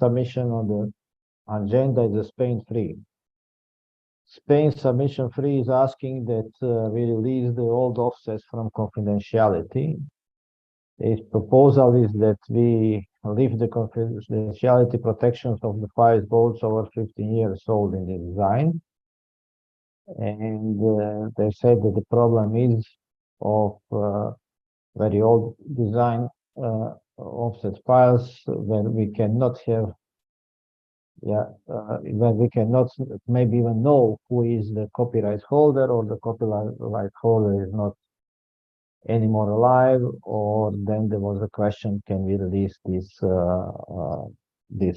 submission on the agenda is the Spain 3. Spain submission 3 is asking that we release the old offsets from confidentiality. Its proposal is that we leave the confidentiality protections of the 5 boats over 15 years old in the design. And they said that the problem is of very old design offset files where we cannot have, where we cannot maybe even know who is the copyright holder, or the copyright holder is not anymore alive, or then there was a question, can we release this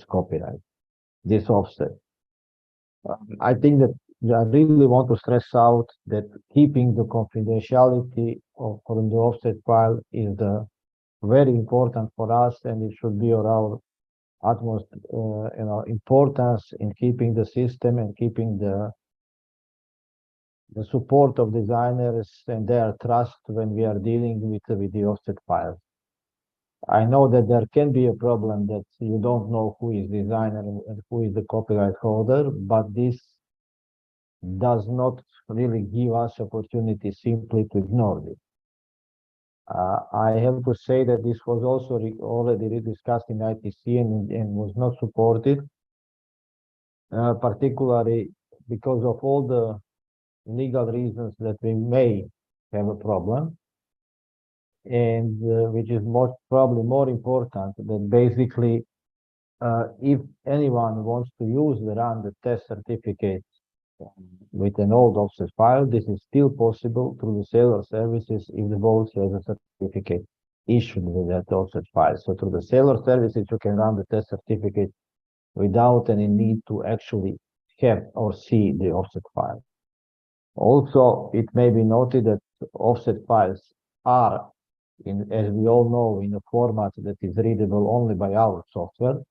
copyright, this offset? I think that I really want to stress out that keeping the confidentiality from the offset file is very important for us, and it should be of our utmost importance in keeping the system and keeping the support of designers and their trust when we are dealing with the offset files. I know that there can be a problem that you don't know who is designer and who is the copyright holder, but this does not really give us opportunity simply to ignore it. I have to say that this was also already discussed in ITC and was not supported, particularly because of all the legal reasons that we may have a problem, and which is probably more important, that basically if anyone wants to run the test certificate with an old offset file, this is still possible through the sailor services if the boat has a certificate issued with that offset file. So through the sailor services, you can run the test certificate without any need to actually have or see the offset file. Also, it may be noted that offset files are, as we all know, in a format that is readable only by our software.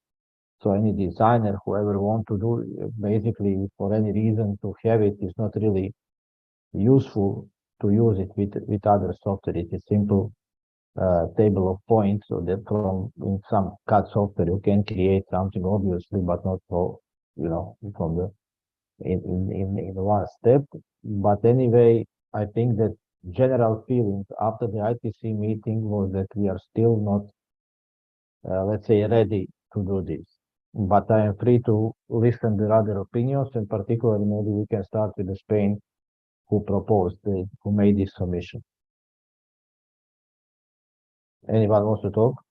So any designer, whoever want to do, basically for any reason to have it, is not really useful to use it with other software. It's a simple table of points, so that in some CAD software you can create something obviously, but not for, from the in one step. But anyway, I think that general feelings after the ITC meeting was that we are still not, let's say, ready to do this. But I am free to listen to other opinions, and particularly maybe we can start with Spain, who made this submission. Anyone wants to talk?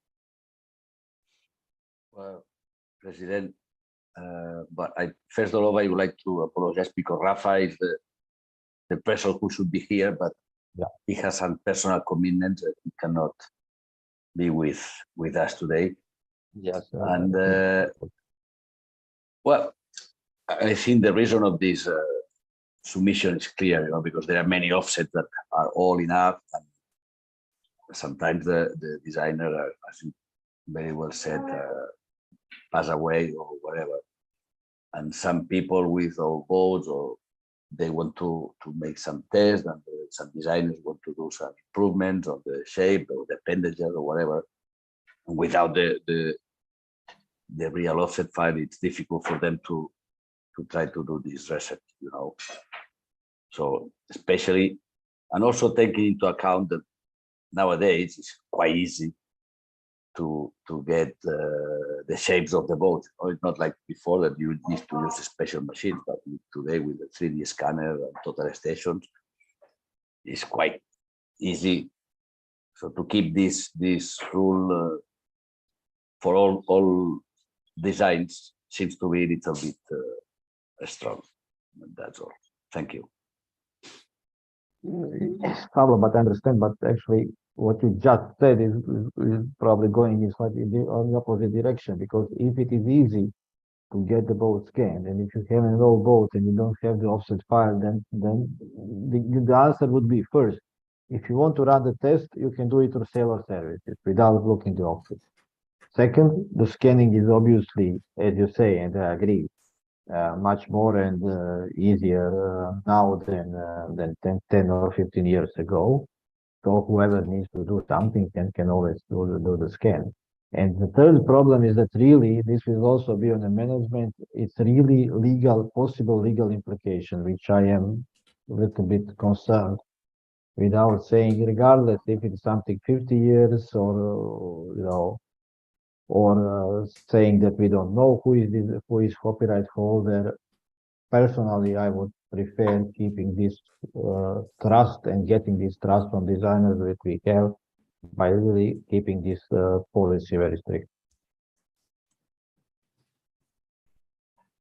Well, President, but first of all, I would like to apologize because Rafa is the person who should be here, but he has some personal commitments that he cannot be with us today. Yes. And well, I think the reason of this submission is clear, because there are many offsets that are all enough, and sometimes the designer, as you very well said, pass away or whatever, and some people with old boats, or they want to make some tests, and some designers want to do some improvements on the shape or the appendages or whatever. And without the real offset file, it's difficult for them to try to do this reset, So especially, and also taking into account that nowadays it's quite easy to get the shapes of the boat. It's not like before that you need to use a special machine, but today with the 3D scanner and total stations, it's quite easy. So to keep this rule for all designs seems to be a little bit strong. That's all. Thank you. Pablo, but I understand, but actually what you just said is probably going in slightly on the opposite direction, because if it is easy to get the boat scanned, and if you have an old boat and you don't have the offset file, then the answer would be, first, if you want to run the test, you can do it through sailor services without looking the offset. Second, the scanning is obviously, as you say, and I agree, much more and easier now than 10 or 15 years ago. So whoever needs to do something can always do the scan. And the third problem is that really, this will also be on the management, it's really possible legal implication, which I am a little bit concerned, without saying, regardless if it's something 50 years or, saying that we don't know who is copyright holder. Personally, I would prefer keeping this trust and getting this trust from designers that we have by really keeping this policy very strict.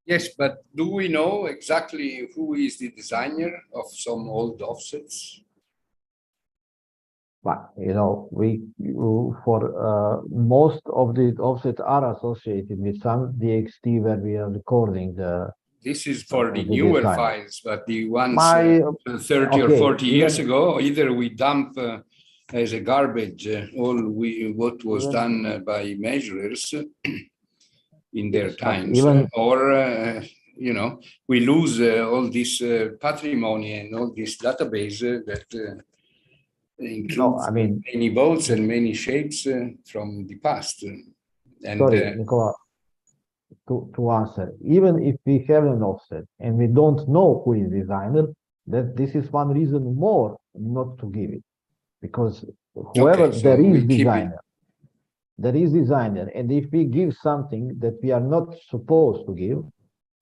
Yes, but do we know exactly who is the designer of some old offsets? But for most of the offsets are associated with some DXT where we are recording the. This is for the the newer design. files, but the ones My 30 or okay, 40 years even- ago, either we dump as a garbage what was Even- done by measurers in their Yes, but times, even- or we lose all this patrimony and all this database that includes No, I mean, many boats and many shapes from the past. And sorry, Nicola, to answer, even if we have an offset and we don't know who is designer, that this is one reason more not to give it, because whoever Okay, so there we is keep designer, and if we give something that we are not supposed to give,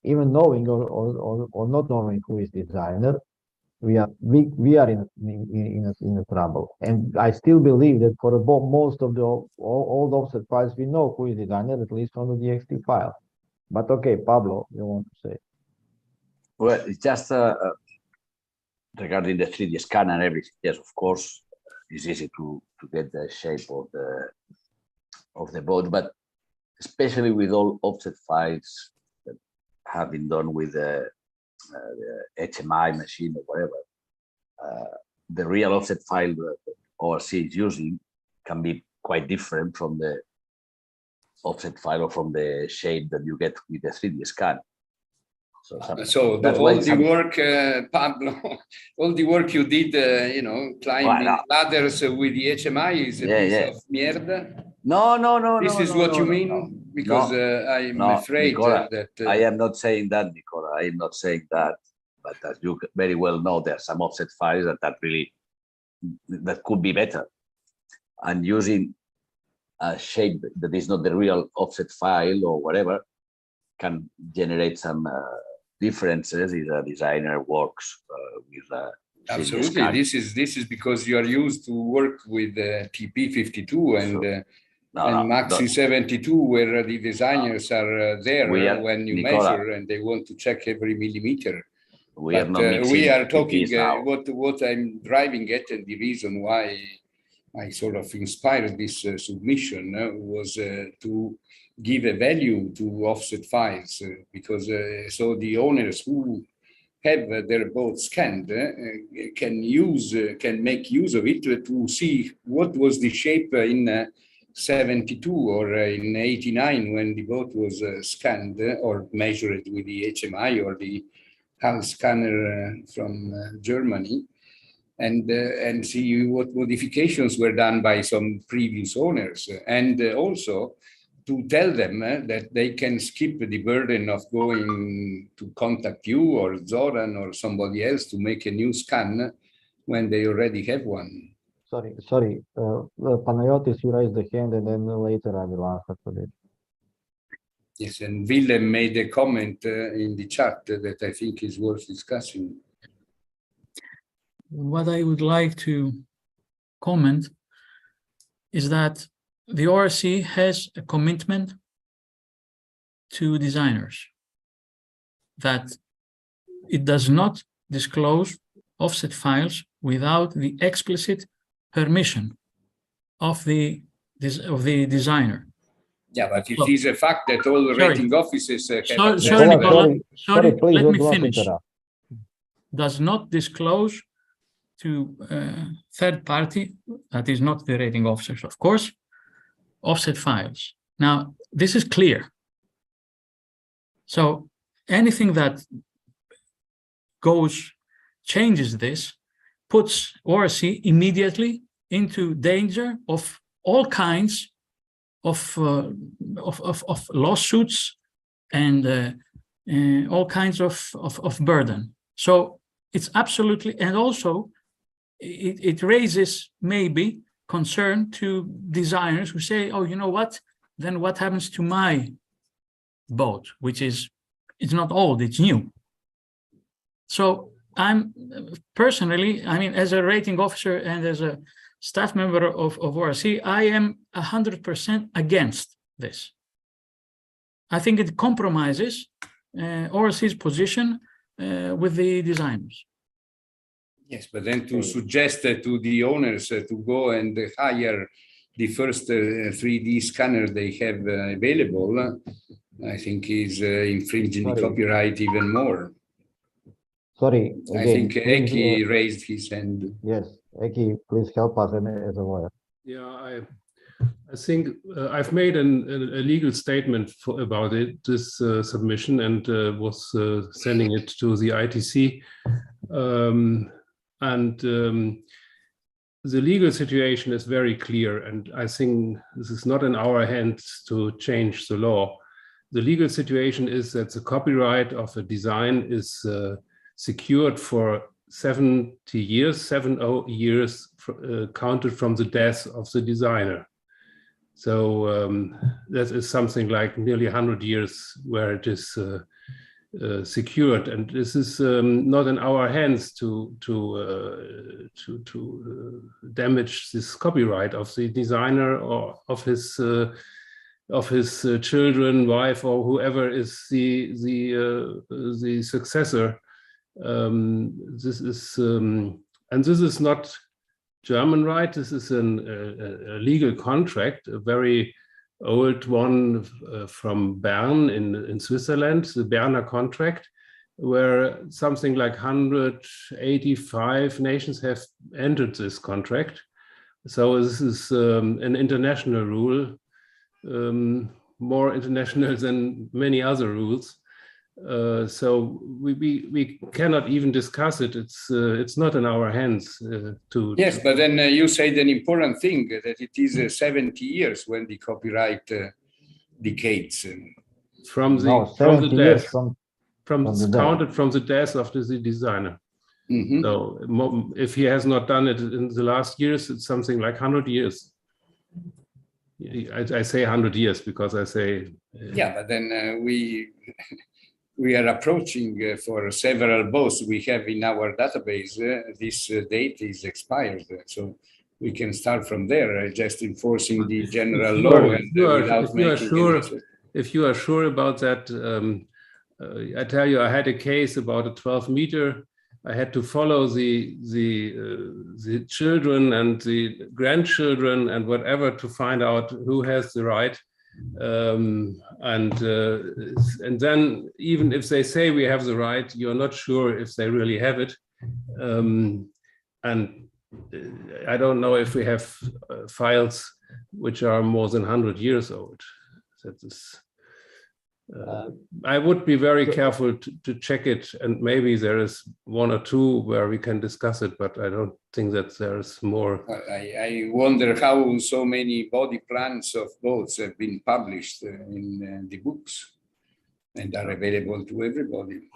even knowing or not knowing who is designer, we are in a trouble. And I still believe that for most of the old offset files, we know who is designer, at least from the DXT file. But okay, Pablo, you want to say? Well, it's just regarding the 3D scan and everything. Yes, of course, it's easy to get the shape of the boat, but especially with all offset files that have been done with the HMI machine or whatever, the real offset file that ORC is using can be quite different from the offset file or from the shape that you get with the 3D scan. So all the work, Pablo, all the work you did, climbing ladders with the HMI is a piece of mierda. No. This is what you mean? Because I'm afraid Nicola, that... I am not saying that, Nicola. I am not saying that. But as you very well know, there are some offset files that could be better. And using a shape that is not the real offset file or whatever can generate some differences if a designer works with a absolutely. This is because you are used to work with TP52 and Maxi 72, where the designers are there when you measure and they want to check every millimeter. We are talking what I'm driving at, and the reason why I sort of inspired this submission was to give a value to offset files, because so the owners who have their boat scanned can make use of it to see what was the shape in 72 or in 89 when the boat was scanned or measured with the HMI or the HAL scanner from Germany, and see what modifications were done by some previous owners, and also to tell them that they can skip the burden of going to contact you or Zoran or somebody else to make a new scan when they already have one. Sorry. Panayotis, you raised the hand, and then later I will answer to this. Yes, and Willem made a comment in the chat that I think is worth discussing. What I would like to comment is that the ORC has a commitment to designers that it does not disclose offset files without the explicit permission of the designer. Yeah, but it is a fact that all the rating offices have... Sorry, Nicola. Sorry, please, let me finish. Interrupt. Does not disclose to third party, that is not the rating officers, of course, offset files. Now, this is clear. So anything that changes this, puts ORC immediately into danger of all kinds of lawsuits and all kinds of burden. So it's absolutely, and also it raises maybe concern to designers who say, oh, you know what, then what happens to my boat, which is, it's not old, it's new. So I'm personally, I mean, as a rating officer and as a staff member of ORC, I am 100% against this. I think it compromises ORC's position with the designers. Yes, but then to suggest to the owners to go and hire the first 3D scanner they have available, I think is infringing the copyright even more. Sorry, I again, think please, Eki raised his hand. yes, Eki, please help us as a lawyer. Yeah, I think I've made a legal statement about it, this submission, and was sending it to the ITC. The legal situation is very clear, and I think this is not in our hands to change the law. The legal situation is that the copyright of a design is secured for 70 years, counted from the death of the designer. So that is something like nearly 100 years where it is secured, and this is not in our hands to damage this copyright of the designer or of his children, wife, or whoever is the successor. This is and this is not German right. This is a legal contract, a very old one from Bern in Switzerland, the Berner contract, where something like 185 nations have entered this contract. So this is an international rule, more international than many other rules. So we cannot even discuss it. It's not in our hands to. Yes, but then you said an important thing, that it is 70 years when the copyright decays. From the No, from the 70 years death, from from counted from the death of the designer. Mm-hmm. So if he has not done it in the last years, it's something like 100 years. I say 100 years because I say. Yeah, but then we are approaching for several boats we have in our database. This date is expired, so we can start from there, just enforcing the general law. If you are sure about that, I tell you, I had a case about a 12-meter. I had to follow the children and the grandchildren and whatever to find out who has the right. And then even if they say we have the right, you're not sure if they really have it. And I don't know if we have files which are more than 100 years old. That is, I would be very careful to check it, and maybe there is one or two where we can discuss it, but I don't think that there's more. I wonder how so many body plans of boats have been published in the books and are available to everybody.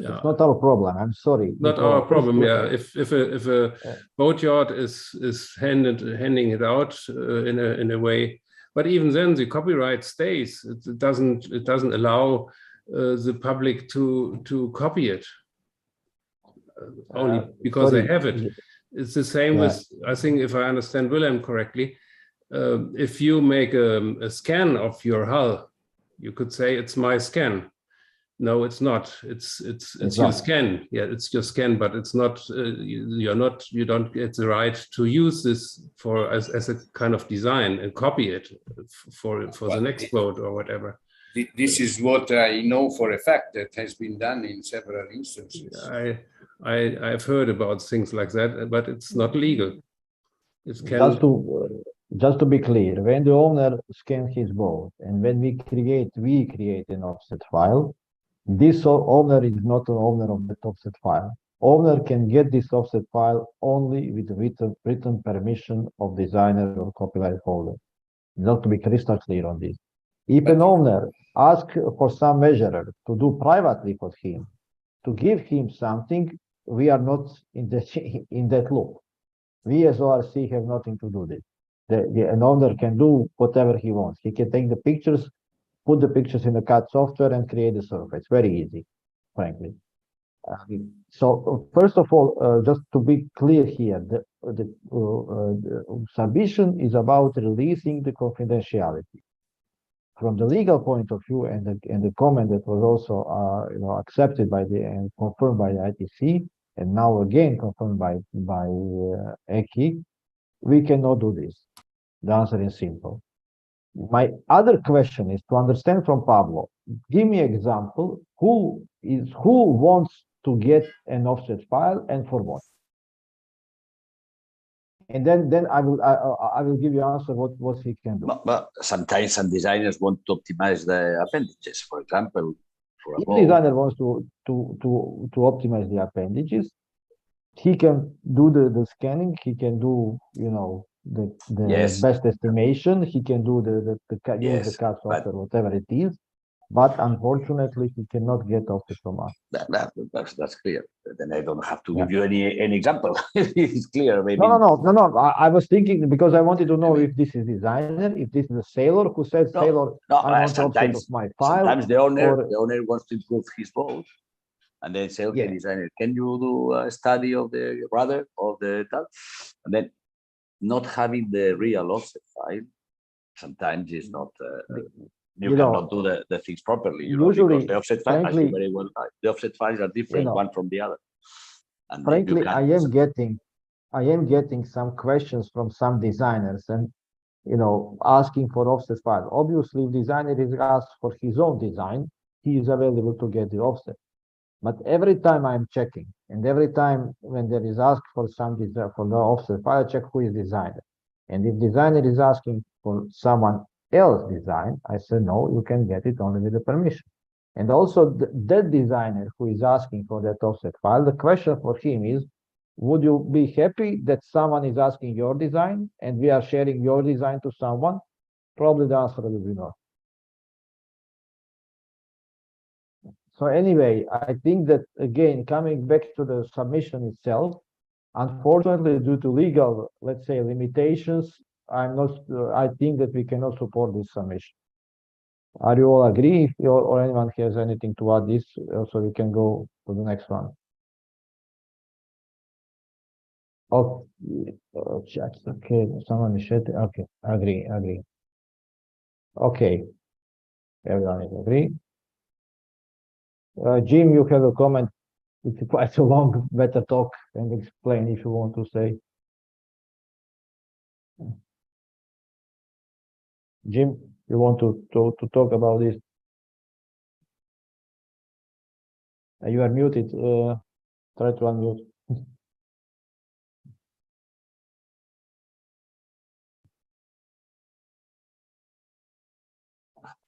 Yeah. It's not our problem. I'm sorry. Not our problem. Yeah, if a boatyard is handing it out in a way. But even then, the copyright stays. It doesn't allow the public to copy it only because they have it. It's the same with, I think, if I understand Wilhelm correctly, if you make a scan of your hull, you could say it's my scan. No, it's not. It's your scan. Yeah, it's your scan, but it's not. You don't get the right to use this as a kind of design and copy it for the next boat or whatever. This is what I know for a fact that has been done in several instances. I've heard about things like that, but it's not legal. It can. Just to be clear, when the owner scans his boat and when we create an offset file. This owner is not an owner of the offset file. Owner can get this offset file only with written permission of designer or copyright holder. Not to be crystal clear on this. If an owner asks for some measurer to do privately for him, to give him something, we are not in that loop. We as ORC have nothing to do with it. An owner can do whatever he wants. He can take the pictures, put the pictures in the CAD software and create the surface. Very easy, frankly. So first of all, just to be clear here, the submission is about releasing the confidentiality. From the legal point of view, and the comment that was also accepted by and confirmed by the ITC, and now again confirmed by ECI, we cannot do this. The answer is simple. My other question is to understand from Pablo. Give me an example. Who wants to get an offset file and for what? And then I will give you an answer what he can do. But sometimes some designers want to optimize the appendages, for example. If the designer wants to optimize the appendages, he can do the scanning. He can do the Yes. best estimation. He can do use the CAD software, whatever it is. But unfortunately, he cannot get offset from us. That's clear. Then I don't have to give you any example. It's clear. Maybe. No. I was thinking because I wanted to know if this is designer, if this is a sailor who says, "Sailor, I want offset of my file." Sometimes the owner wants to improve his boat, and then say, "Okay, designer, can you do a study of the rudder of the tal?" And then not having the real offset file sometimes is not. You cannot do the things properly. Usually, because the offset files, frankly, very well, the offset files are different one from the other. And frankly, I am getting some questions from some designers, and asking for offset file. Obviously, if designer is asked for his own design, he is available to get the offset. But every time I'm checking, and every time when there is asked for some design for the offset file, I check who is designer. And if designer is asking for someone else design, I say no, you can get it only with the permission. And also that designer who is asking for that offset file, the question for him is, would you be happy that someone is asking your design and we are sharing your design to someone? Probably the answer will be no. So anyway, I think that again, coming back to the submission itself, unfortunately, due to legal, let's say, limitations, I think that we cannot support this submission. Are you all agree? Or anyone has anything to add this, so we can go to the next one. Okay, someone said, okay, agree. Okay, everyone is agree. Jim, you have a comment. It's quite so long, better talk and explain if you want to say. Jim, you want to talk about this? You are muted. Try to unmute.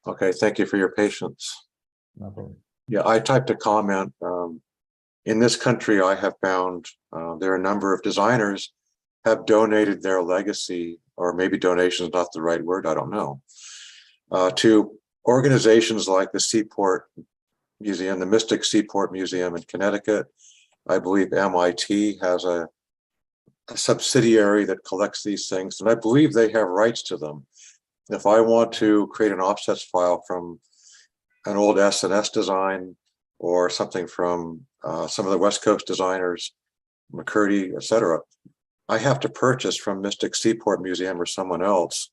Okay, thank you for your patience. No problem. Yeah, I typed a comment. In this country, I have found there are a number of designers have donated their legacy, or maybe donation is not the right word, I don't know, to organizations like the Seaport Museum, the Mystic Seaport Museum in Connecticut. I believe MIT has a subsidiary that collects these things, and I believe they have rights to them. If I want to create an offsets file from an old S&S design or something from some of the West Coast designers, McCurdy, etc., I have to purchase from Mystic Seaport Museum or someone else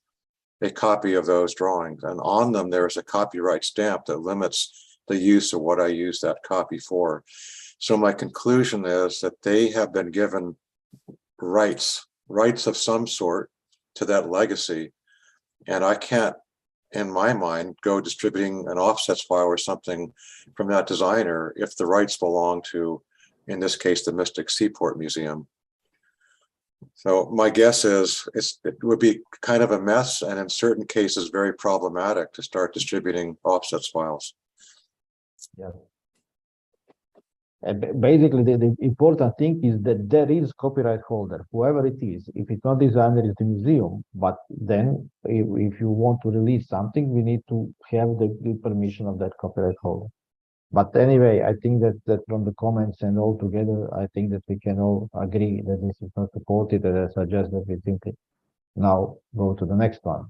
a copy of those drawings. And on them, there is a copyright stamp that limits the use of what I use that copy for. So my conclusion is that they have been given rights of some sort to that legacy. And I can't, in my mind, go distributing an offsets file or something from that designer if the rights belong to, in this case, the Mystic Seaport Museum. So my guess is it would be kind of a mess, and in certain cases very problematic to start distributing offsets files. Yeah. Basically, the important thing is that there is copyright holder, whoever it is. If it's not designer, it's the museum. But then, if you want to release something, we need to have the permission of that copyright holder. But anyway, I think that from the comments and all together, I think that we can all agree that this is not supported, and I suggest that we simply now go to the next one.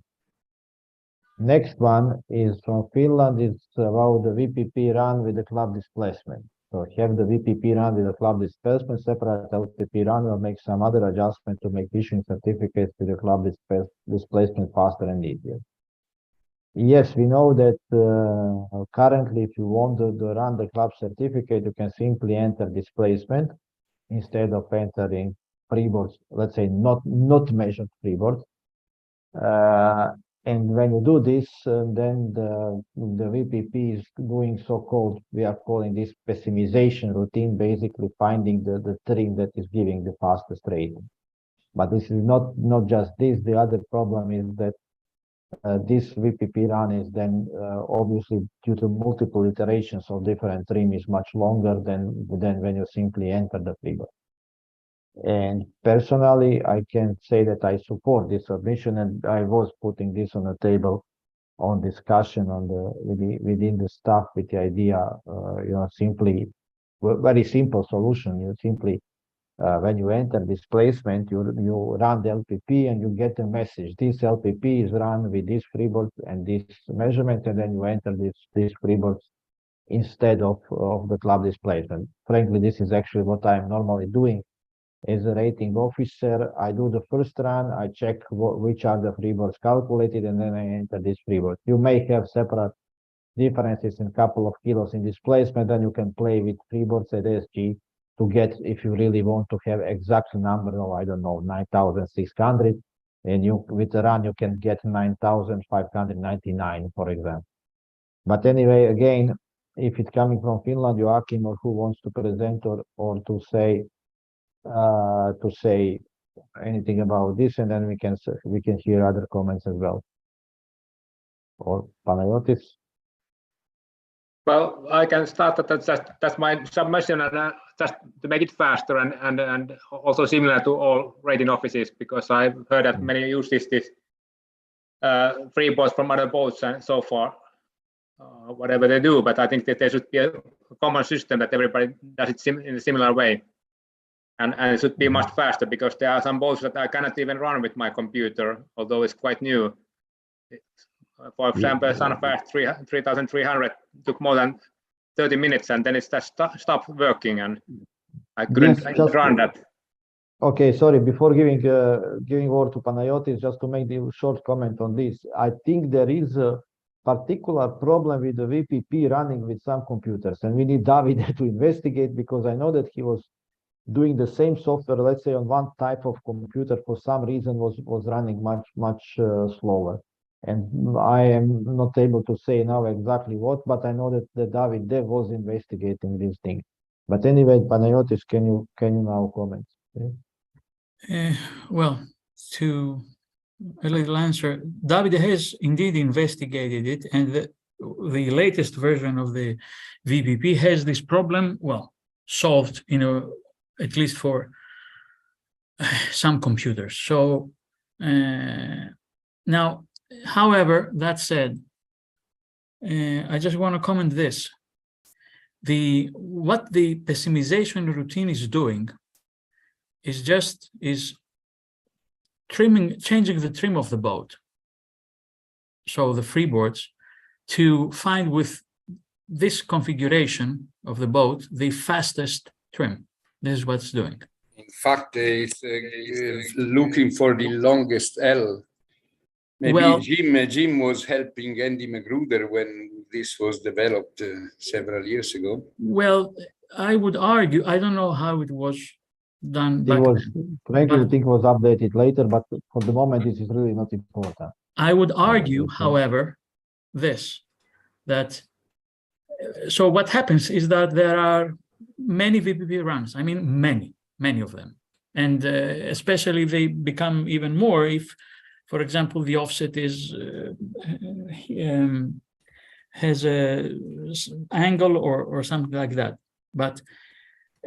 Next one is from Finland. It's about the VPP run with the club displacement. So have the VPP run with the club displacement, separate LPP run, or make some other adjustment to make issuing certificates with the club displacement faster and easier. Yes, we know that currently, if you want to run the club certificate, you can simply enter displacement instead of entering freeboards, let's say not measured freeboards. And when you do this, then the VPP is doing so-called, we are calling this pessimization routine, basically finding the trim that is giving the fastest rating. But this is not just this. The other problem is that this VPP run is then obviously due to multiple iterations of different trim is much longer than when you simply enter the freeboard. And personally, I can say that I support this submission, and I was putting this on the table on discussion on within the staff with the idea, simply very simple solution. You simply when you enter displacement, you run the LPP and you get a message. This LPP is run with this freeboard and this measurement, and then you enter this freeboard instead of the club displacement. Frankly, this is actually what I'm normally doing. As a rating officer, I do the first run, I check which are the freeboards calculated, and then I enter this freeboard. You may have separate differences in a couple of kilos in displacement, then you can play with freeboards at SG to get, if you really want to have exact number of, I don't know, 9,600, and you with the run you can get 9,599, for example. But anyway, again, if it's coming from Finland, Joachim, or who wants to present or to say anything about this, and then we can hear other comments as well. Or Panayotis. Well, I can start. That's my submission, and just to make it faster and also similar to all rating offices, because I've heard that many use this freeboards from other boats and so far, whatever they do. But I think that there should be a common system that everybody does it in a similar way. And it should be much faster, because there are some boats that I cannot even run with my computer, although it's quite new. For example, Sunfast 3300 took more than 30 minutes, and then it just stopped working, and I couldn't run that. Okay, sorry. Before giving over to Panayotis, just to make the short comment on this, I think there is a particular problem with the VPP running with some computers, and we need David to investigate, because I know that he was doing the same software, let's say on one type of computer, for some reason was running much slower. And I am not able to say now exactly what, but I know that David Dev was investigating this thing. But anyway, Panayotis, can you now comment? Well, to a little answer, David has indeed investigated it, and the latest version of the VPP has this problem, well, solved, at least for some computers. So now, however, that said, I just want to comment this. What the pessimization routine is doing is changing the trim of the boat. So the freeboards, to find with this configuration of the boat the fastest trim. This is what it's doing. In fact, it's looking for the longest L. Maybe well, Jim was helping Andy Magruder when this was developed several years ago. Well, I would argue, I don't know how it was done. I think it was updated later, but for the moment, this is really not important. I would argue, however, so what happens is that there are many VPP runs. I mean, many of them. And especially they become even more if, for example, the offset has a angle or something like that. But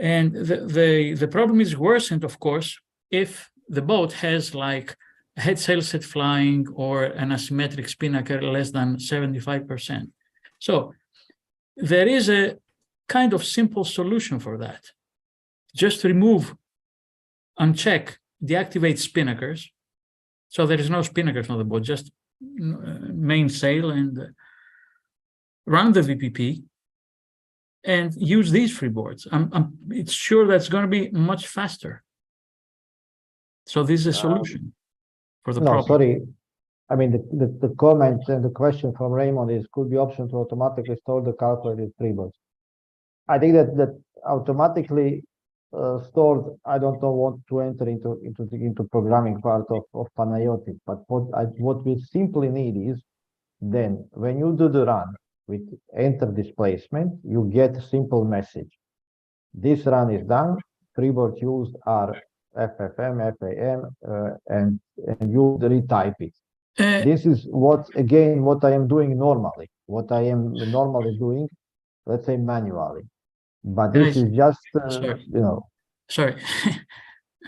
And the problem is worsened, of course, if the boat has like a head sail set flying or an asymmetric spinnaker less than 75%. So there is a kind of simple solution for that. Just remove, uncheck, deactivate spinnakers. So there is no spinnakers on the boat, just mainsail and run the VPP and use these freeboards. It's sure that's going to be much faster. So this is a solution for the problem. Sorry. I mean, the comment and the question from Raymond is, could be option to automatically store the calculated freeboards. I think that automatically stored, I don't know want to enter into programming part of Panayotic, but what we simply need is then when you do the run with enter displacement, you get a simple message. This run is done. Freeboards used are FFM, FAM, and you retype it. This is what I am doing normally. What I am normally doing, let's say manually. But this is just, sorry. you know. Sorry,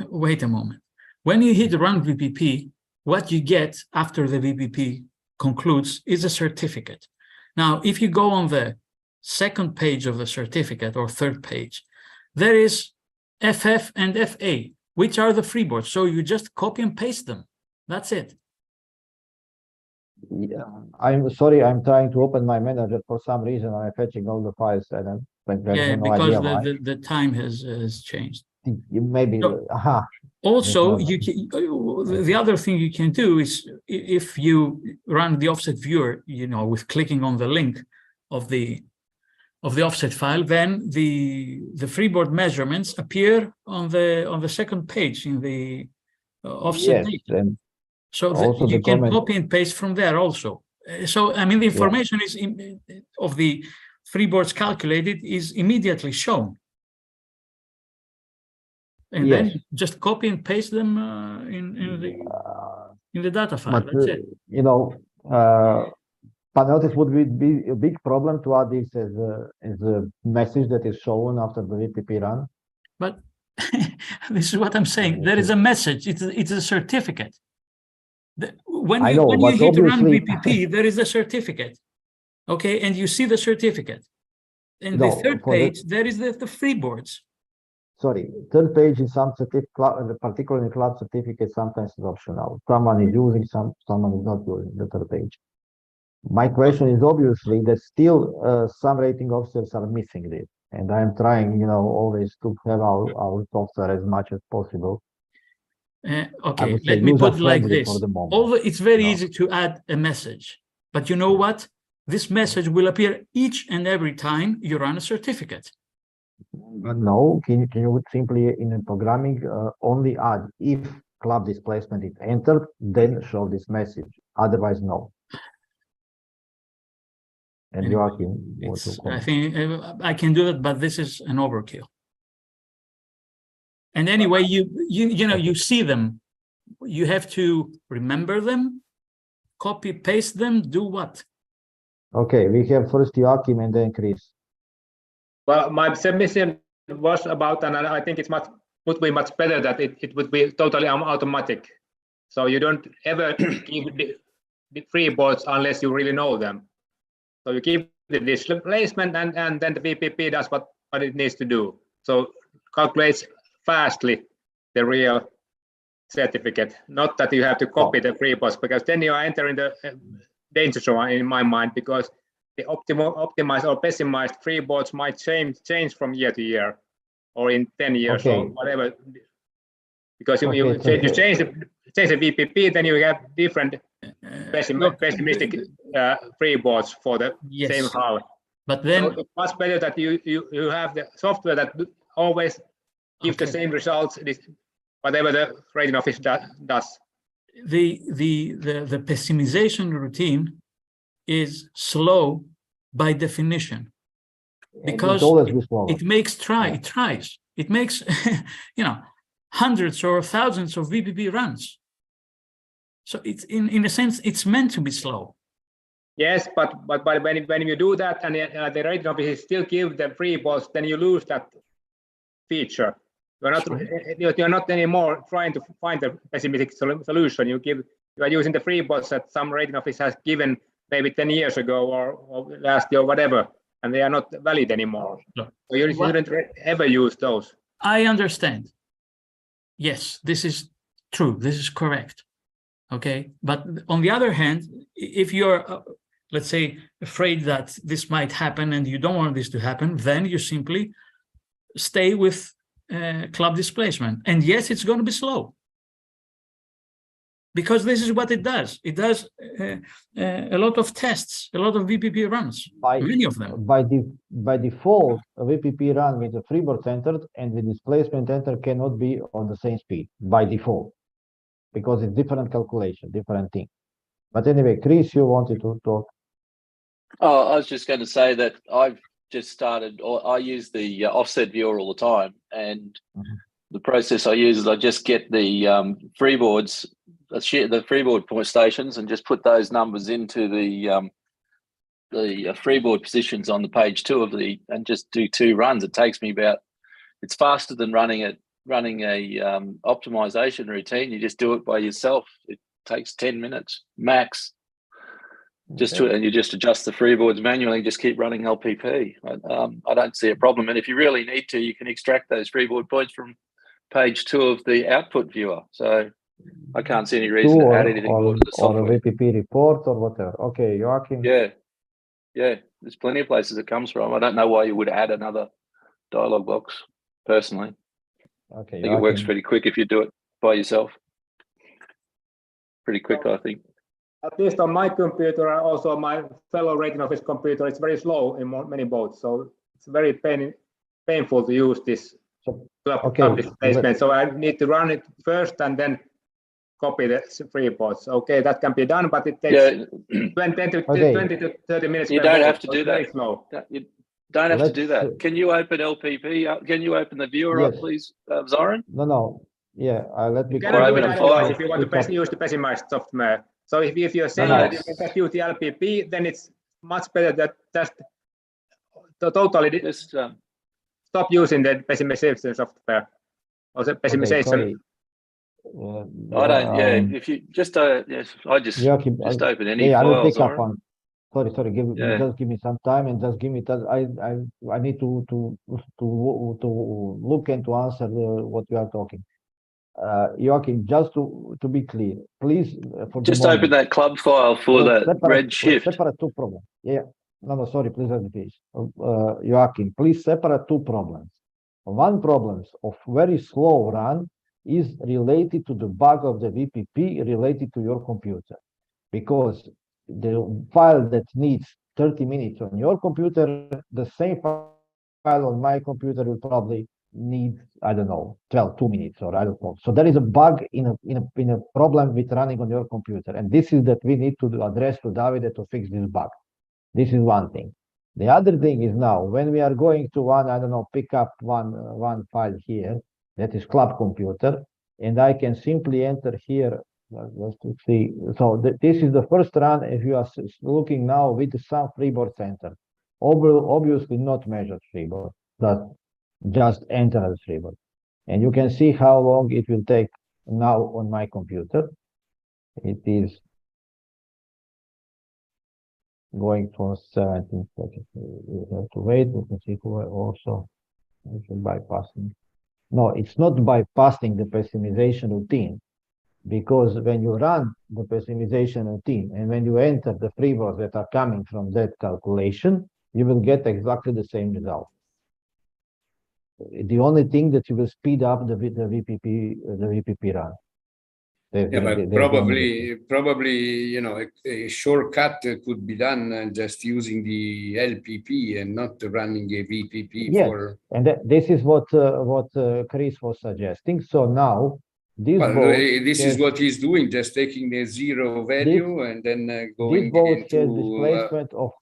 wait a moment. When you hit run VPP, what you get after the VPP concludes is a certificate. Now, if you go on the second page of the certificate or third page, there is FF and FA, which are the freeboards. So you just copy and paste them. That's it. Yeah, I'm sorry, I'm trying to open my manager for some reason. I'm fetching all the files and I'm Yeah, no because idea the time has changed. maybe, So, aha. Also, That's you can, the other thing you can do is if you run the offset viewer, you know, with clicking on the link of the offset file, then the freeboard measurements appear on the second page in the offset Yes, data. and So also you the can comment- copy and paste from there also. So I mean, the information is of the freeboards calculated is immediately shown. And Yes. then just copy and paste them in the data file. But That's it. you know, Panayotic would be a big problem to add this as a message that is shown after the VPP run. But this is what I'm saying. There is a message. It's a certificate. When you hit run VPP, there is a certificate. Okay, and you see the certificate. And the third page, there is the freeboards. Sorry, third page in some certificate, particularly in cloud certificate, sometimes is optional. Someone is using someone is not using the third page. My question is obviously that still some rating officers are missing this, and I'm trying, you know, always to have our software as much as possible. Okay, let me put it like this. It's very easy to add a message, but you know what? This message will appear each and every time you run a certificate. No, can you simply in a programming only add if club displacement is entered, then show this message. Otherwise, no. And Anyway, I think I can do it, but this is an overkill. And anyway, you know, you see them. You have to remember them, copy, paste them, do what? Okay, we have first Joachim and then Chris. Well, my submission was about, and I think would be much better that it would be totally automatic. So you don't ever give the freeboards unless you really know them. So you give the displacement and then the VPP does what it needs to do. So calculates fastly the real certificate, not that you have to copy the freeboards, because then you are entering the danger zone in my mind, because the optimized or pessimized freeboards might change from year to year or in 10 years or whatever. Because you change the VPP, then you have different pessimistic freeboards for the same hull. But then so it's much better that you have the software that always gives the same results, whatever the rating office does. The pessimization routine is slow by definition, because it makes it tries. It makes you know, hundreds or thousands of VPP runs. So it's in a sense it's meant to be slow. Yes, but when you do that and the rating office still give the freeboards, then you lose that feature. You're not anymore trying to find a pessimistic solution. You are using the free bots that some rating office has given maybe 10 years ago or last year or whatever, and they are not valid anymore. No. So you shouldn't ever use those. I understand. Yes, this is true. This is correct. Okay. But on the other hand, if you're, let's say, afraid that this might happen and you don't want this to happen, then you simply stay with club displacement. And yes, it's going to be slow, because this is what it does. It does a lot of tests, a lot of VPP runs, many of them. By default, a VPP run with a freeboard entered and the displacement enter cannot be on the same speed by default, because it's different calculation, different thing. But anyway, Chris, you wanted to talk. Oh, I was just going to say that I've just started, or I use the offset viewer all the time, and the process I use is I just get the freeboards, the freeboard point stations, and just put those numbers into the freeboard positions on the page 2 of and just do 2 runs. It takes me about, it's faster than running a optimization routine. You just do it by yourself. It takes 10 minutes max. And you just adjust the freeboards manually, just keep running LPP. I don't see a problem. And if you really need to, you can extract those freeboard points from page 2 of the output viewer. So I can't see any reason to add anything more to the software. Or a VPP report or whatever. Okay, Joachim. Yeah. There's plenty of places it comes from. I don't know why you would add another dialog box, personally. Okay, I think it works pretty quick if you do it by yourself. Pretty quick, I think. At least on my computer and also on my fellow rating office computer, it's very slow in many boats. So it's very painful to use this club displacement. So I need to run it first and then copy the freeboards. Okay, that can be done, but it takes 20 to 30 minutes. You don't have to do that. Very slow. You don't have to do that. Can you open LPP? Can you open the viewer up, please, Zoran? No. Yeah, let me. You cannot do it otherwise if you want to use the pessimized software. So if you're saying that you can just use the LPP, then it's much better that just totally stop using the pessimization software or the pessimization. I don't. If you just yes, I just open any I will pick files. up on. Sorry. Just give me some time and just give me. I need to look and to answer what you are talking. Joachim, just to be clear, please. Just open that club file for the red shift. Separate 2 problems. Yeah. No, sorry, please let me finish. Joachim, please separate 2 problems. One problem of very slow run is related to the bug of the VPP related to your computer, because the file that needs 30 minutes on your computer, the same file on my computer will probably need, I don't know, 2 minutes, or I don't know. So there is a bug in a problem with running on your computer, and this is that we need to address to Davide to fix this bug. This is one thing. The other thing is, now when we are going to pick up one file here that is club computer, and I can simply enter here. Let's see. So this is the first run. If you are looking now with some freeboard center, obviously not measured freeboard, but just enter as freeboard, and you can see how long it will take now on my computer. It is going for 17 seconds. You have to wait. We can see who also bypassing. No, it's not bypassing the pessimization routine, because when you run the pessimization routine and when you enter the freeboards that are coming from that calculation, you will get exactly the same result. The only thing that you will speed up the VPP run. But probably a shortcut could be done just using the LPP and not running a VPP. Yes, and this is what Chris was suggesting. So now this is what he's doing, just taking the 0 value and then going into displacement of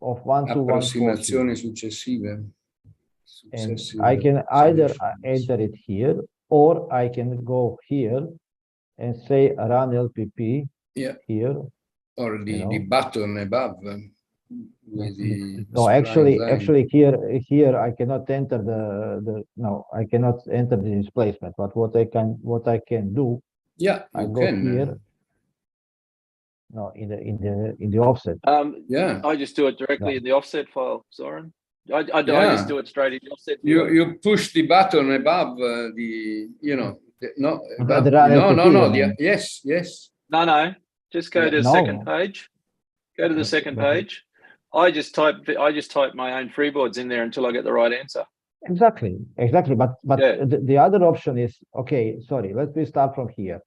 1-to-1 approssimazioni successive. And I can either enter it here, or I can go here and say run LPP here. Or the button above with the No, spline line. actually here I cannot enter no, I cannot enter the displacement, but what I can do, Yeah, I you go can. here. No, in the offset. Yeah, I just do it directly No. in the offset file, Soren. I Yeah. just do it straight in the offset. you push the button above no, above, The run no, FTP, you the, mean? yes. No, just go Yeah, to the no. second page. Go to the second But- page. I just type my own freeboards in there until I get the right answer. Exactly. But Yeah. the other option is, okay, sorry, let me start from here.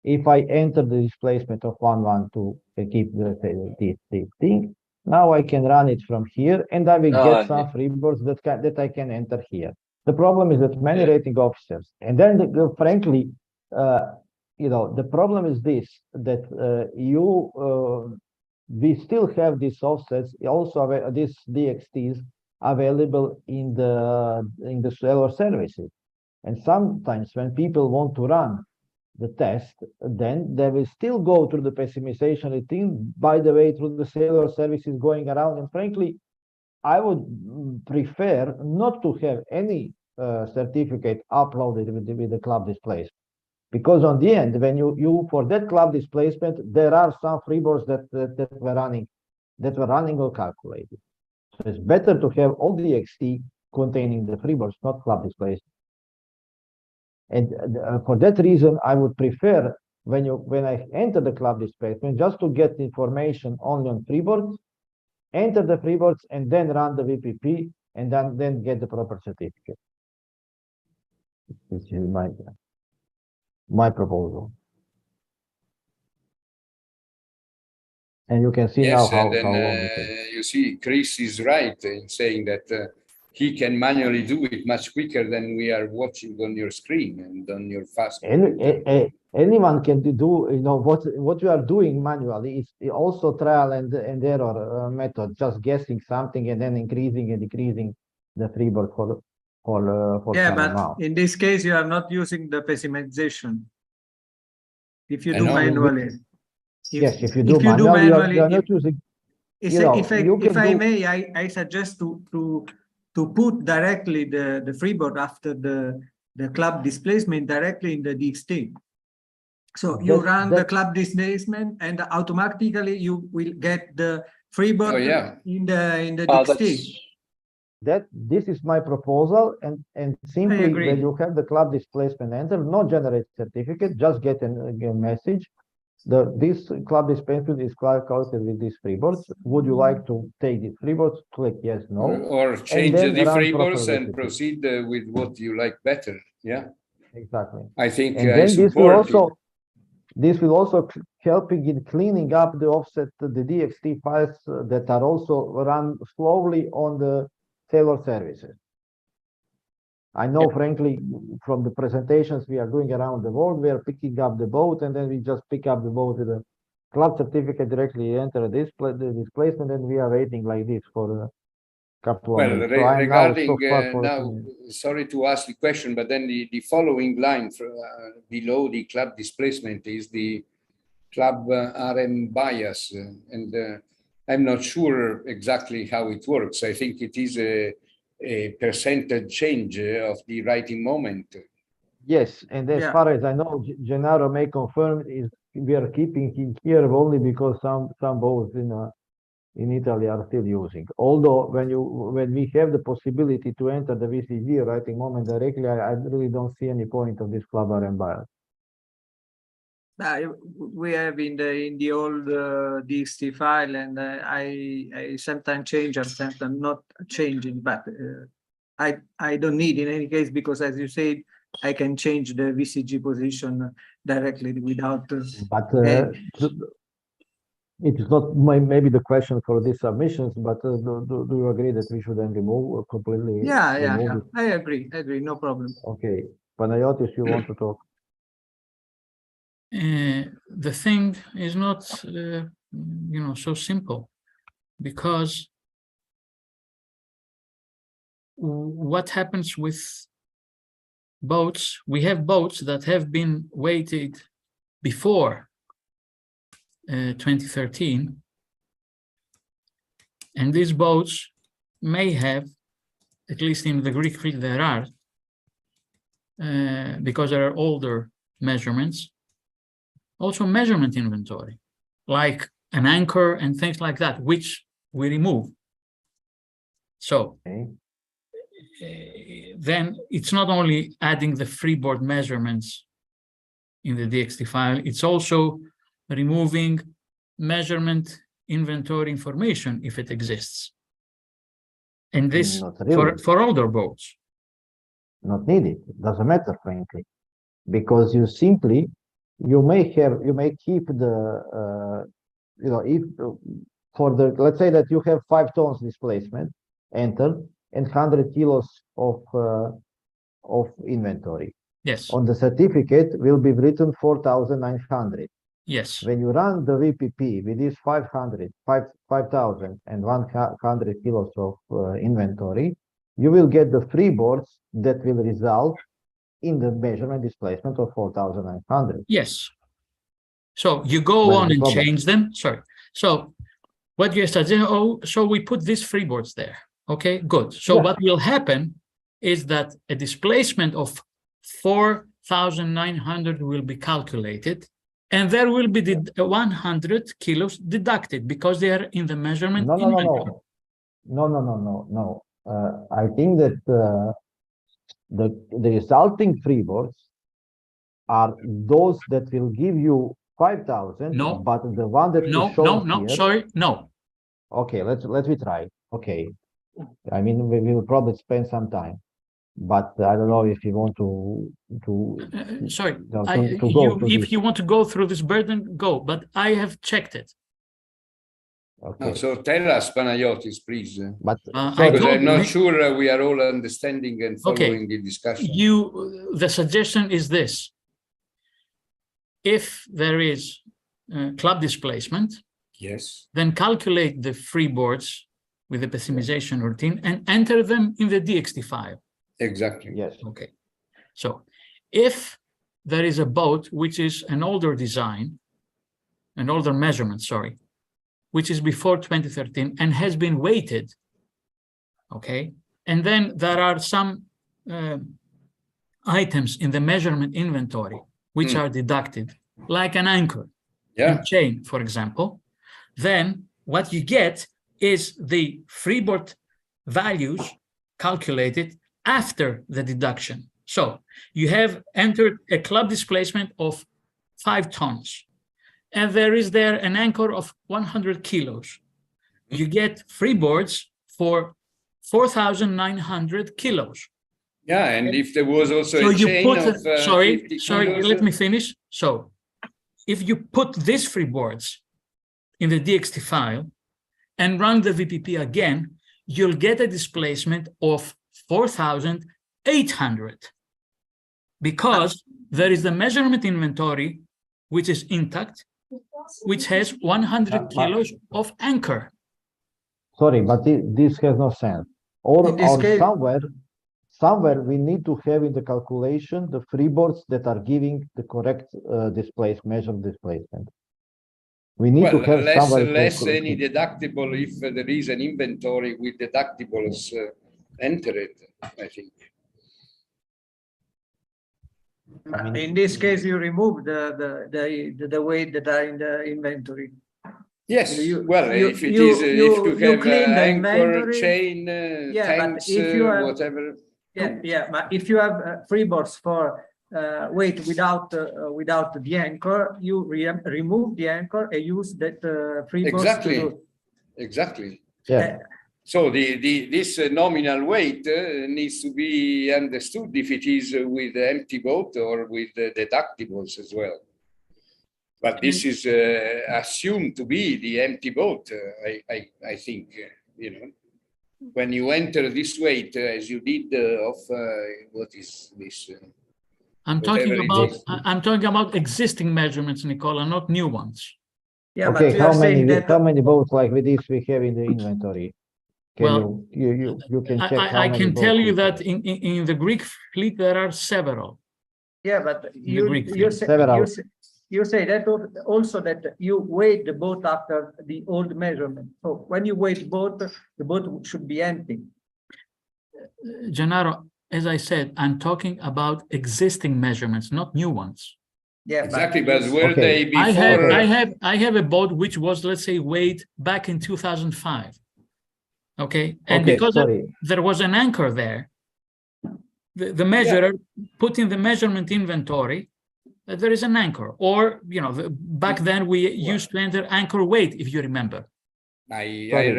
If I enter the displacement of 112 to keep this thing, now I can run it from here, and I will get some freeboards that I can enter here. The problem is that many rating officers, and then frankly, the problem is this, that we still have these offsets, also these DXTs available in the cellular services. And sometimes when people want to run the test, then they will still go through the pessimization routine, by the way, through the cellular services going around. And frankly, I would prefer not to have any certificate uploaded with the club displacement. Because on the end, when you for that club displacement, there are some freeboards that were running or calculated. So it's better to have all the XT containing the freeboards, not club displacement. And for that reason, I would prefer when I enter the club displacement just to get information only on freeboards, enter the freeboards, and then run the VPP, and then get the proper certificate. This is my proposal. And you can see yes, now how and then long it is. you see, Chris is right in saying that he can manually do it much quicker than we are watching on your screen and on your fast. Anyone can do, what you are doing manually is also trial and error method, just guessing something and then increasing and decreasing the freeboard for yeah, some but amount. in this case, you are not using the pessimization. If you I do know. manually. Yes, if you do manually, you are not using. If I may, I suggest to put directly the freeboard after the club displacement directly in the DXT. So you run the club displacement, and automatically you will get the freeboard in the DXT. This is my proposal, and simply when you have the club displacement enter, not generate certificate, just get a message. This club displacement is calculated with these freeboards. Would you like to take these freeboards? Click yes, no. Or change the freeboards and proceed with what you like better. Yeah, exactly. I think and then this will also helping in cleaning up the offset, the DXT files that are also run slowly on the cellular services. I know, frankly, from the presentations we are doing around the world, we are picking up the boat, and then we just pick up the boat with a club certificate directly, enter the displacement, and we are waiting like this for a couple of minutes. Well, regarding now, sorry to ask the question, but then the following line below the club displacement is the club RM bias, and I'm not sure exactly how it works. I think it is a percentage change of the writing moment. Yes, and as far as I know, Gennaro may confirm, is we are keeping him here only because some boats in Italy are still using. Although when we have the possibility to enter the VCG writing moment directly, I really don't see any point of this club RM bias. We have in the old DXT file, and I sometimes change, and sometimes not changing, but I don't need in any case, because as you said, I can change the VCG position directly without. But it is not maybe the question for these submissions, but do you agree that we should then remove completely? Yeah. I agree, no problem. Okay, Panayotis, you want to talk? The thing is not, so simple, because what happens with boats? We have boats that have been weighted before 2013, And these boats may have, at least in the Greek fleet there are, because there are older measurements, also measurement inventory, like an anchor and things like that, which we remove. So then it's not only adding the freeboard measurements in the DXT file, it's also removing measurement inventory information if it exists. And this Not really. for older boats. Not needed. Doesn't matter, frankly, because you may keep the if for the, let's say that you have 5 tons displacement entered and 100 kilos of inventory. Yes. On the certificate will be written 4,900. Yes. When you run the VPP with these 5,000 and 100 kilos of inventory, you will get the freeboards that will result in the measurement displacement of 4,900. Yes. So you go on and change them. Sorry. So what you're suggesting, so we put these freeboards there. Okay, good. So what will happen is that a displacement of 4,900 will be calculated, and there will be the 100 kilos deducted because they are in the measurement inventory. No. I think that the resulting freeboards are those that will give you 5,000. No. But the one that No. Okay, let me try. Okay, I mean we will probably spend some time, but I don't know if you want to sorry, if you want to go through this burden, go. But I have checked it. Okay. So tell us, Panayotis, please. But because I'm not sure we are all understanding and following the discussion. The suggestion is this: if there is club displacement, yes, then calculate the freeboards with the pessimization routine and enter them in the DXT file. Exactly. Yes. Okay. So if there is a boat which is an older design, an older measurement, sorry, which is before 2013 and has been weighted, okay, and then there are some items in the measurement inventory which are deducted, like an anchor and chain, for example, then what you get is the freeboard values calculated after the deduction. So you have entered a club displacement of 5 tons, and there is there an anchor of 100 kilos. You get freeboards for 4,900 kilos. Yeah, and if there was also a chain of sorry, 50 kilos, let me finish. So if you put these freeboards in the DXT file and run the VPP again, you'll get a displacement of 4,800 because there is the measurement inventory, which is intact, which has 100 kilos of anchor. Sorry, but this has no sense. Or somewhere we need to have in the calculation the freeboards that are giving the correct measured displacement. We need to have less any deductible if there is an inventory with deductibles entered, I think. In this case, you remove the weight that are in the inventory. Yes, if you have anchor, chain, tanks, whatever. But if you have freeboards for weight without the anchor, you remove the anchor and use that freeboards. Exactly. Yeah. So this nominal weight needs to be understood if it is with the empty boat or with the deductibles as well. But this is assumed to be the empty boat, I think, when you enter this weight, as you did of what is this? I'm talking about existing measurements, Nicola, not new ones. Yeah, okay, but how many boats like with this we have in the inventory? You can check. I can tell you that in the Greek fleet there are several. Yeah, but you say that also that you weigh the boat after the old measurement. So when you weigh the boat should be empty. Gennaro, as I said, I'm talking about existing measurements, not new ones. Yeah, Exactly, but were Okay. they before? I have a boat which was, let's say, weighed back in 2005. Okay, and Okay, because sorry. there was an anchor there, the measurer put in the measurement inventory that there is an anchor, or back then we used to enter anchor weight, if you remember. I Sorry,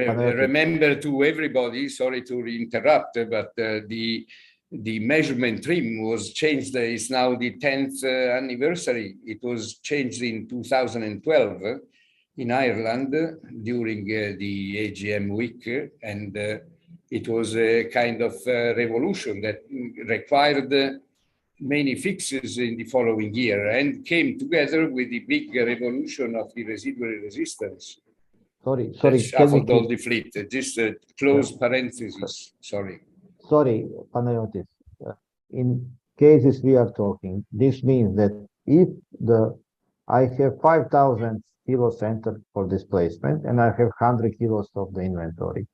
remember to everybody, sorry to interrupt, but the measurement trim was changed. It's now the 10th anniversary. It was changed in 2012 in Ireland during the AGM week, and it was a kind of revolution that required many fixes in the following year and came together with the big revolution of the residual resistance. Sorry, That shuffled all the fleet. Just a close parenthesis. Sorry. Sorry, Panayotis. In cases we are talking, this means that if I have 5,000 kilos entered for displacement and I have 100 kilos of the inventory,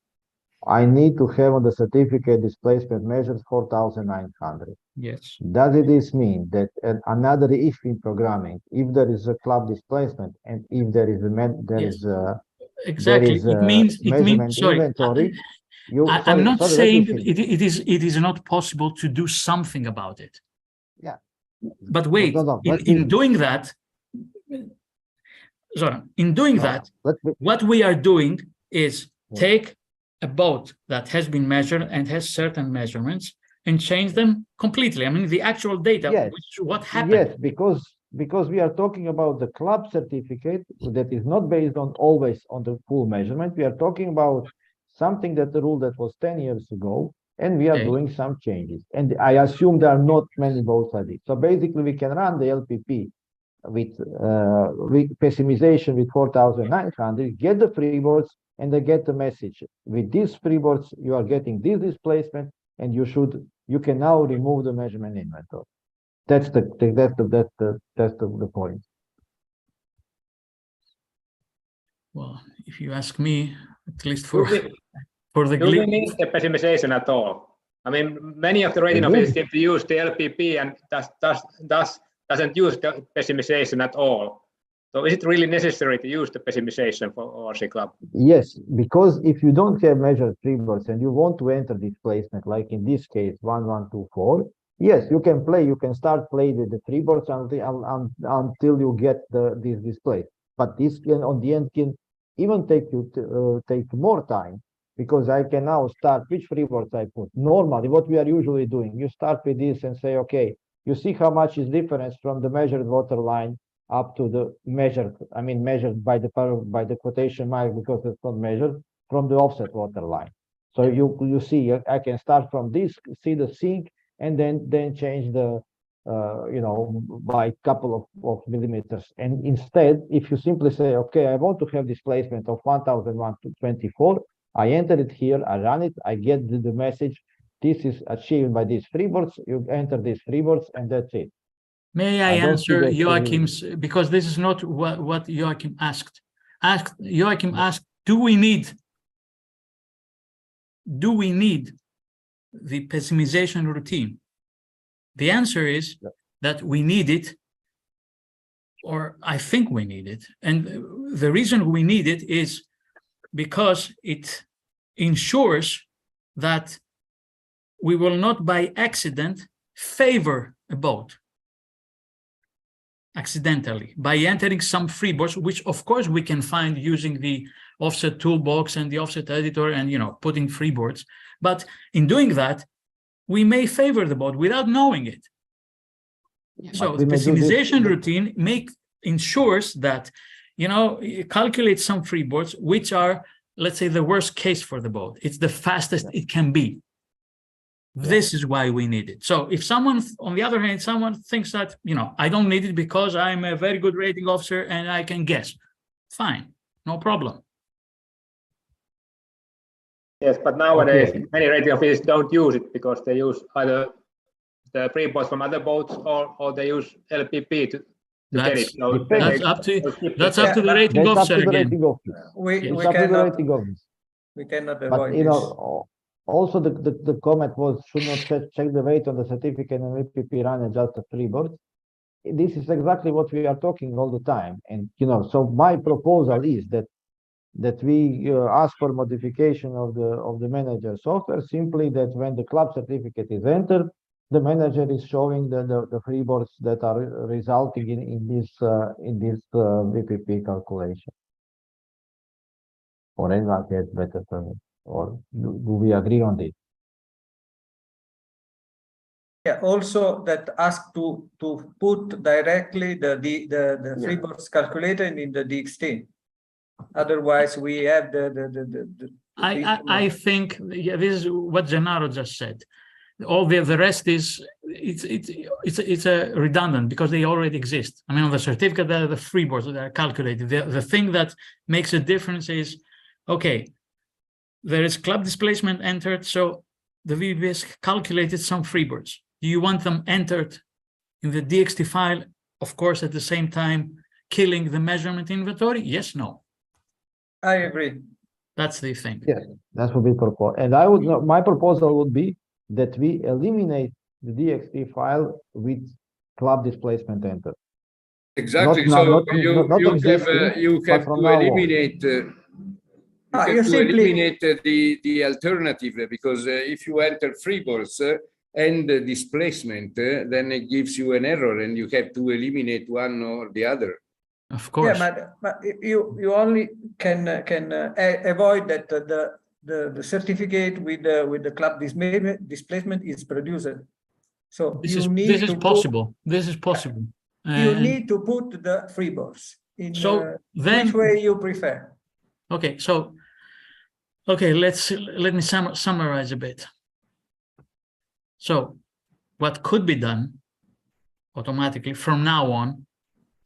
I need to have on the certificate displacement measured 4,900. Yes. Does this mean that another if in programming, if there is a club displacement and if there is Exactly. It means sorry. inventory, I'm not saying it is not possible to do something about it. Yeah. But wait, No, in doing that, what we are doing is take a boat that has been measured and has certain measurements and change them completely. I mean, the actual data, what happened. Yes, because we are talking about the club certificate that is not based on always on the full measurement. We are talking about something that the rule that was 10 years ago, and we are doing some changes. And I assume there are not many boats like this. So basically we can run the LPP with pessimization with 4,900, get the freeboards, and they get the message. With these freeboards, you are getting this displacement, and you can now remove the measurement inventory. That's the point. Well, if you ask me, at least for the do we need the pessimization at all? I mean, many of the rating officers seem to use the LPP and doesn't use the pessimization at all. So is it really necessary to use the pessimization for ORC Club? Yes, because if you don't have measured freeboards and you want to enter displacement, like in this case, 1124, yes, you can start playing with the freeboards until you get this display. But this can, on the end, can even take more time, because I can now start which freeboards I put. Normally, what we are usually doing, you start with this and say, okay, you see how much is difference from the measured water line up to the measured by the quotation mark, because it's not measured, from the offset water line. So you see, I can start from this, see the sink, and then change the by a couple of millimeters. And instead, if you simply say, okay, I want to have displacement of 1,124, I enter it here, I run it, I get the message, this is achieved by these freeboards, you enter these freeboards, and that's it. May I answer Joachim's, because this is not what Joachim asked. Joachim asked, do we need the pessimization routine? The answer is that we need it, or I think we need it. And the reason we need it is because it ensures that we will not by accident favor a boat accidentally by entering some freeboards, which of course we can find using the offset toolbox and the offset editor and putting freeboards. But in doing that, we may favor the boat without knowing it. So the pessimization routine ensures that calculate some freeboards which are, let's say, the worst case for the boat. It's the fastest it can be. This is why we need it. So if someone, on the other hand, someone thinks that, I don't need it because I'm a very good rating officer and I can guess, fine, no problem. Yes, but nowadays, many rating officers don't use it because they use either the freeboards from other boats or they use LPP get it. That's So Depends. that's up to the rating That's up officer to the again. rating office. We It's up to the cannot rating office. avoid But you this. know, also the comment was should not check the weight on the certificate and VPP run and just the freeboard. This is exactly what we are talking all the time. And you know, so my proposal is that we ask for modification of the manager software, simply that when the club certificate is entered, the manager is showing the freeboards that are resulting in this VPP calculation. Or anyone has better term, or do we agree on this? Yeah, also that ask to put directly the freeboards calculator in the DXT. Otherwise, we have the I think this is what Gennaro just said. All the rest is it's a redundant because they already exist. I mean, on the certificate, the freeboards that are calculated. The thing that makes a difference is, okay, there is club displacement entered, so the VBS calculated some freeboards. Do you want them entered in the DXT file, of course, at the same time killing the measurement inventory? Yes, no. I agree. That's the thing. Yes, that's what we propose. And I would my proposal would be that we eliminate the DXT file with club displacement entered. Exactly. Not- So not- you not you have existing, you but have from to now on. eliminate. You have you to simply- eliminate the alternative because if you enter freeboards and the displacement, then it gives you an error, and you have to eliminate one or the other. Of course. Yeah, but you only can avoid that the certificate with the club displacement is produced. So This you is need this is to possible. This is possible. you And need to put the freeboards in so then, which way you prefer. okay, so okay, let me summarize a bit. So what could be done automatically from now on,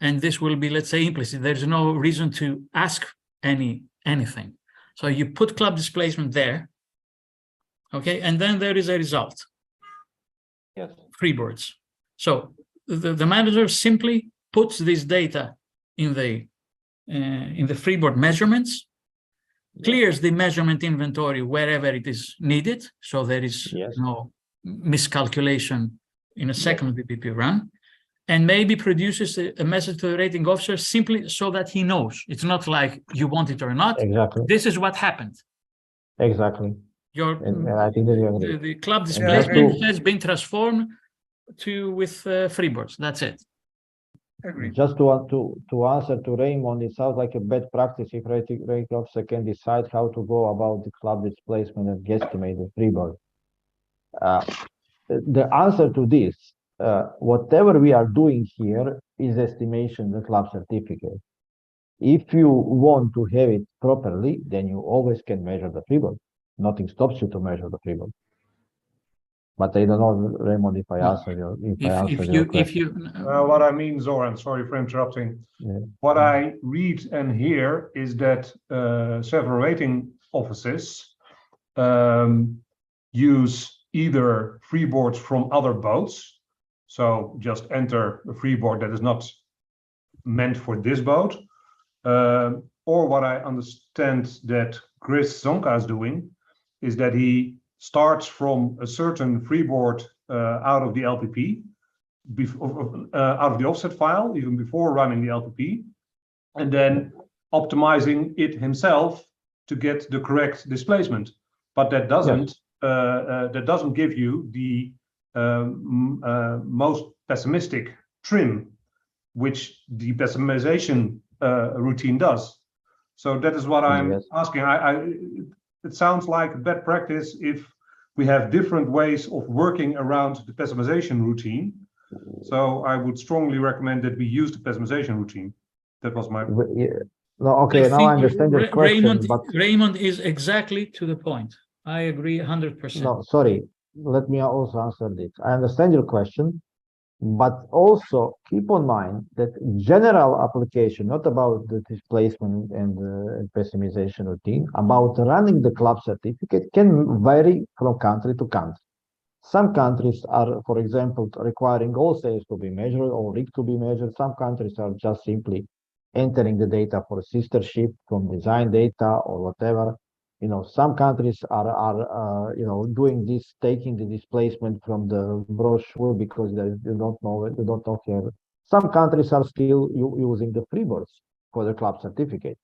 and this will be, let's say, implicit, there's no reason to ask anything. So you put club displacement there, okay, and then there is a result. Yes. Freeboards. So the manager simply puts this data in the freeboard measurements, clears the measurement inventory wherever it is needed, so there is no miscalculation in a second VPP run, and maybe produces a message to the rating officer simply so that he knows. It's not like you want it or not. Exactly. This is what happened. Exactly. And I think that you agree. the club displacement has been transformed with freeboards. That's it. Agree. Just to answer to Raymond, it sounds like a bad practice if rating officer can decide how to go about the club displacement and guesstimate the freeboard. The answer to this, whatever we are doing here is estimation the club certificate. If you want to have it properly, then you always can measure the freeboard. Nothing stops you to measure the freeboard. But I don't know, Raymond, if I answer your question. What I mean, Zoran, sorry for interrupting. Yeah. What I read and hear is that several rating offices use either freeboards from other boats, so just enter a freeboard that is not meant for this boat, or what I understand that Chris Zonka is doing is that he starts from a certain freeboard out of the LPP, out of the offset file, even before running the LPP, and then optimizing it himself to get the correct displacement. But that doesn't give you the most pessimistic trim, which the pessimization routine does. So that is what I'm asking. It sounds like bad practice if we have different ways of working around the pessimization routine. So I would strongly recommend that we use the pessimization routine. That was my... No, okay, now I understand your question, Raymond is exactly to the point. I agree 100%. No, sorry. Let me also answer this. I understand your question, but also keep in mind that general application, not about the displacement and pessimization routine, about running the club certificate can vary from country to country. Some countries are, for example, requiring all sales to be measured or rig to be measured. Some countries are just simply entering the data for sister ship from design data or whatever. You know, some countries are you know, doing this, taking the displacement from the brochure because they don't know here. Some countries are still using the freeboards for the club certificate.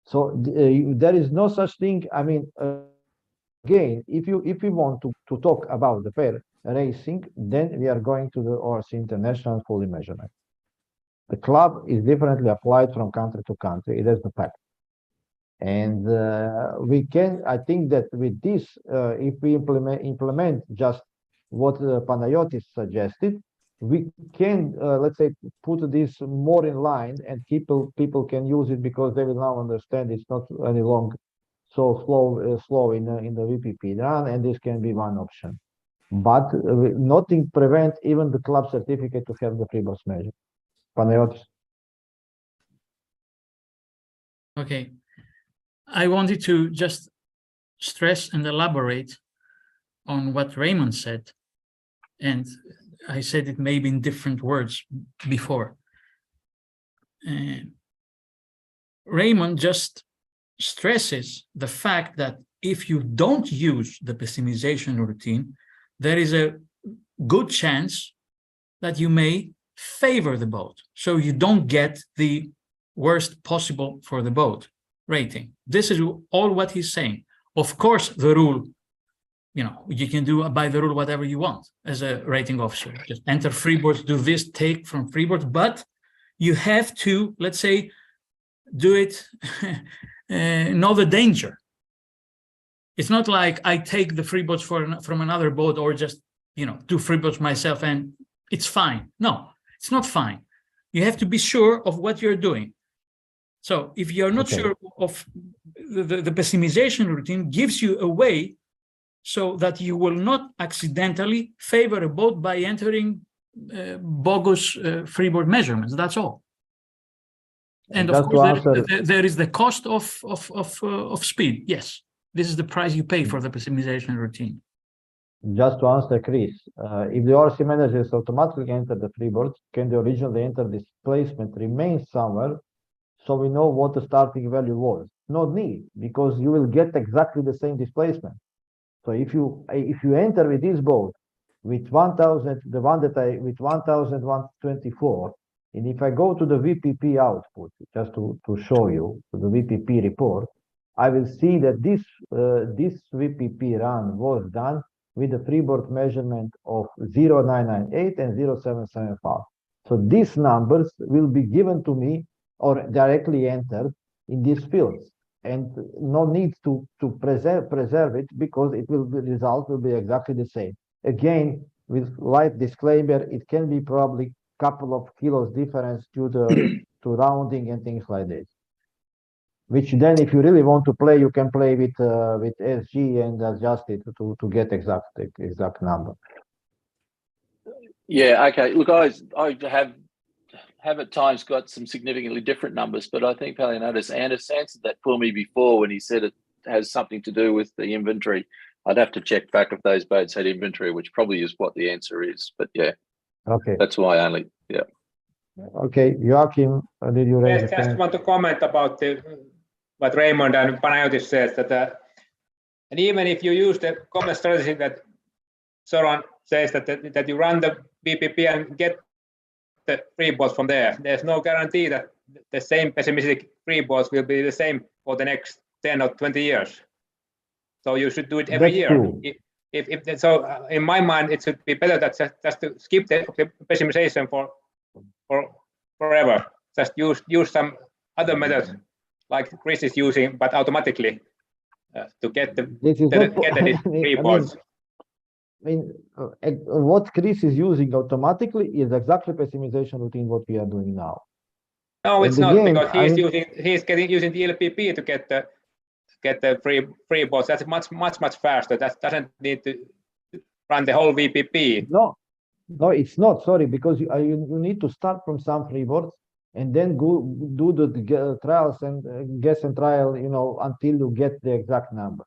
So there is no such thing. I mean, again, if you want to talk about the pair racing, then we are going to the ORC International fully measurement. The club is differently applied from country to country. It has the fact. And we can, I think that with this, if we implement just what Panayotis suggested, we can, let's say, put this more in line, and people can use it because they will now understand it's not any long so slow in the VPP run, and this can be one option. But nothing prevents even the club certificate to have the freeboards measure. Panayotis. Okay. I wanted to just stress and elaborate on what Raymond said. And I said it maybe in different words before. Raymond just stresses the fact that if you don't use the pessimization routine, there is a good chance that you may favor the boat. So you don't get the worst possible for the boat rating. This is all what he's saying. Of course, the rule, you know, you can do by the rule whatever you want as a rating officer. Just enter freeboards, do this, take from freeboards, but you have to, let's say, do it, know the danger. It's not like I take the freeboards from another boat or just, you know, do freeboards myself and it's fine. No, it's not fine. You have to be sure of what you're doing. So if you're not sure of the pessimization routine gives you a way so that you will not accidentally favor a boat by entering bogus freeboard measurements. That's all. And of course, there is the cost of speed. Yes, this is the price you pay for the pessimization routine. Just to answer Chris, if the ORC managers automatically enter the freeboards, can the originally entered displacement remain somewhere so we know what the starting value was? No need, because you will get exactly the same displacement. So if you enter with this boat with 1000, the one that with 1124, and if I go to the VPP output, just to show you the VPP report, I will see that this VPP run was done with the freeboard measurement of 0998 and 0775. So these numbers will be given to me or directly entered in these fields, and no need to preserve it because it will be result will be exactly the same. Again, with light disclaimer, it can be probably couple of kilos difference due to rounding and things like this. Which then, if you really want to play, you can play with SG and adjust it to get exact number. Yeah. Okay. Look, I have at times got some significantly different numbers, but I think Palionatis answered that for me before when he said it has something to do with the inventory. I'd have to check back if those boats had inventory, which probably is what the answer is. But yeah, okay, that's why only. Yeah. Okay, Joachim, did you raise? Yes, just want to comment about what Raymond and Panayotis says that, and even if you use the common strategy that Soran says that you run the BPP and get the freeboards from there, there's no guarantee that the same pessimistic freeboards will be the same for the next 10 or 20 years. So you should do it every year. If so, in my mind, it should be better that just to skip the pessimization for forever. Just use some other methods like Chris is using, but automatically to get the freeboards. I mean, what Chris is using automatically is exactly pessimization routine what we are doing now. No, it's not, because he's using the LPP to get the freeboards. That's much faster. That doesn't need to run the whole VPP. No, it's not. Sorry, because you need to start from some freeboards and then go do the trials and guess and trial, you know, until you get the exact number.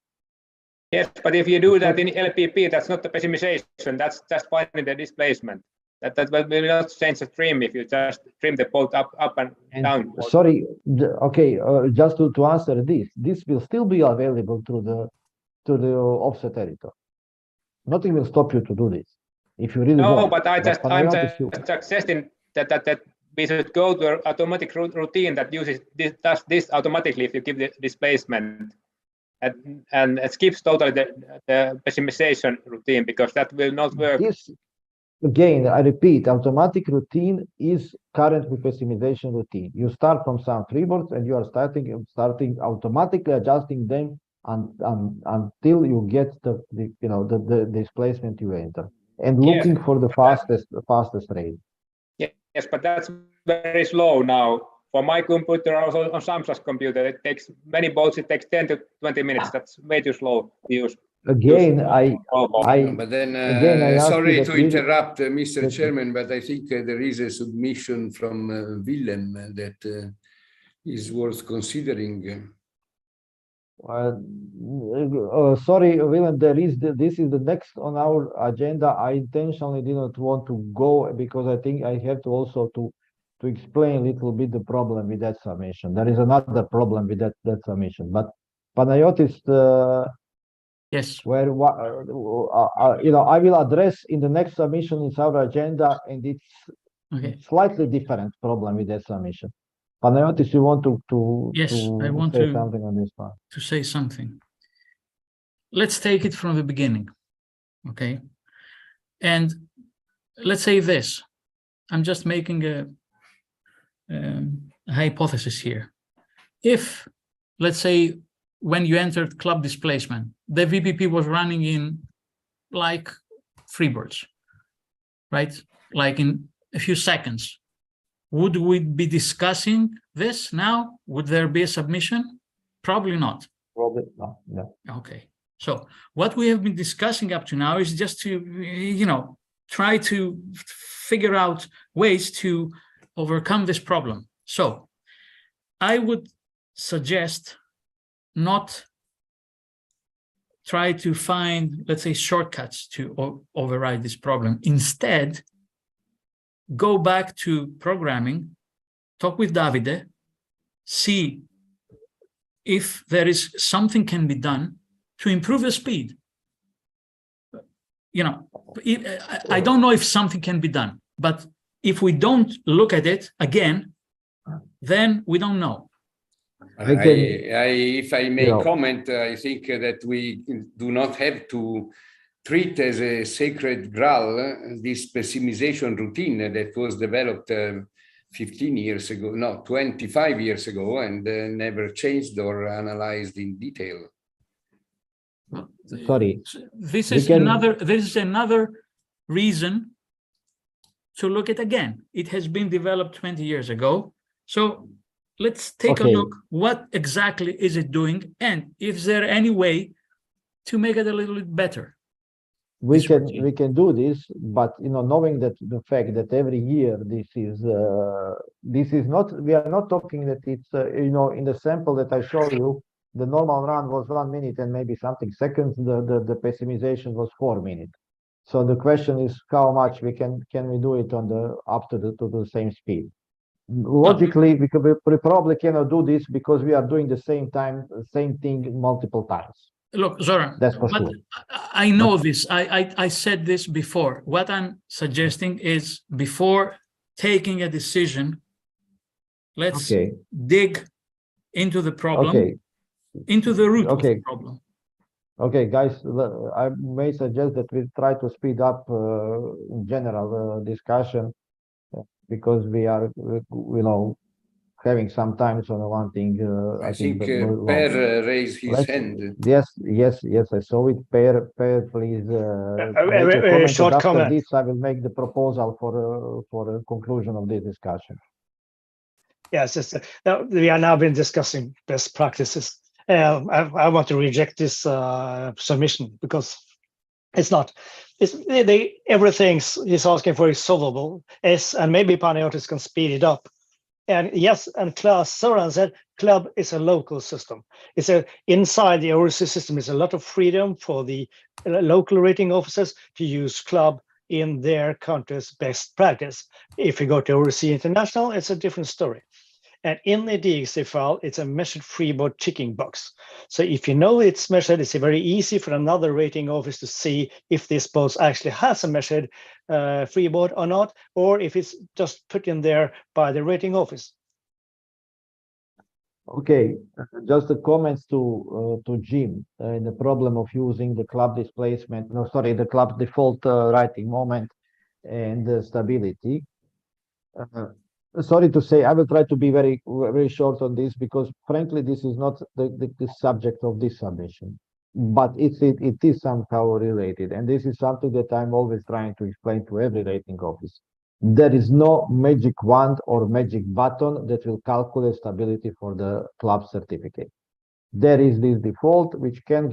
Yes, but if you do that in LPP, that's not the pessimization. That's just finding the displacement. That will not change the trim if you just trim the boat up and down. Sorry, okay, just to answer this will still be available to the offset editor. Nothing will stop you to do this if you really want. No, but I'm just suggesting that we should go to an automatic routine that does this automatically if you give the displacement, and it skips totally the pessimization routine, because that will not work. This, again, I repeat, automatic routine is currently pessimization routine. You start from some freeboards and you are starting automatically adjusting them until you get the displacement you enter, and looking for the fastest rate. Yes, but that's very slow now. For my computer, also on Samsa's computer, it takes many boats. It takes 10 to 20 minutes. That's way too slow to use. Again, but then, sorry to interrupt, Mr. Chairman, but I think there is a submission from Willem that is worth considering. Sorry, Willem, this is the next on our agenda. I intentionally didn't want to go because I think I have to also to explain a little bit the problem with that summation. There is another problem with that summation, but Panayotis, yes, where I will address in the next submission in our agenda, and it's slightly different problem with that submission. Panayotis, you want to yes, I want say to something on this one? To say something. Let's take it from the beginning, okay? And let's say this. I'm just making a hypothesis here. If, let's say, when you entered club displacement, the VPP was running in like freebirds, right? Like in a few seconds. Would we be discussing this now? Would there be a submission? Probably not. Probably not, yeah. Okay. So what we have been discussing up to now is just to, try to figure out ways to overcome this problem. So I would suggest not try to find, let's say, shortcuts to override this problem. Instead, go back to programming, talk with Davide, see if there is something can be done to improve the speed. I don't know if something can be done, but if we don't look at it again, then we don't know. If I may comment, I think that we do not have to treat as a sacred graal this pessimization routine that was developed 15 years ago, no, 25 years ago, and never changed or analyzed in detail. Sorry. This is another reason to look at again. It has been developed 20 years ago. So let's take a look. What exactly is it doing? And is there any way to make it a little bit better? We can do this, but knowing that the fact that every year this is not, we are not talking that it's in the sample that I show you, the normal run was 1 minute and maybe something seconds. The pessimization was 4 minutes. So the question is how much we can we do it on to the same speed. Logically, we probably cannot do this because we are doing the same thing multiple times. Look, Zoran, that's for sure. I know this. I said this before. What I'm suggesting is before taking a decision, let's dig into the problem, into the root of the problem. Okay, guys, I may suggest that we try to speed up in general discussion because we are, having some time on one thing. I think Per raised his hand. Yes, I saw it. Per, please. A short comment. After this, I will make the proposal for a conclusion of this discussion. Yes, we are now been discussing best practices. I want to reject this submission because it's not. Everything he's asking for is solvable. And maybe Panayotis can speed it up. And yes, and Claes Soran said, club is a local system. It's inside the ORC system is a lot of freedom for the local rating officers to use club in their country's best practice. If you go to ORC International, it's a different story. And in the DXC file, it's a measured freeboard ticking box. So if you know it's measured, it's very easy for another rating office to see if this boat actually has a measured freeboard or not, or if it's just put in there by the rating office. Okay, just the comments to Jim, the problem of using the club displacement, no, sorry, the club default writing moment and the stability. Sorry to say, I will try to be very, very short on this because frankly, this is not the subject of this submission, but it is somehow related. And this is something that I'm always trying to explain to every rating office. There is no magic wand or magic button that will calculate stability for the club certificate. There is this default, which can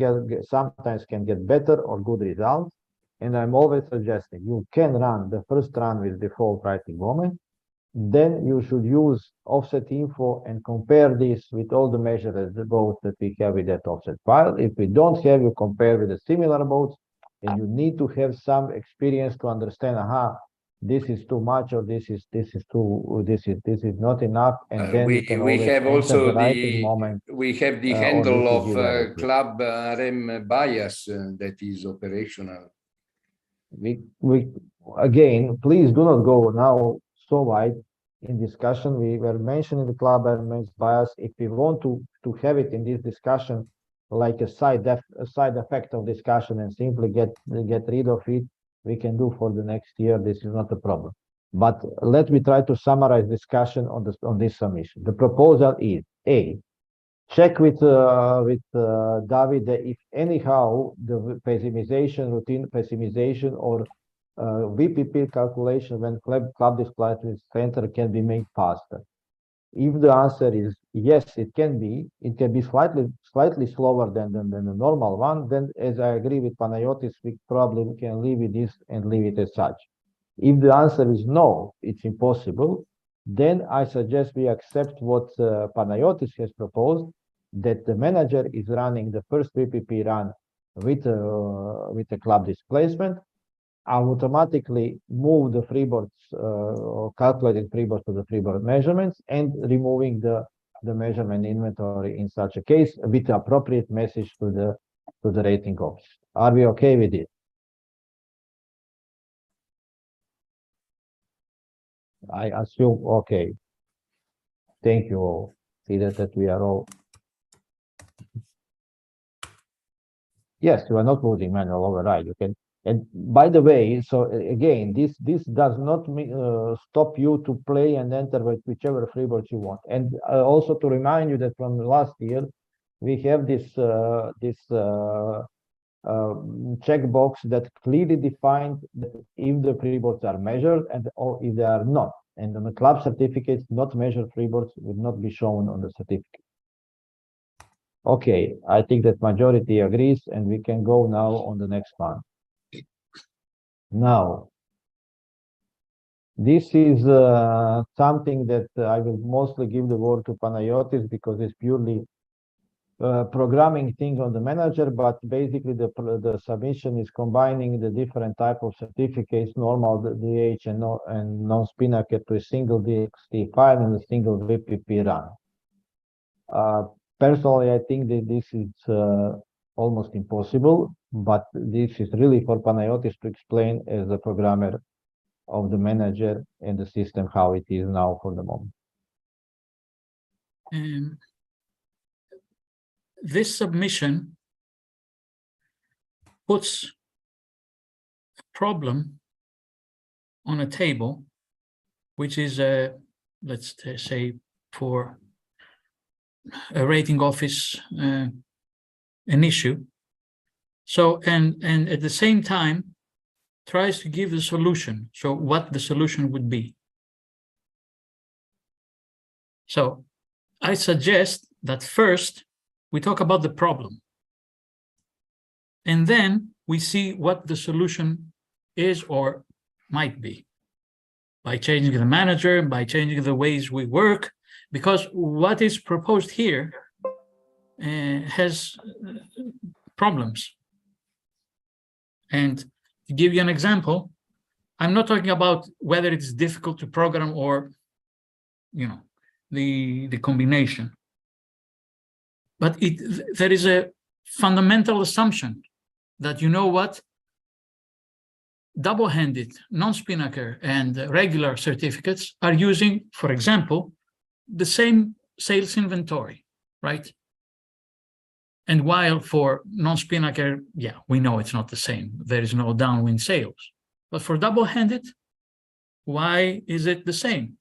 sometimes can get better or good results. And I'm always suggesting you can run the first run with default writing moment. Then you should use offset info and compare this with all the measured boats that we have with that offset file. If we don't have, you compare with the similar boats, and you need to have some experience to understand, aha, this is too much, or this is not enough, and then you can we have also the writing moment. We have the handle of club REM bias that is operational. We again, please do not go now so wide in discussion. We were mentioning the club RMS bias. If we want to have it in this discussion, like a side effect of discussion, and simply get rid of it, we can do for the next year. This is not a problem. But let me try to summarize discussion on this submission. The proposal is A, check with David if anyhow the pessimization, routine pessimization, or VPP calculation when club displacement center can be made faster. If the answer is yes, it can be slightly slower than the normal one, then as I agree with Panayotis, we probably can leave it this and leave it as such. If the answer is no, it's impossible, then I suggest we accept what Panayotis has proposed, that the manager is running the first VPP run with a club displacement, automatically move the freeboards or calculated freeboards to the freeboard measurements, and removing the measurement inventory in such a case with the appropriate message to the rating office. Are we okay with it? I assume okay. Thank you all. See that we are all. Yes, you are not losing manual override. You can. And by the way, so again, this does not stop you to play and enter with whichever freeboard you want. And also to remind you that from last year, we have this checkbox that clearly defined that if the freeboards are measured or if they are not. And on the club certificates, not measured freeboards would not be shown on the certificate. Okay, I think that majority agrees, and we can go now on the next one. Now, this is something that I will mostly give the word to Panayotis because it's purely programming thing on the manager, but basically the submission is combining the different type of certificates, normal DH and non-spinnaker, to a single DXT file and a single VPP run. Personally, I think that this is almost impossible, but this is really for Panayotis to explain as the programmer of the manager and the system how it is now for the moment. This submission puts a problem on a table, which is let's say for a rating office an issue. So and at the same time tries to give the solution. So what the solution would be. So I suggest that first we talk about the problem, and then we see what the solution is or might be. by changing the manager, by changing the ways we work, because what is proposed here has problems. And to give you an example, I'm not talking about whether it's difficult to program or, you know, the combination. But there is a fundamental assumption that, you know what, double-handed, non-spinnaker, and regular certificates are using, for example, the same sales inventory, right? And while for non-spinnaker, yeah, we know it's not the same. There is no downwind sales. But for double-handed, why is it the same?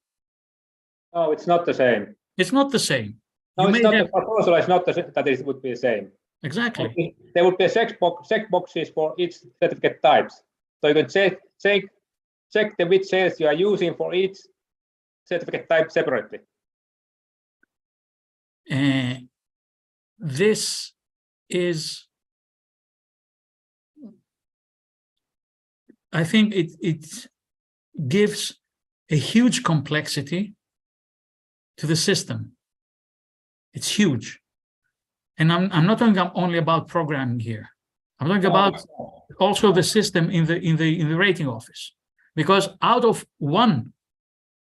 No, it's not the same. It's not the same. No, You it's may not have- the proposal. It's not that it would be the same. Exactly. There would be check boxes for each certificate types. So you can check which sales you are using for each certificate type separately. This is, I think it gives a huge complexity to the system. It's huge. And I'm not talking only about programming here. I'm talking about also the system in the rating office. Because out of one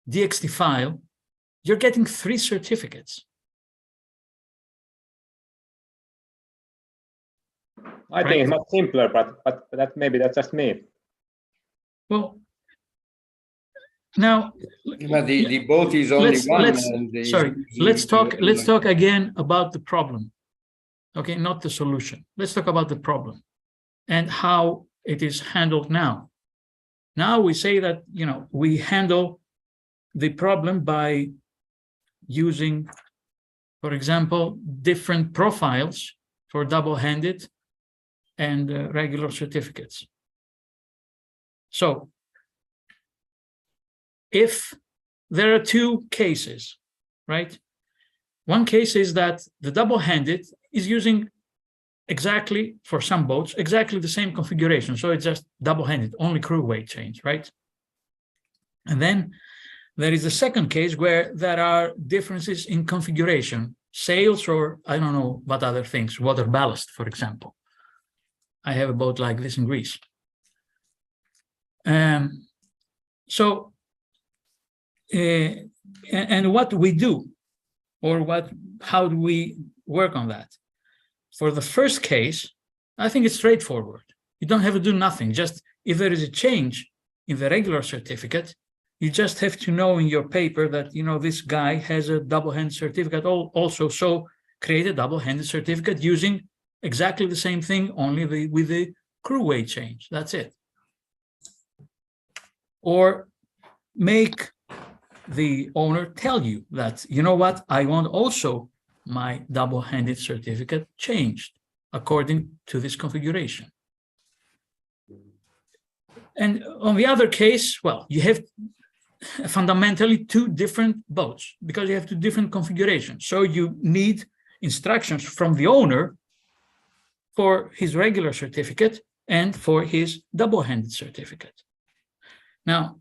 DXT file, you're getting 3 certificates. I think it's much simpler, but that maybe that's just me. Well, now, But the boat is only one. let's talk again about the problem. Okay, not the solution. Let's talk about the problem and how it is handled now. Now we say that, you know, we handle the problem by using, for example, different profiles for double-handed and regular certificates. So if there are 2 cases, right? One case is that the double-handed is using exactly, for some boats, exactly the same configuration. So it's just double-handed, only crew weight change, right? And then there is a second case where there are differences in configuration, sails, or I don't know what other things, water ballast, for example. I have a boat like this in Greece. So, and what we do, or how do we work on that? For the first case, I think it's straightforward. You don't have to do nothing. Just if there is a change in the regular certificate, you just have to know in your paper that, you know, this guy has a double-handed certificate also, so create a double-handed certificate using exactly the same thing, only with the crew weight change. That's it. Or make the owner tell you that, you know what, I want also my double-handed certificate changed according to this configuration. And on the other case, well, you have fundamentally 2 different boats because you have 2 different configurations. So you need instructions from the owner for his regular certificate and for his double-handed certificate. Now,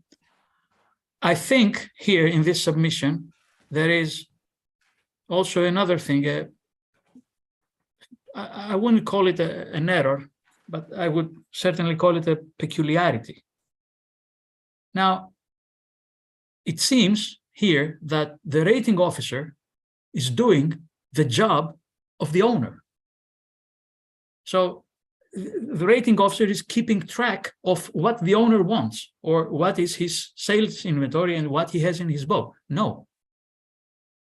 I think here in this submission, there is also another thing. I wouldn't call it an error, but I would certainly call it a peculiarity. Now, it seems here that the rating officer is doing the job of the owner. So the rating officer is keeping track of what the owner wants or what is his sales inventory and what he has in his boat. No,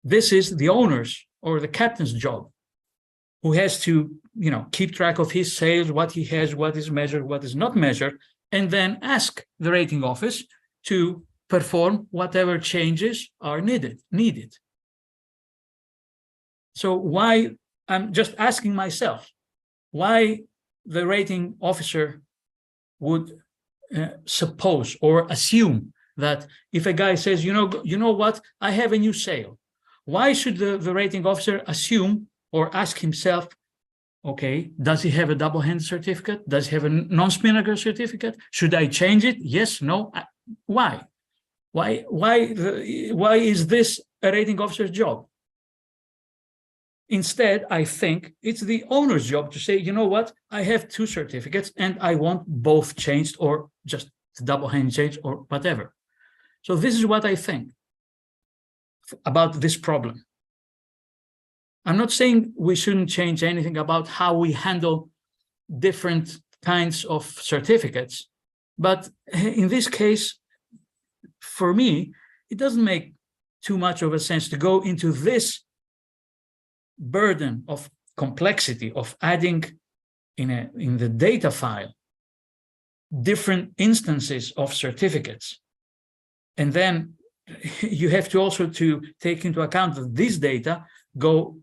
this is the owner's or the captain's job, who has to, you know, keep track of his sales, what he has, what is measured, what is not measured, and then ask the rating office to perform whatever changes are needed. So why, I'm just asking myself, why the rating officer would suppose or assume that if a guy says, you know what, I have a new sale, why should the rating officer assume or ask himself, okay, does he have a double-handed certificate? Does he have a non-spinnaker certificate? Should I change it? Yes, no. Why? Why is this a rating officer's job? Instead, I think it's the owner's job to say, you know what, I have 2 certificates and I want both changed, or just double-hand change, or whatever. So this is what I think about this problem. I'm not saying we shouldn't change anything about how we handle different kinds of certificates, but in this case, for me, it doesn't make too much of a sense to go into this burden of complexity of adding in the data file different instances of certificates. And then you have to also to take into account that these data go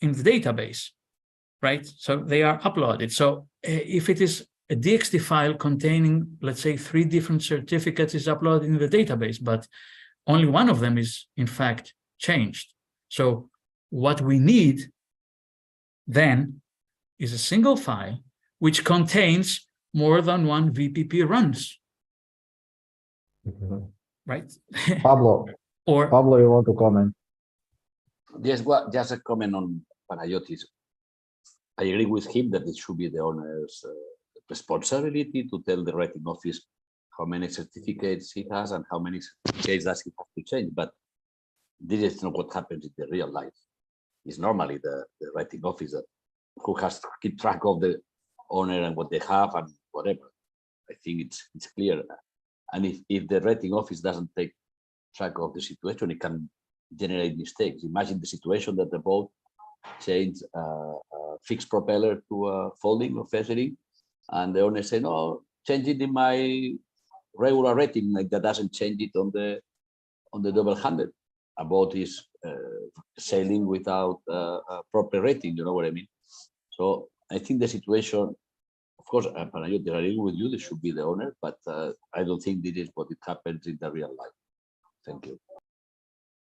in the database, right? So they are uploaded. So if it is a DXT file containing, let's say, 3 different certificates is uploaded in the database, but only one of them is in fact changed. So what we need then is a single file which contains more than 1 VPP runs, right? Pablo, Pablo, you want to comment? Yes, well, just a comment on Panagiotis. I agree with him that it should be the owner's responsibility to tell the rating office how many certificates he has and how many certificates does he have to change. But this is not what happens in the real life. It's normally the rating office who has to keep track of the owner and what they have and whatever. I think it's clear. And if the rating office doesn't take track of the situation, it can generate mistakes. Imagine the situation that the boat changed a fixed propeller to a folding or feathering, and the owner say, no, change it in my regular rating, like that doesn't change it on the double-handed. A boat is sailing without a proper rating, you know what I mean? So I think the situation, of course, Panagiotis, I agree with you, this should be the owner, but I don't think this is what it happens in the real life. Thank you.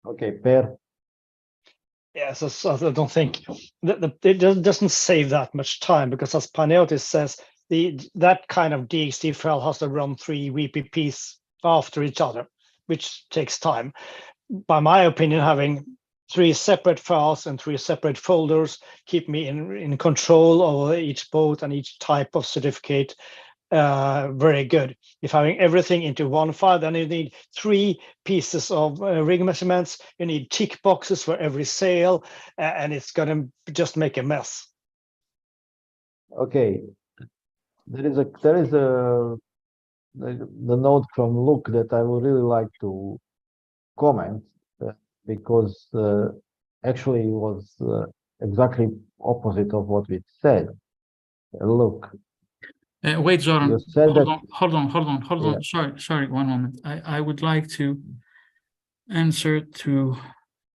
Okay, Per. Yes, I don't think it doesn't save that much time, because as Panagiotis says, that kind of DXT file has to run 3 VPPs after each other, which takes time. By my opinion, having 3 separate files and 3 separate folders keep me in control over each boat and each type of certificate very good. If having everything into one file, then you need 3 pieces of rig measurements, you need tick boxes for every sail, and it's going to just make a mess. Okay, there is the note from Luke that I would really like to comment, because actually it was exactly opposite of what we said. Look. Wait, Zoran, You said hold on. Yeah. Sorry, one moment. I would like to answer to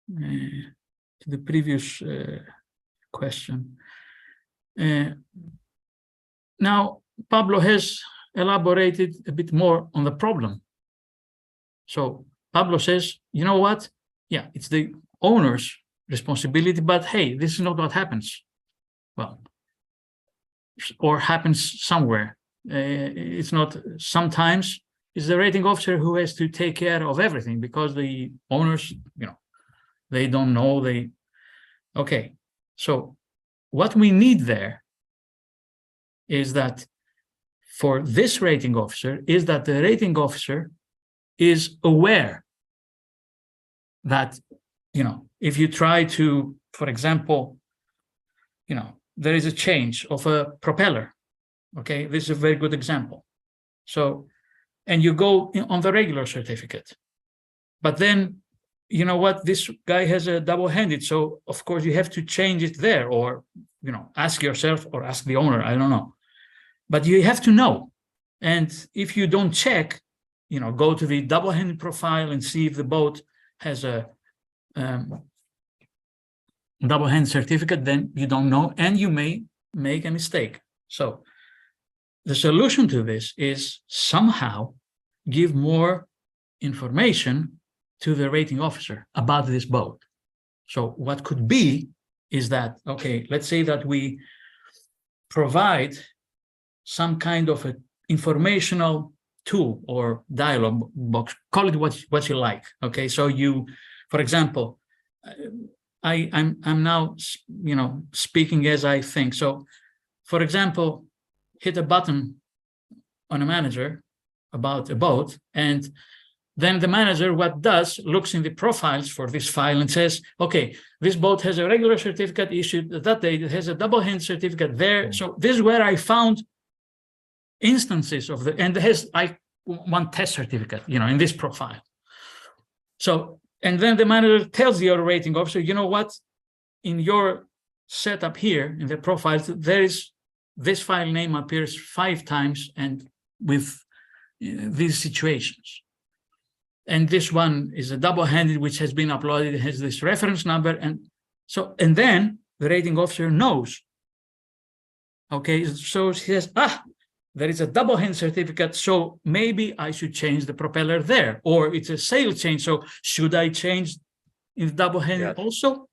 the previous question. Now, Pablo has elaborated a bit more on the problem. So Pablo says, you know what? Yeah, it's the owner's responsibility, but hey, this is not what happens. Well, or happens somewhere. It's not, sometimes it's the rating officer who has to take care of everything, because the owners, you know, they don't know, okay. So what we need there is that for this rating officer is that the rating officer is aware that, you know, if you try to, for example, you know, there is a change of a propeller. Okay, this is a very good example. So, and you go on the regular certificate, but then, you know what, this guy has a double-handed, so of course you have to change it there, or, you know, ask yourself or ask the owner, I don't know. But you have to know. And if you don't check, you know, go to the double-handed profile and see if the boat has a double-hand certificate, then you don't know, and you may make a mistake. So the solution to this is somehow give more information to the rating officer about this boat. So what could be is that, okay, let's say that we provide some kind of an informational tool or dialog box, call it what you like. Okay, so you, for example, I'm now, you know, speaking as I think. So, for example, hit a button on a manager about a boat, and then the manager what does looks in the profiles for this file and says, okay, this boat has a regular certificate issued that date, it has a double hand certificate there. So this is where I found instances of the, and it has like one test certificate, you know, in this profile. So, and then the manager tells the other rating officer, you know what, in your setup here in the profiles, there is this file name appears 5 times and with these situations. And this one is a double-handed, which has been uploaded, it has this reference number. And so, and then the rating officer knows. Okay, so he says, there is a double hand certificate, so maybe I should change the propeller there, or it's a sail change, so should I change in the double hand also?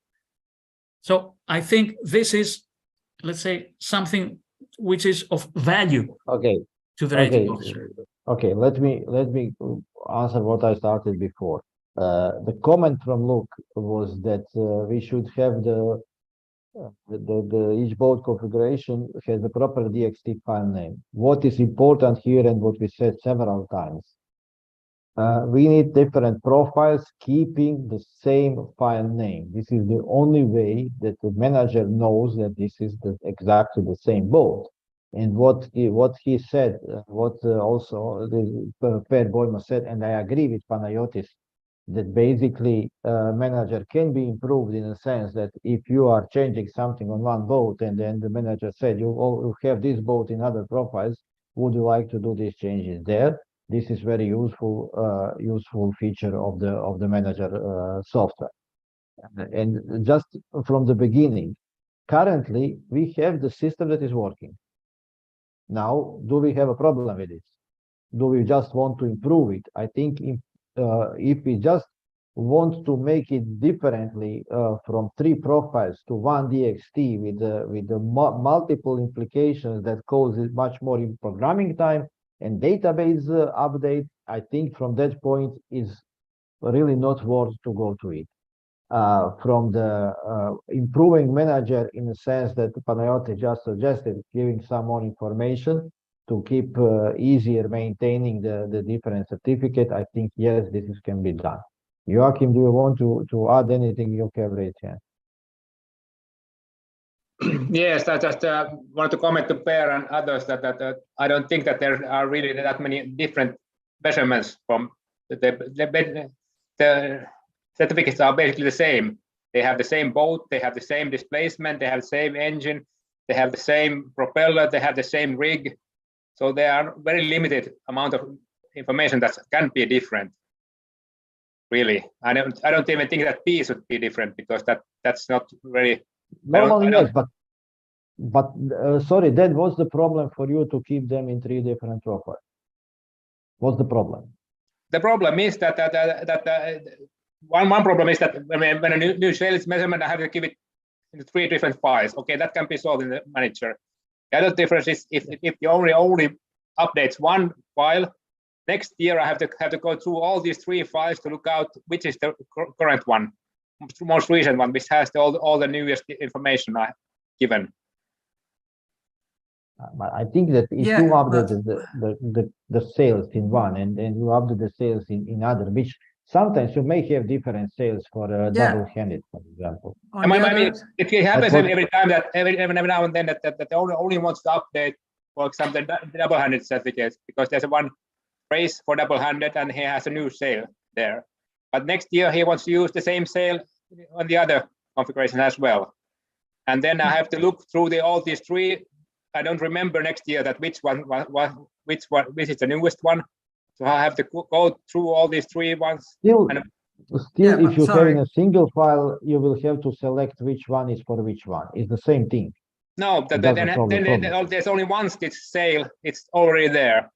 So I think this is, let's say, something which is of value to the rating officer. Okay, let me answer what I started before. The comment from Luke was that we should have each boat configuration has the proper DXT file name. What is important here, and what we said several times, we need different profiles keeping the same file name. This is the only way that the manager knows that this is exactly the same boat. And what he said, also Per Boima said, and I agree with Panayotis, that basically manager can be improved in a sense that if you are changing something on one boat and then the manager said you have this boat in other profiles, would you like to do these changes there? This is very useful feature of the manager software. And just from the beginning, currently we have the system that is working. Now, do we have a problem with it? Do we just want to improve it? I think if we just want to make it differently from 3 profiles to 1 DXT with the multiple implications that causes much more in programming time and database update, I think from that point is really not worth to go to it. From the improving manager in the sense that Panayotis just suggested, giving some more information to keep easier maintaining the different certificate, I think, yes, this can be done. Joachim, do you want to add anything you have raised here? Yes, I just wanted to comment to Per and others that I don't think that there are really that many different measurements from the certificates are basically the same. They have the same boat, they have the same displacement, they have the same engine, they have the same propeller, they have the same rig. So there are very limited amount of information that can be different. Really, I don't even think that P should be different because that's not very. Normally, yes, but sorry, then what's the problem for you to keep them in 3 different profiles? What's the problem? The problem is that one problem is that when a new sales measurement, I have to give it in 3 different files. Okay, that can be solved in the manager. The other difference is if the only updates 1 file, next year I have to go through all these 3 files to look out which is the current one, most recent one, which has all the newest information I given. I think that if you update the sales in one and you update the sales in other, which sometimes you may have different sales for double-handed, for example. I mean, it happens every time that every now and then that the only wants to update, for example, the double-handed certificates because there's one phrase for double-handed and he has a new sale there. But next year he wants to use the same sale on the other configuration as well. And then I have to look through all these 3. I don't remember next year that which is the newest one. So I have to go through all these 3 ones. Still, if you have in a single file, you will have to select which one is for which one. It's the same thing. No, then there's only one sale. It's already there.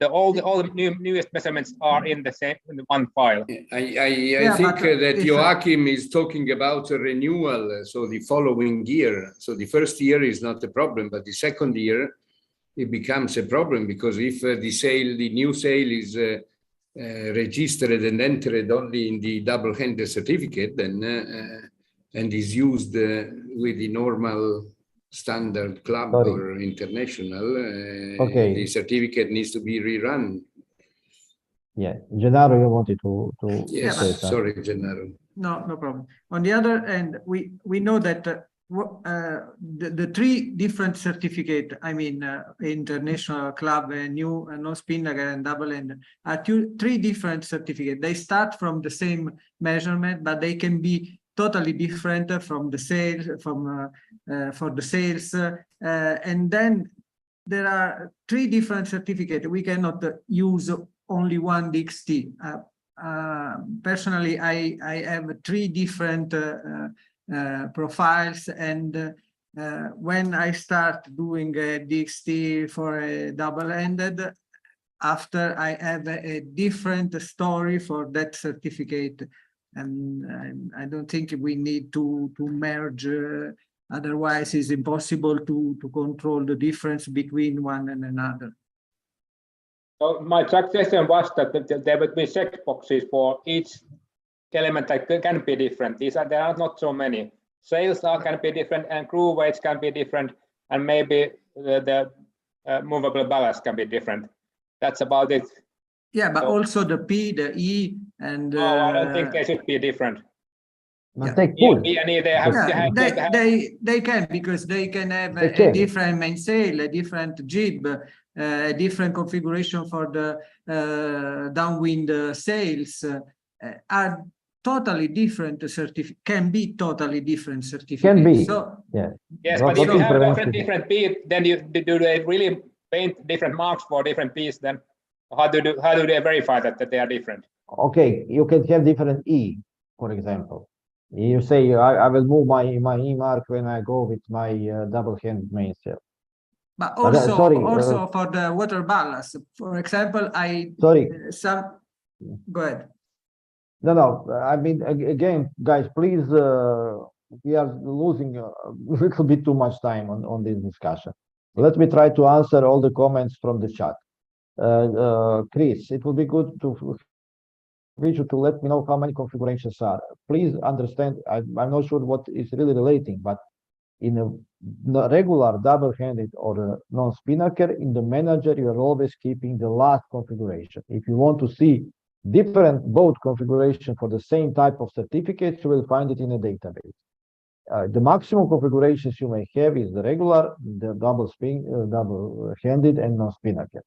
All the newest measurements are in the one file. I think that Joachim is talking about a renewal, so the following year. So the first year is not the problem, but the second year, it becomes a problem, because if the new sale is registered and entered only in the double-handed certificate, then and is used with the normal standard club or international, the certificate needs to be rerun. Yeah, Gennaro, you wanted to Yes, say something. sorry, Gennaro. No problem. On the other hand, we know that the three different certificate, I mean, international club, new non-spinnaker and double-handed, are three different certificates. They start from the same measurement, but they can be totally different from the sales, for the sales, and then there are three different certificates. We cannot use only one DXT. Personally, I have three different profiles, and when I start doing a DXT for a double-handed, after I have a different story for that certificate, and I don't think we need to merge. Otherwise, it's impossible to control the difference between one and another. So my suggestion was that there would be checkboxes for each element that can be different. There are not so many. Sales can be different, and crew weights can be different, and maybe the movable ballast can be different. That's about it. Yeah, but also the P, the E, and I don't think they should be different. Yeah. They could. They can, because they can have a different mainsail, a different jib, a different configuration for the downwind sails, are totally different can be totally different certificates. Can be. So, yeah. Yes, but if you have different P, then do they really paint different marks for different P's? Then how do they verify that they are different? Okay, you can have different E, for example. You say I will move my E mark when I go with my double-hand mainsail. But also, for the water ballast, for example, go ahead. No, I mean, again, guys, please, we are losing a little bit too much time on this discussion. Let me try to answer all the comments from the chat. Chris, it will be good to let me know how many configurations are. Please understand, I'm not sure what is really relating, but in a regular double-handed or a non-spinnaker, in the manager, you are always keeping the last configuration. If you want to see different boat configuration for the same type of certificates, you will find it in a database. The maximum configurations you may have is the regular, the double-handed, and non-spinnaker.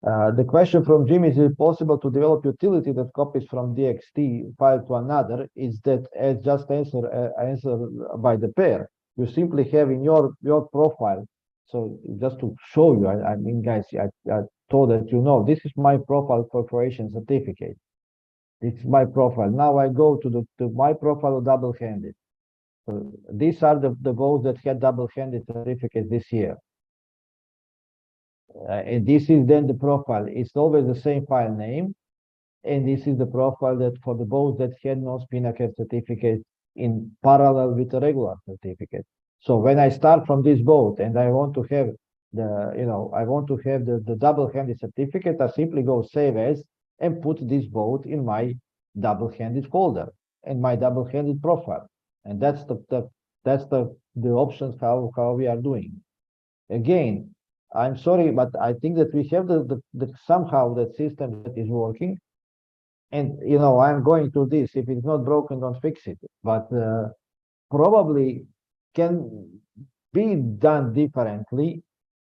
The question from Jim is it possible to develop utility that copies from DXT file to another? Is that as just answer by the pair? You simply have in your profile. So just to show you, I mean, guys, I told that you know this is my profile corporation certificate. This is my profile. Now I go to my profile of double-handed. So these are the boats that had double-handed certificates this year. And this is then the profile. It's always the same file name. And this is the profile that for the boats that had no spinnaker certificate in parallel with the regular certificate. So when I start from this boat and I want to have the double-handed certificate, I simply go save as and put this boat in my double-handed folder and my double-handed profile. And that's the options how we are doing. Again, I'm sorry, but I think that we have the somehow that system that is working. And I'm going to this. If it's not broken, don't fix it. But probably can be done differently,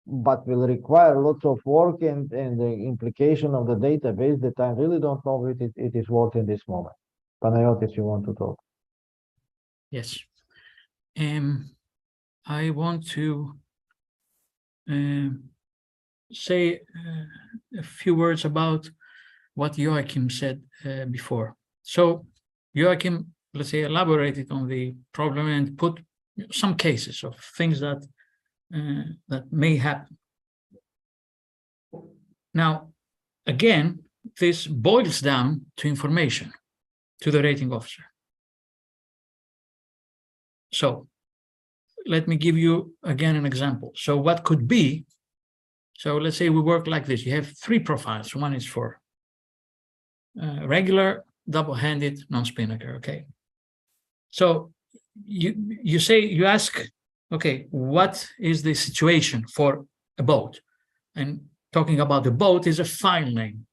but will require lots of work and the implication of the database that I really don't know if it is working this moment. Panayotis, you want to talk? Yes. I want to say a few words about what Joachim said before. So Joachim, let's say, elaborated on the problem and put some cases of things that may happen. Now, again, this boils down to information to the rating officer. So let me give you again an example. So what could be So let's say we work like this. You have three profiles. One is for regular, double-handed, non-spinnaker, okay? So you ask, okay, what is the situation for a boat? And talking about the boat is a file name.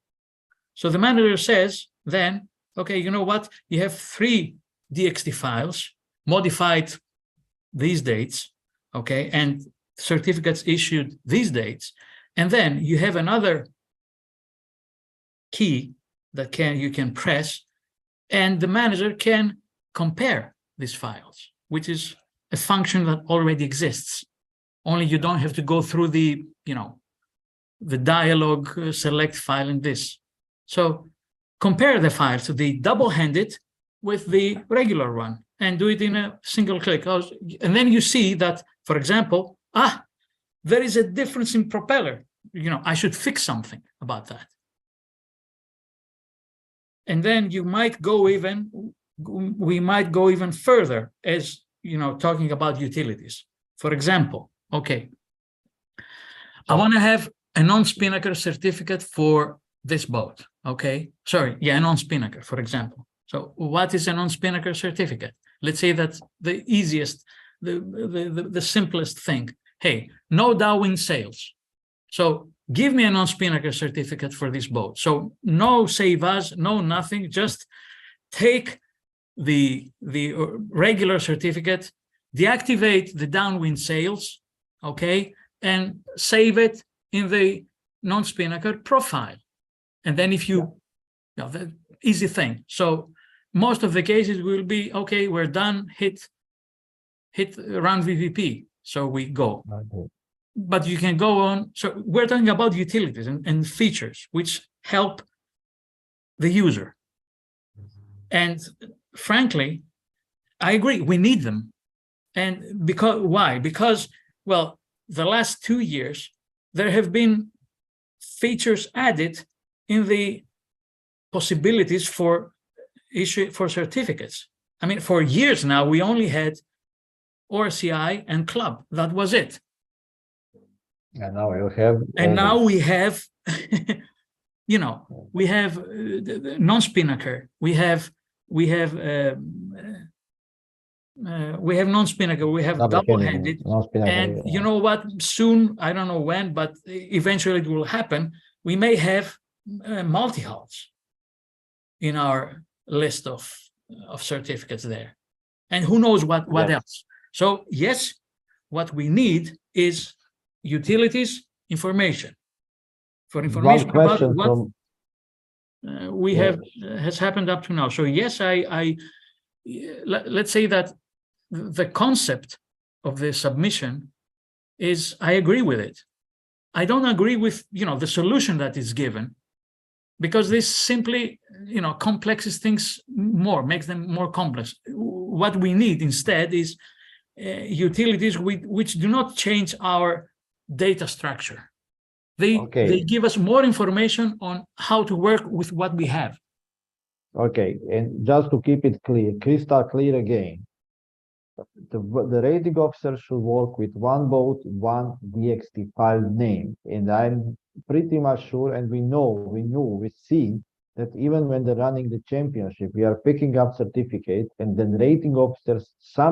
So the manager says then, okay, you know what? You have 3 DXT files modified these dates, okay, and certificates issued these dates. And then you have another key that you can press, and the manager can compare these files, which is a function that already exists. Only you don't have to go through the, the dialog select file in this. So compare the files, the double-handed with the regular one, and do it in a single click. And then you see that, for example, there is a difference in propeller. I should fix something about that. And then we might go even further as, talking about utilities. For example, okay, I want to have a non-spinnaker certificate for this boat, okay? Sorry, yeah, a non-spinnaker, for example. So what is a non-spinnaker certificate? Let's say that's the easiest, the simplest thing. Hey, no downwind sails. So give me a non-spinnaker certificate for this boat. So no save as, no nothing, just take the regular certificate, deactivate the downwind sails, okay, and save it in the non-spinnaker profile. And then if the easy thing. So most of the cases will be, okay, we're done, hit run VVP. So we go. Okay. But you can go on. So we're talking about utilities and features which help the user. And frankly, I agree, we need them. And why? Because, well, the last 2 years, there have been features added in the possibilities for certificates. I mean, for years now, we only had ORCI and club. That was it. And now you have. And now we have, we have non-spinnaker. We have non-spinnaker. We have double-handed. And you know what? Soon, I don't know when, but eventually it will happen. We may have multi-hulls in our list of certificates there, and who knows what else. So yes, what we need is utilities information for information about what has happened up to now. So yes, let's say that the concept of the submission is, I agree with it. I don't agree with the solution that is given, because this simply complexes things more, makes them more complex. What we need instead is utilities which do not change our data structure. They give us more information on how to work with what we have. Okay, and just to keep it clear, crystal clear again, the rating officer should work with one boat, one DXT file name, and I'm pretty much sure, and we've seen that even when they're running the championship, we are picking up certificate, and then some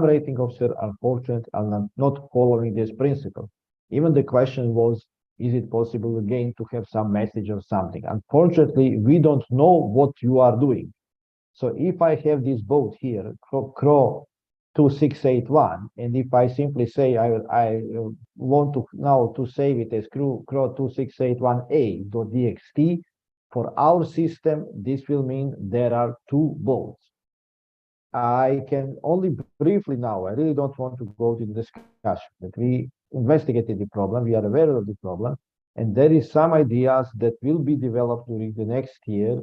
rating officers, unfortunately, are not following this principle. Even the question was, is it possible again to have some message or something? Unfortunately, we don't know what you are doing. So if I have this boat here, CRO 2681, and if I simply say I want to now to save it as CRO 2681A.dxt, for our system, this will mean there are 2 boats. I can only briefly now, I really don't want to go to the discussion, that we investigated the problem, we are aware of the problem, and there is some ideas that will be developed during the next year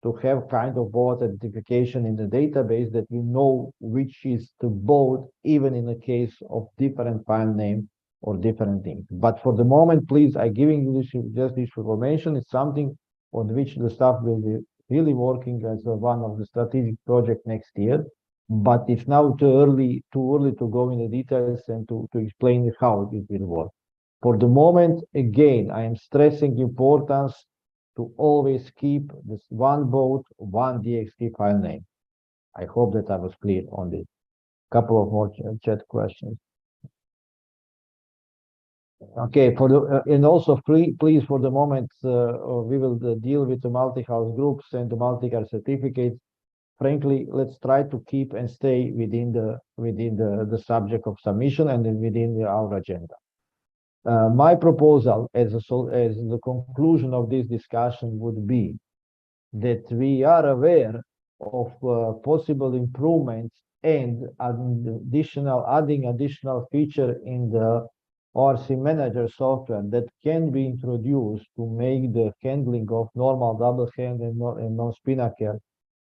to have kind of boat identification in the database, that we know which is the boat, even in the case of different file name or different things. But for the moment, please, I'm giving you just this information. It's something on which the staff will be really working as one of the strategic projects next year. But it's now too early to go into the details and to explain how it will work. For the moment, again, I am stressing importance to always keep this one boat, one DXT file name. I hope that I was clear on this. Couple of more chat questions. Okay, for the and also please for the moment we will deal with the multi-house groups and the multi-car certificates. Frankly, let's try to keep and stay within the subject of submission and within our agenda. My proposal as the conclusion of this discussion would be that we are aware of possible improvements and adding additional feature in the ORC manager software that can be introduced to make the handling of normal double hand and non-spinnaker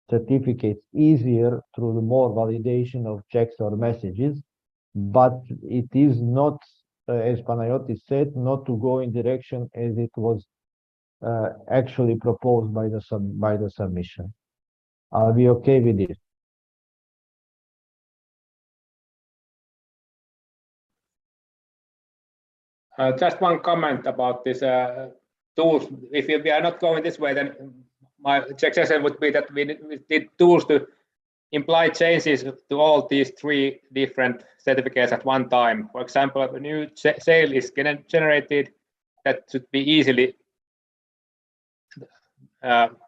certificates easier through the more validation of checks or messages, but it is not, as Panayotis said, not to go in direction as it was actually proposed by the submission. I'll be okay with this. Just one comment about this tools. If we are not going this way, then my suggestion would be that we did tools to imply changes to all these three different certificates at one time. For example, if a new sale is generated, that should be easily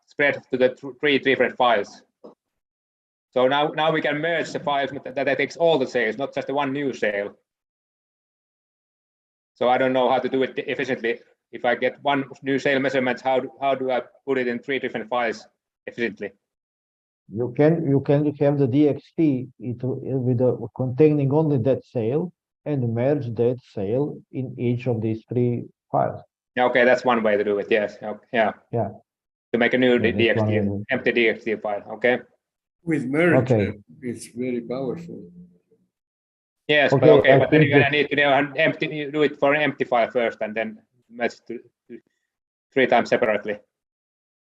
spread to the three different files. So now we can merge the files that takes all the sales, not just the one new sale. So I don't know how to do it efficiently. If I get one new sale measurements, how do I put it in three different files efficiently? You can have the DXT containing only that sale and merge that sale in each of these three files. Yeah, okay, that's one way to do it. Yes. Yeah. Yeah. To make a new DXT, empty DXT file. Okay. With merge, Okay. it's very powerful. Yes, Okay, but then you're gonna need to do it for an empty file first, and then merge to three times separately.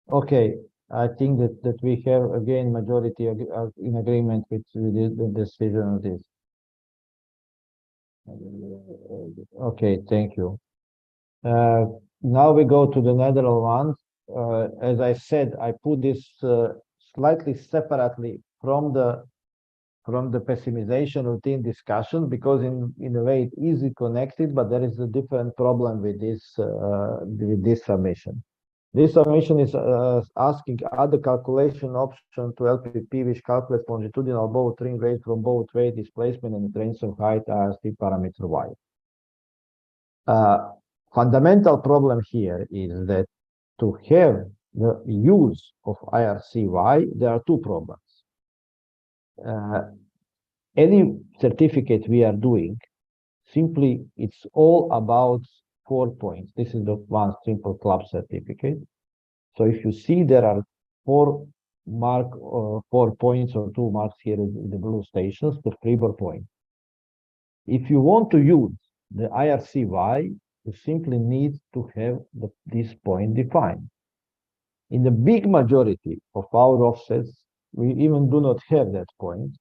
Okay, I think that we have again majority in agreement with the decision of this. Okay, thank you. Now we go to the Netherlands one. As I said, I put this slightly separately from the pessimization routine discussion because in a way it is connected, but there is a different problem with this submission. This submission is asking add the calculation option to LPP which calculates longitudinal boat trim rate from boat weight, displacement, and transom height RC parameter Y. Fundamental problem here is that to have the use of IRCY, there are two problems. Any certificate we are doing, simply it's all about 4 points. This is the one simple club certificate. So if you see there are 4 points or 2 marks here in the blue stations, the freeboard point. If you want to use the IRCY, you simply need to have this point defined. In the big majority of our offsets, we even do not have that point.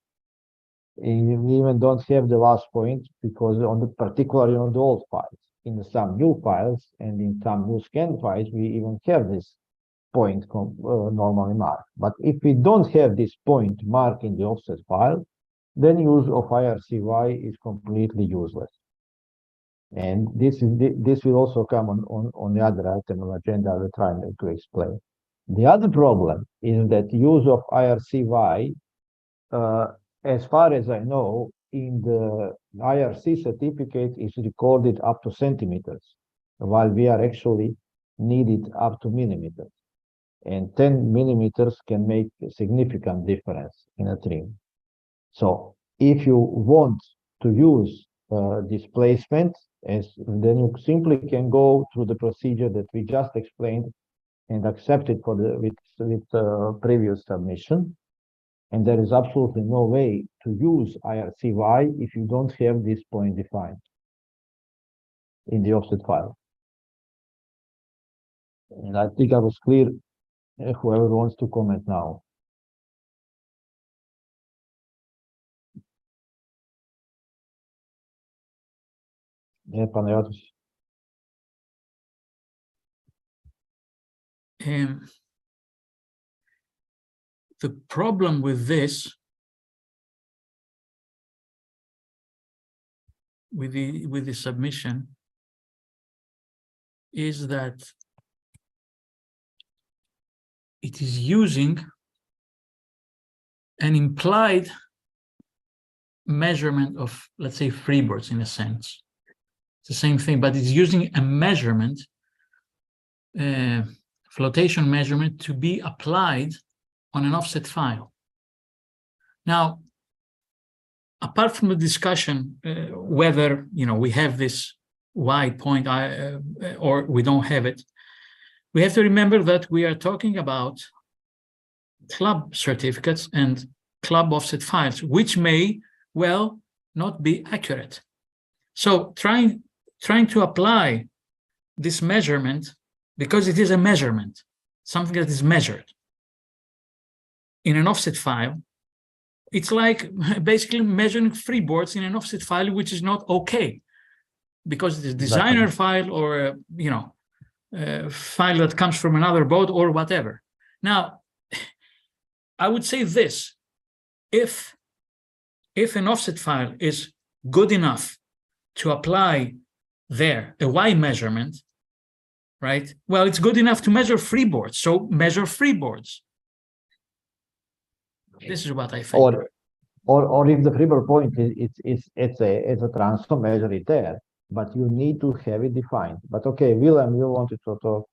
We even don't have the last point because particularly on the old files. In some new files and in some new scan files, we even have this point normally marked. But if we don't have this point marked in the offset file, then use of IRCY is completely useless. And this will also come on the other item on the agenda I will try to explain. The other problem is that use of IRCY, as far as I know, in the IRC certificate is recorded up to centimeters, while we are actually needed up to millimeters. And 10 millimeters can make a significant difference in a trim. So if you want to use displacement, then you simply can go through the procedure that we just explained and accepted for with previous submission. And there is absolutely no way to use IRCY if you don't have this point defined in the offset file. And I think I was clear. Whoever wants to comment now. Yeah, Panayotis. the problem with this, with the submission, is that it is using an implied measurement of, let's say, freeboards in a sense. It's the same thing, but it's using a measurement, flotation measurement, to be applied on an offset file. Now, apart from the discussion whether we have this Y point or we don't have it, we have to remember that we are talking about club certificates and club offset files, which may well not be accurate. So trying to apply this measurement, because it is a measurement, something that is measured in an offset file, it's like basically measuring freeboards in an offset file, which is not okay, because it is a designer file or a file that comes from another boat or whatever. Now, I would say this: if an offset file is good enough to apply there a Y measurement, right? Well, it's good enough to measure freeboards, so measure freeboards. This is what I think. Or if the freeboard point it's a transfer, measure it there, but you need to have it defined. But okay, Willem, you wanted to talk.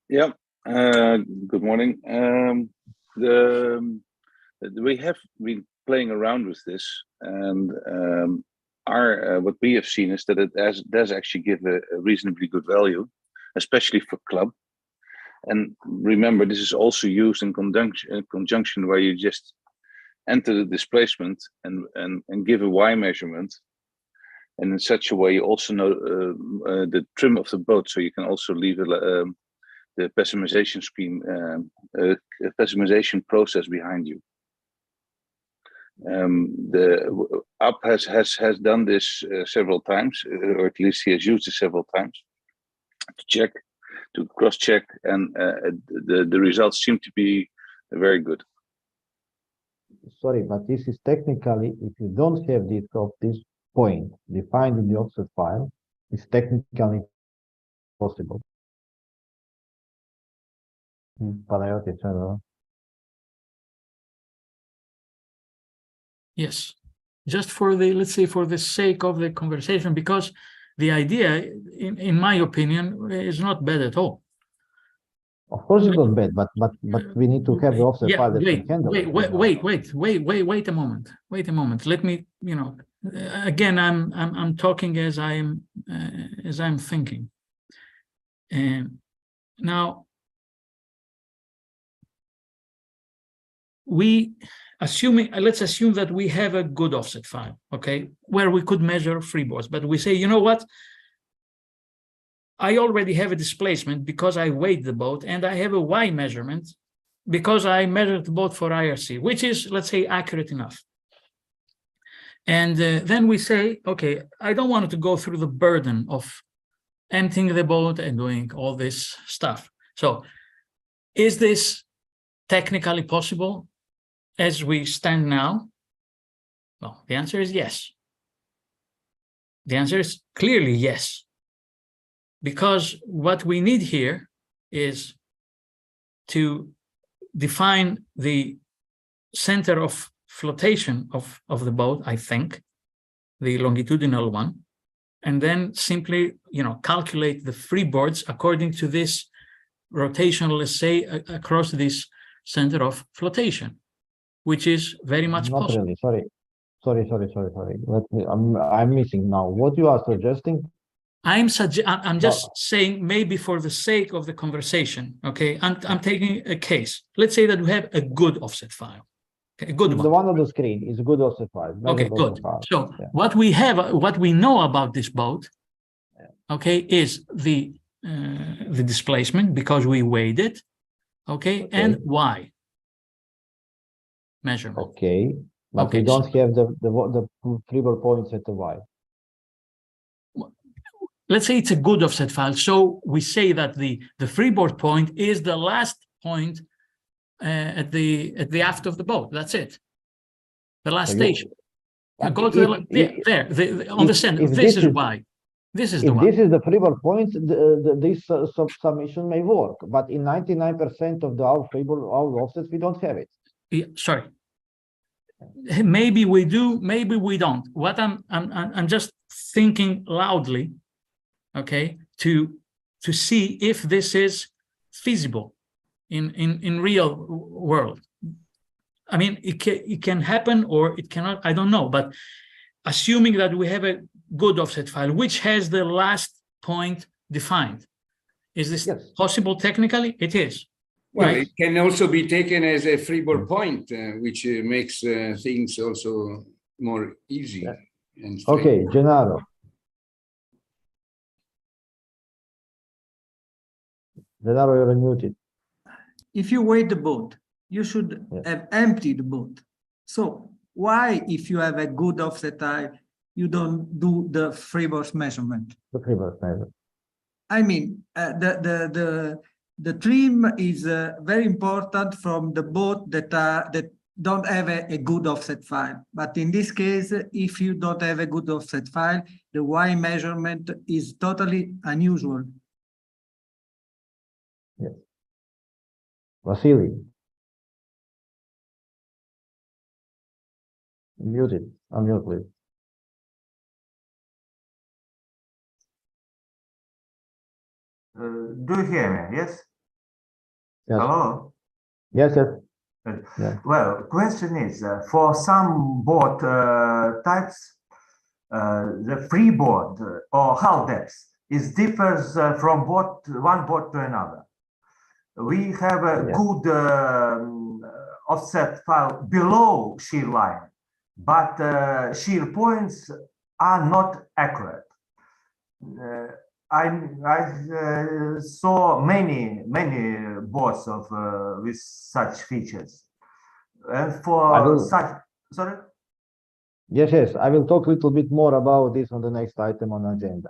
Yeah. Good morning. We have been playing around with this, and what we have seen is that it does actually give a reasonably good value, especially for club. And remember, this is also used in conjunction where you just enter the displacement and give a Y measurement. And in such a way, you also know the trim of the boat, so you can also leave the pessimization scheme, pessimization process behind you. The UP has done this several times, or at least he has used it several times to cross-check, and the results seem to be very good. Sorry, but this is technically, if you don't have this point defined in the offset file, it's technically possible. Yes, just for the, let's say, for the sake of the conversation, because the idea, in my opinion, is not bad at all. Of course, it's not bad, but we need to have the offset file that can handle it. Wait a moment. Wait a moment. Let me, again, I'm talking as I'm thinking. And now, let's assume that we have a good offset file, okay, where we could measure freeboards, but we say, you know what? I already have a displacement because I weighed the boat, and I have a Y measurement because I measured the boat for IRC, which is, let's say, accurate enough. And then we say, okay, I don't want to go through the burden of emptying the boat and doing all this stuff. So is this technically possible as we stand now? Well, the answer is yes. The answer is clearly yes. Because what we need here is to define the center of flotation of the boat, I think, the longitudinal one, and then simply, calculate the freeboards according to this rotational, let's say, across this center of flotation, which is very much not possible. Really. Sorry. I'm missing now. What you are suggesting? I'm just saying, maybe for the sake of the conversation, okay, I'm taking a case. Let's say that we have a good offset file, okay, a good one. The one on the screen is a good offset file. Okay, good. So what we know about this boat, okay, is the displacement, because we weighed it, okay, and Y measurement. Okay, but we don't have the freeboard points at the Y. let's say it's a good offset file. So we say that the freeboard point is the last point at the aft of the boat. That's it. The last station. You go to on the center. This is why. This is the one. If this is the freeboard point, this submission may work. But in 99% of our freeboard, our offsets, we don't have it. Yeah, sorry. Maybe we do, maybe we don't. What I'm just thinking loudly, okay, to see if this is feasible in real world. I mean, it can happen or it cannot, I don't know, but assuming that we have a good offset file, which has the last point defined, is this possible technically? It is. Well, right? It can also be taken as a freeboard point, which makes things also more easy. And okay, Gennaro. Gennaro, you're unmuted. If you weigh the boat, you should have emptied the boat. So why, if you have a good offset file, you don't do the freeboard measurement? The freeboard measurement. I mean, the trim is very important from the boat that don't have a good offset file. But in this case, if you don't have a good offset file, the Y measurement is totally unusual. Yes. Vasily. Muted. Unmute, please. Do you hear me? Yes? Yes. Hello? Yes, yes. Yeah. Well, question is, for some boat types, the freeboard or hull depth differs from one boat to another. We have a good offset file below shear line, but shear points are not accurate. I saw many boats with such features, and for such. Sorry. Yes. I will talk a little bit more about this on the next item on agenda.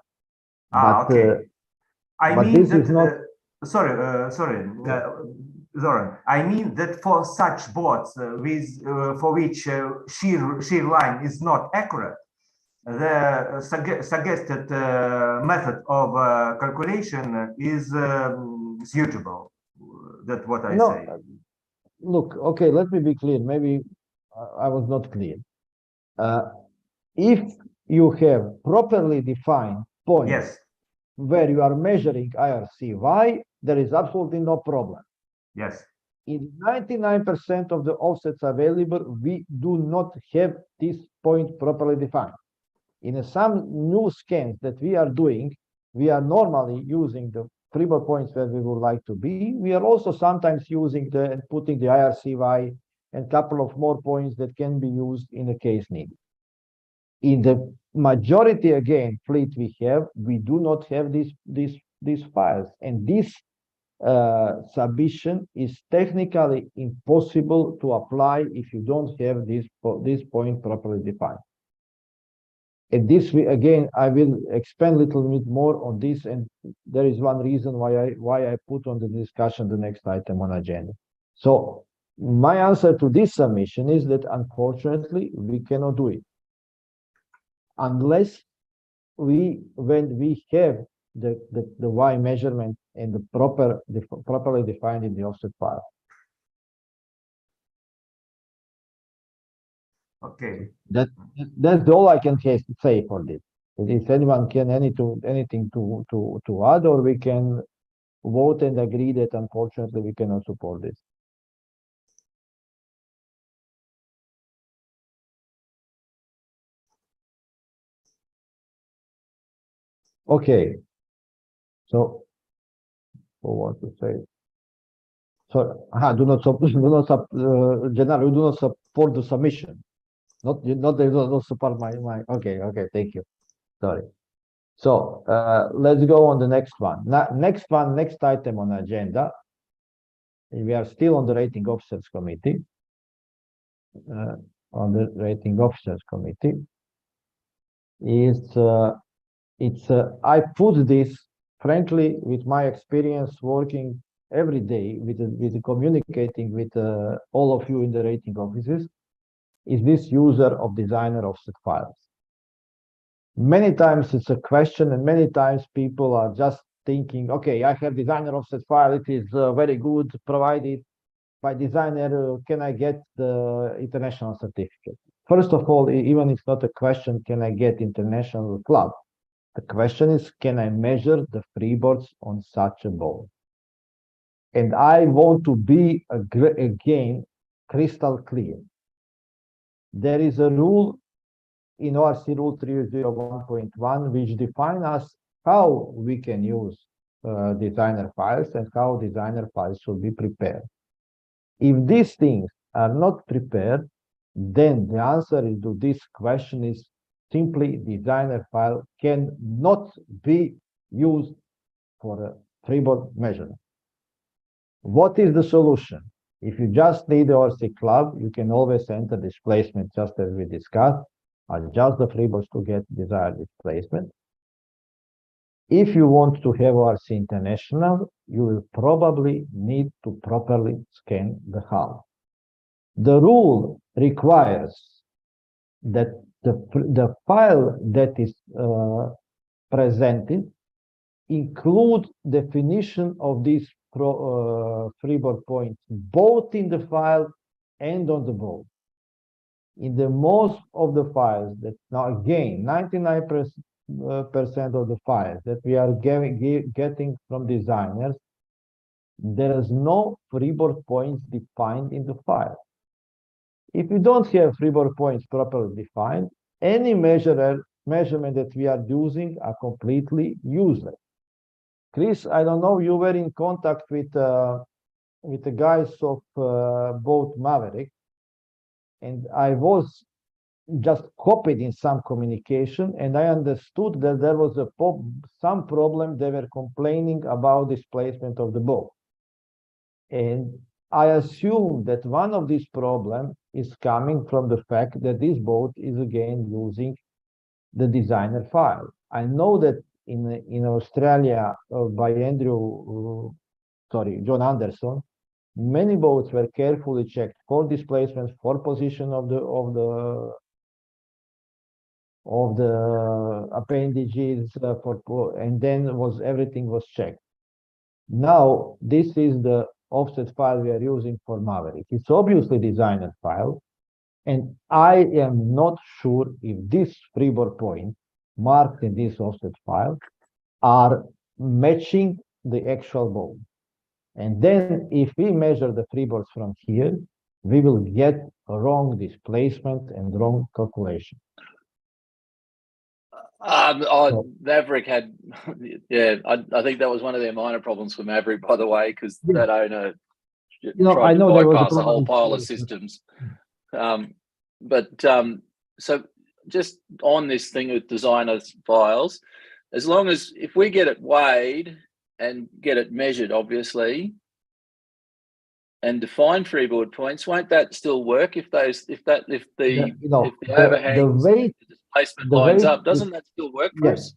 Okay. I mean this is not. Sorry, Zoran. I mean that for such boats for which shear line is not accurate, the suggested method of calculation is suitable. That's what I say. Look, okay, let me be clear. Maybe I was not clear. If you have properly defined points where you are measuring IRCY, there is absolutely no problem. Yes. In 99% of the offsets available, we do not have this point properly defined. In some new scans that we are doing, we are normally using the freeboard points where we would like to be. We are also sometimes using putting the IRCY and a couple of more points that can be used in a case needed. In the majority, again, fleet we have, we do not have these files, and this submission is technically impossible to apply if you don't have this point properly defined. And this, again, I will expand a little bit more on this, and there is one reason why I put on the discussion the next item on agenda. So my answer to this submission is that unfortunately we cannot do it unless when we have the Y measurement and the properly defined in the offset file. Okay. That's all I can say for this. If anyone can anything to add, or we can vote and agree that unfortunately we cannot support this. Okay. So, what want to say? So, Gennaro, you do not support the submission. Not support my. Okay, thank you. Sorry. So let's go on the next one. Next item on the agenda. We are still on the rating officers committee. On the rating officers committee is it's I put this frankly with my experience working every day with communicating with all of you in the rating offices, is this user of designer offset files. Many times it's a question, and many times people are just thinking, okay, I have designer offset file, it is very good, provided by designer, can I get the international certificate? First of all, even it's not a question, can I get international club? The question is, can I measure the freeboards on such a board? And I want to be, again, crystal clear. There is a rule in ORC Rule 301.1 which defines us how we can use designer files and how designer files should be prepared. If these things are not prepared, then the answer to this question is simply designer file cannot be used for a freeboard measurement. What is the solution? If you just need the ORC club, you can always enter displacement just as we discussed, adjust the freeboards to get desired displacement. If you want to have ORC International, you will probably need to properly scan the hull. The rule requires that the file that is presented include definition of these freeboard points, both in the file and on the board. In the most of the files that now again 99% of the files that we are getting from designers, there is no freeboard points defined in the file. If you don't have freeboard points properly defined, any measurement that we are using are completely useless. Chris, I don't know, you were in contact with the guys of boat Maverick, and I was just copied in some communication, and I understood that there was some problem. They were complaining about displacement of the boat. And I assume that one of these problems is coming from the fact that this boat is again using the designer file. I know that in Australia by John Anderson, many boats were carefully checked for displacement, for position of the appendages, and then everything was checked. Now this is the offset file we are using for Maverick. It's obviously designer file, and I am not sure if this freeboard point marked in this offset file are matching the actual boat. And then if we measure the freeboards from here, we will get a wrong displacement and wrong calculation. Maverick had, yeah, I think that was one of their minor problems for Maverick, by the way, because that owner tried to bypass a whole pile of systems. So just on this thing with designer files, as long as if we get it weighed and get it measured, obviously, and define freeboard points, won't that still work if the overhang, the displacement lines up? Doesn't that still work for us?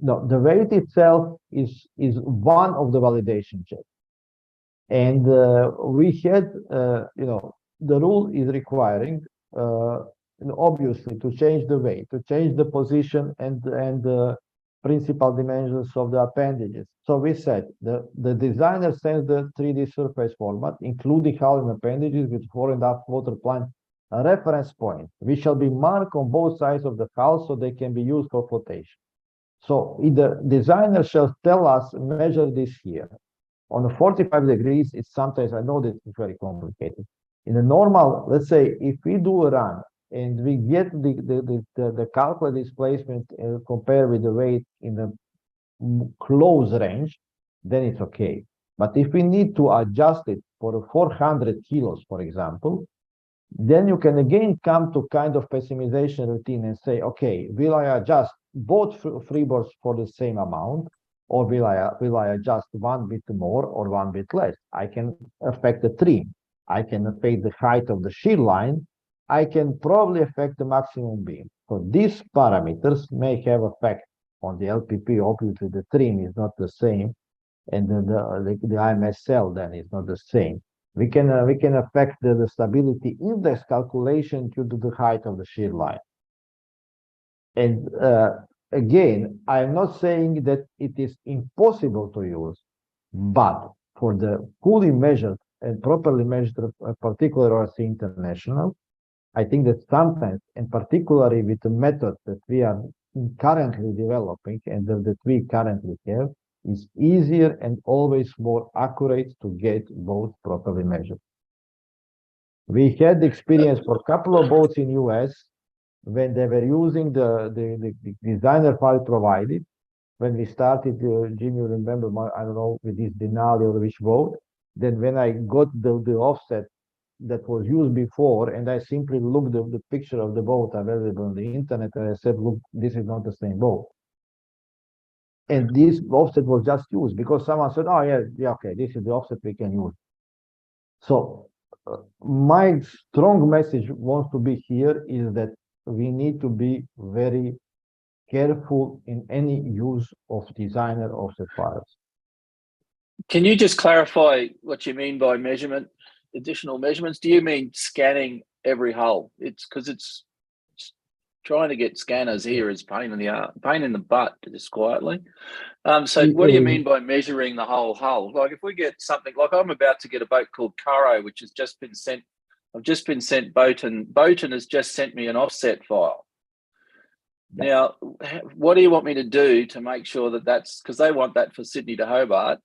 No, the weight itself is one of the validation checks, and we had the rule is requiring obviously to change the weight, to change the position and the principal dimensions of the appendages. So we said the designer sends the 3D surface format, including hull and appendages with 4.5 water plant reference point, which shall be marked on both sides of the hull so they can be used for flotation. So the designer shall tell us, measure this here. On 45 degrees, it's sometimes, I know that it's very complicated. In a normal, let's say, if we do a run and we get the calculated displacement compared with the weight in the close range, then it's okay. But if we need to adjust it for 400 kilos, for example, then you can again come to kind of pessimization routine and say, okay, will I adjust both freeboards for the same amount, or will I adjust one bit more or one bit less? I can affect the trim. I can affect the height of the shear line. I can probably affect the maximum beam. So these parameters may have effect On the LPP, obviously the trim is not the same, and then the IMSL then is not the same. We can affect the stability index calculation due to the height of the shear line. And again, I'm not saying that it is impossible to use, but for the fully measured and properly measured particular ORC International, I think that sometimes, and particularly with the methods that we are currently developing and that we currently have, is easier and always more accurate to get both properly measured. We had experience for a couple of boats in US when they were using the designer file provided. When we started, Jim, you remember, I don't know, with this Denali or which boat, then when I got the offset that was used before, and I simply looked at the picture of the boat available on the internet, and I said, look, this is not the same boat. And this offset was just used because someone said, oh, yeah, okay, this is the offset we can use. So my strong message wants to be here is that we need to be very careful in any use of designer offset files. Can you just clarify what you mean by measurement, additional measurements? Do you mean scanning every hull? It's because it's trying to get scanners here is pain in the butt, just quietly. So what do you mean by measuring the whole hull? Like if we get something, like I'm about to get a boat called Caro, which has just been sent, I've just been sent Boaton has just sent me an offset file. Now, what do you want me to do to make sure that that's, because they want that for Sydney to Hobart,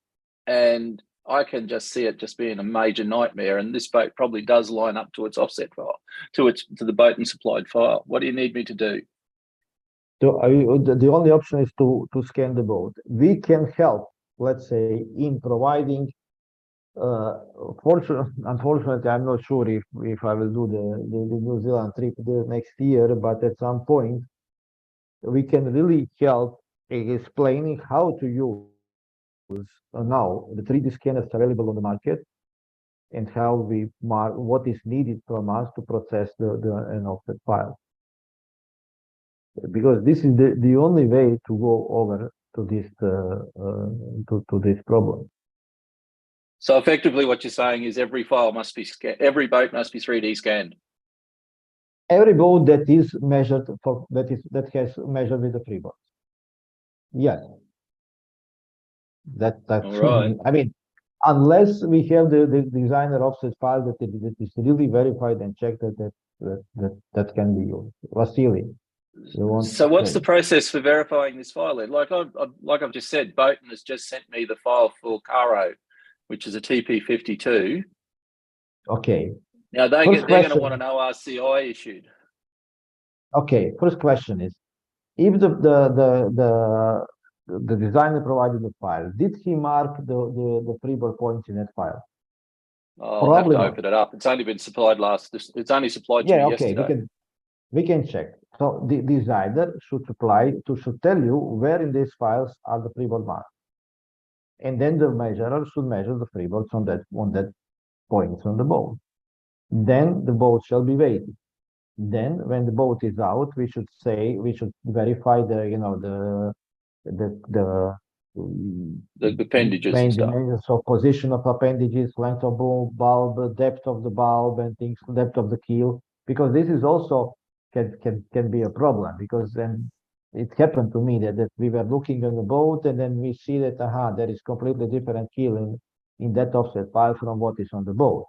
and I can just see it just being a major nightmare, and this boat probably does line up to its offset file, to the Boaton supplied file. What do you need me to do? The only option is to scan the boat. We can help, let's say, in providing. Unfortunately, I'm not sure if I will do the New Zealand trip the next year, but at some point, we can really help explaining how to use now the 3D scanners available on the market and how we mark what is needed from us to process an offset file. Because this is the only way to go over to this to this problem. So effectively, what you're saying is every file must be scanned. Every boat must be 3D scanned. Every boat that is measured for that has measured with the freeboard. Yes. That's right. I mean, unless we have the designer offset file that is really verified and checked that can be used. Vasily. So what's the process for verifying this file? Like I've just said, Boaton has just sent me the file for Caro, which is a TP52. Okay. Now they're going to want an ORCI issued. Okay. First question is, if the designer provided the file, did he mark the freeboard points in that file? I'll have to open it up. It's only been supplied it's only supplied to me yesterday. We can check. So the designer should tell you where in these files are the freeboard marks. And then the measurer should measure the freeboards on that points on the boat. Then the boat shall be weighted. Then when the boat is out, we should verify the appendages and stuff. So position of appendages, length of bulb, depth of the bulb, and things, depth of the keel, because this is also can be a problem, because then it happened to me that we were looking on the boat and then we see that there is completely different keel in that offset file from what is on the boat.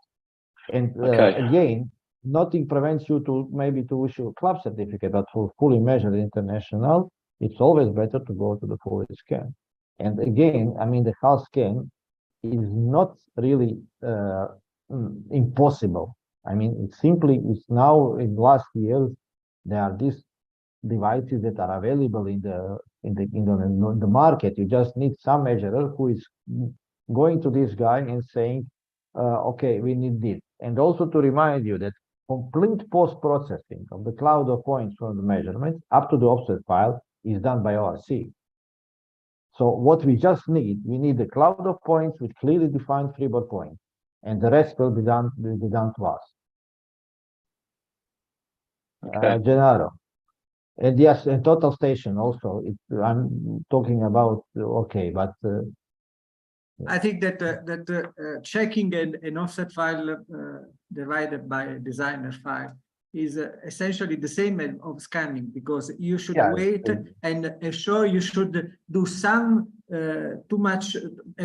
And again, nothing prevents you to issue a club certificate, but for fully measured international, it's always better to go to the fully scan. And again, I mean, the hull scan is not really impossible. I mean, it's now in last years, there are these devices that are available in the market. You just need some measurer who is going to this guy and saying, okay, we need this. And also to remind you that complete post-processing of the cloud of points from the measurements up to the offset file is done by ORC. So what we just need, we need the cloud of points with clearly defined freeboard points, and the rest will be done to us. Okay. Gennaro. And yes, and total station also. I'm talking about okay, but I think that checking an offset file divided by a designer file is essentially the same as of scanning, because you should wait and ensure you should do some a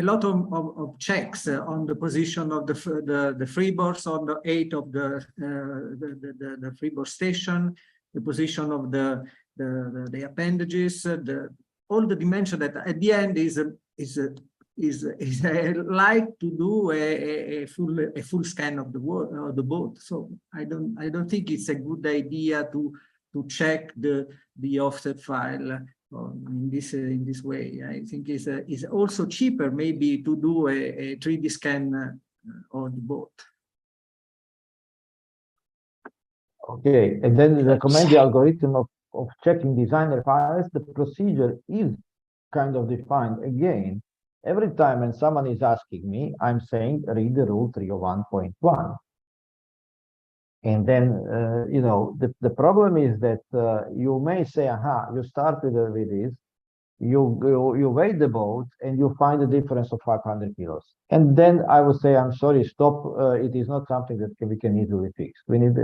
lot of checks on the position of the freeboards on the 8 of the freeboard station, the position of the appendages, all the dimension that at the end is like to do a full scan of the boat. So I don't think it's a good idea to check the offset file in this way. I think it's also cheaper maybe to do a 3D scan on the boat. Okay, and then recommend the algorithm of checking designer files. The procedure is kind of defined again. Every time when someone is asking me, I'm saying read the rule 301.1. And then, you know, the problem is that you may say, aha, you started with this, you weigh the boat and you find a difference of 500 kilos. And then I would say, I'm sorry, stop. It is not something that we can easily fix. We need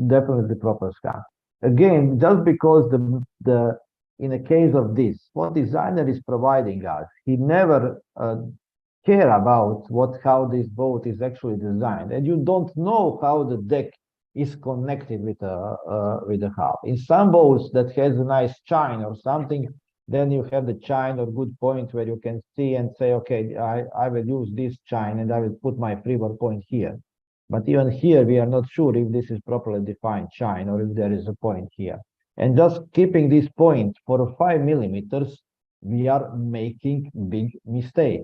definitely proper scan. Again, just because in a case of this, what designer is providing us, he never care about how this boat is actually designed, and you don't know how the deck is connected with the hull. In some boats that has a nice chine or something, then you have the chine or good point where you can see and say, okay, I will use this chine and I will put my freeboard point here. But even here, we are not sure if this is properly defined chine or if there is a point here. And just keeping this point for 5 millimeters, we are making big mistake.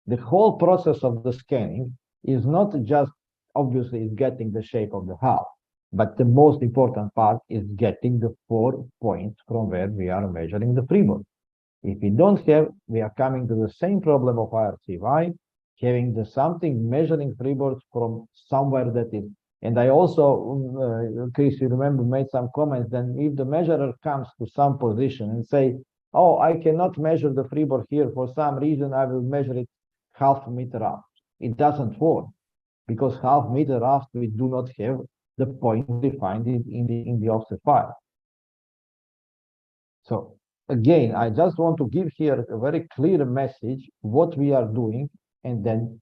The whole process of the scanning is not just obviously getting the shape of the hull, but the most important part is getting the 4 points from where we are measuring the freeboard. If we don't have, we are coming to the same problem of IRCY, having something measuring freeboards from somewhere that is. And I also, Chris, you remember, made some comments. Then if the measurer comes to some position and say, oh, I cannot measure the freeboard here for some reason, I will measure it half meter aft. It doesn't work, because half meter aft, we do not have the point defined in the offset file. So again, I just want to give here a very clear message what we are doing, and then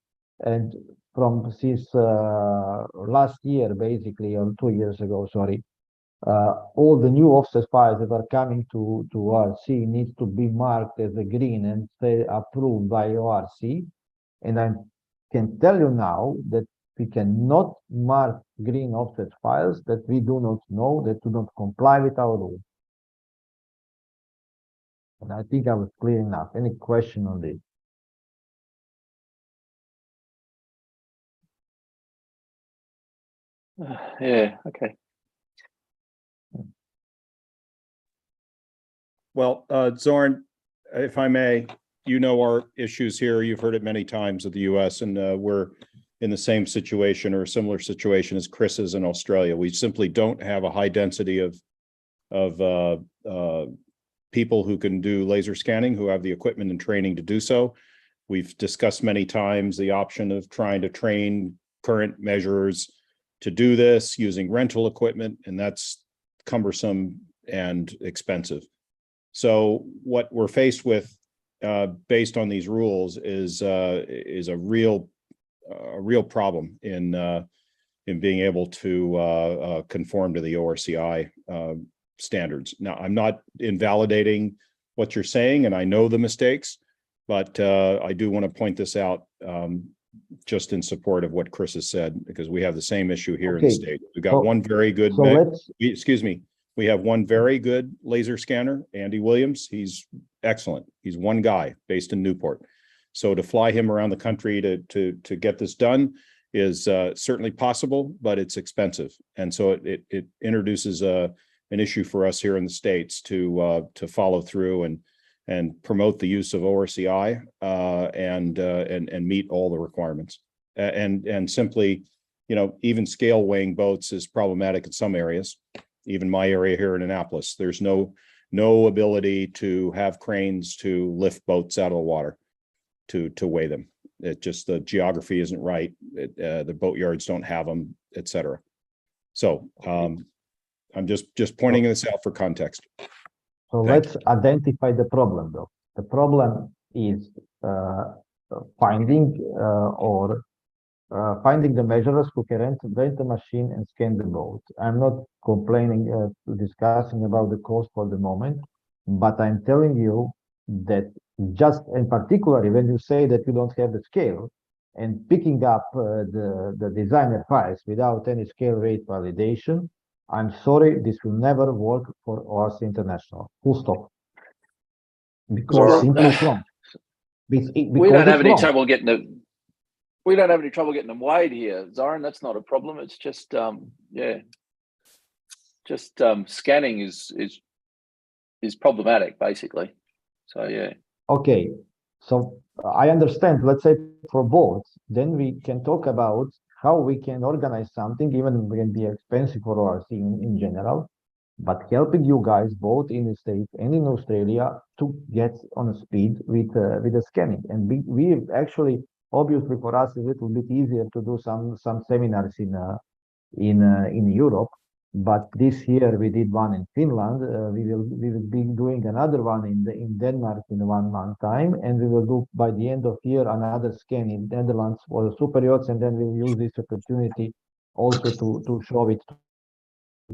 from since last year, basically, or 2 years ago, sorry, all the new offset files that are coming to ORC needs to be marked as a green and say approved by ORC. And I can tell you now that we cannot mark green offset files that we do not know, that do not comply with our rules. And I think I was clear enough. Any question on this? Yeah, okay. Well, Zorn, if I may, you know our issues here. You've heard it many times of the US, and we're in the same situation or a similar situation as Chris is in Australia. We simply don't have a high density of people who can do laser scanning, who have the equipment and training to do so. We've discussed many times the option of trying to train current measurers to do this using rental equipment, and that's cumbersome and expensive. So what we're faced with based on these rules is a real problem in being able to conform to the ORCI standards. Now, I'm not invalidating what you're saying, and I know the mistakes, but I do want to point this out just in support of what Chris has said, because we have the same issue here in the state. We've got one very good, we have one very good laser scanner, Andy Williams. He's excellent. He's one guy based in Newport. So to fly him around the country to get this done is certainly possible, but it's expensive. And so it introduces an issue for us here in the States to follow through and promote the use of ORCI and meet all the requirements. And simply, you know, even scale weighing boats is problematic in some areas. even my area here in Annapolis. There's no ability to have cranes to lift boats out of the water to weigh them. It just, the geography isn't right. The boat yards don't have them, etc. So I'm just pointing this out for context. So let's identify the problem, though. The problem is finding finding the measurers who can rent the machine and scan the boat. I'm not complaining, discussing about the cost for the moment, but I'm telling you that just in particular, when you say that you don't have the scale and picking up the designer files without any scale weight validation, I'm sorry, this will never work for ORC International. Full stop. Because simply it's wrong. We don't have any trouble getting them. We don't have any trouble getting them weighed here, Zoran. That's not a problem. It's just scanning is problematic, basically. So yeah. Okay, so I understand. Let's say for boats, then we can talk about how we can organize something, even if it can be expensive for ORC in general, but helping you guys both in the States and in Australia to get on a speed with the scanning. And we actually, obviously for us, it's a little bit easier to do some seminars in Europe. But this year we did one in Finland. We will be doing another one in Denmark in 1 month time, and we will do by the end of year another scan in Netherlands for the super yachts, and then we'll use this opportunity also to show it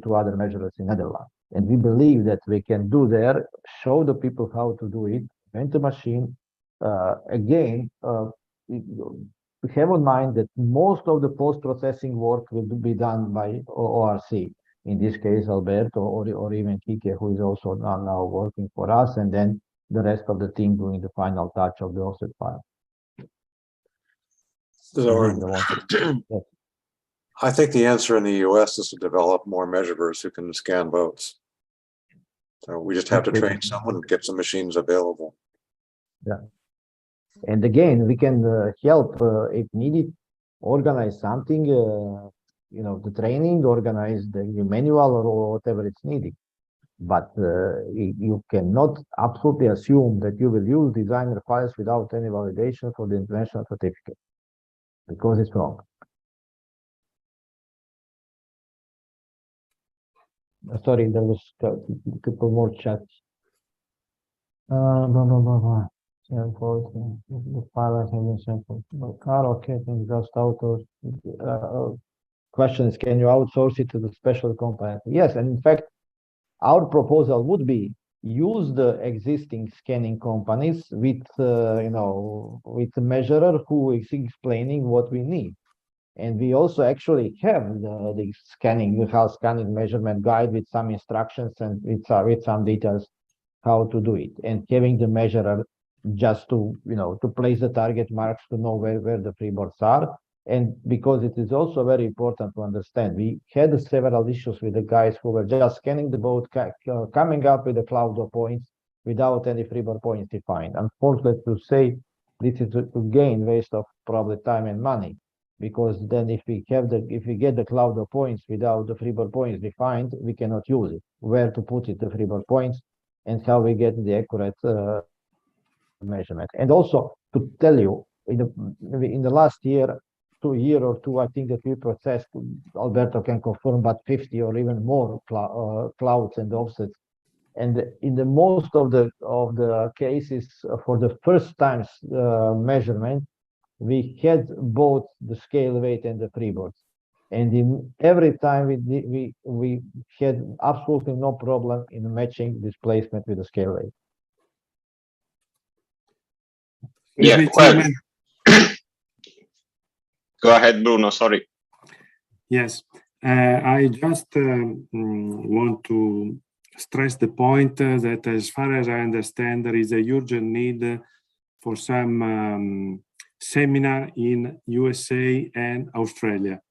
to other measurers in Netherlands. And we believe that we can do there, show the people how to do it, rent a machine. Again, we have in mind that most of the post-processing work will be done by ORC. In this case, Alberto or even Kike, who is also now working for us, and then the rest of the team doing the final touch of the offset file. I think the answer in the US is to develop more measurers who can scan boats. So we just have to train someone and get some machines available. Yeah. And again, we can help if needed, organize something, the training, organize the manual or whatever it's needed. But you cannot absolutely assume that you will use designer files without any validation for the international certificate, because it's wrong. Sorry, there was a couple more chats. The file has been sampled. Okay, things just out. Question is, can you outsource it to the special company? Yes, and in fact, our proposal would be use the existing scanning companies with with a measurer who is explaining what we need. And we also actually have the scanning, the house scanning measurement guide with some instructions and with some details how to do it, and having the measurer just to to place the target marks to know where the freeboards are. And because it is also very important to understand, we had several issues with the guys who were just scanning the boat, coming up with a cloud of points without any freeboard points defined. Unfortunately to say, this is again waste of probably time and money, because then if we get the cloud of points without the freeboard points defined, we cannot use it. Where to put it, the freeboard points, and how we get the accurate measurement. And also to tell you, in the last year, 2 year or two, I think that we processed, Alberto can confirm, but 50 or even more clouds and offsets. And in the most of the cases, for the first times measurement, we had both the scale weight and the freeboards. And in every time we had absolutely no problem in matching displacement with the scale weight. Yeah, well, go ahead, Bruno, sorry. Yes, I just want to stress the point that as far as I understand, there is a urgent need for some seminar in USA and Australia.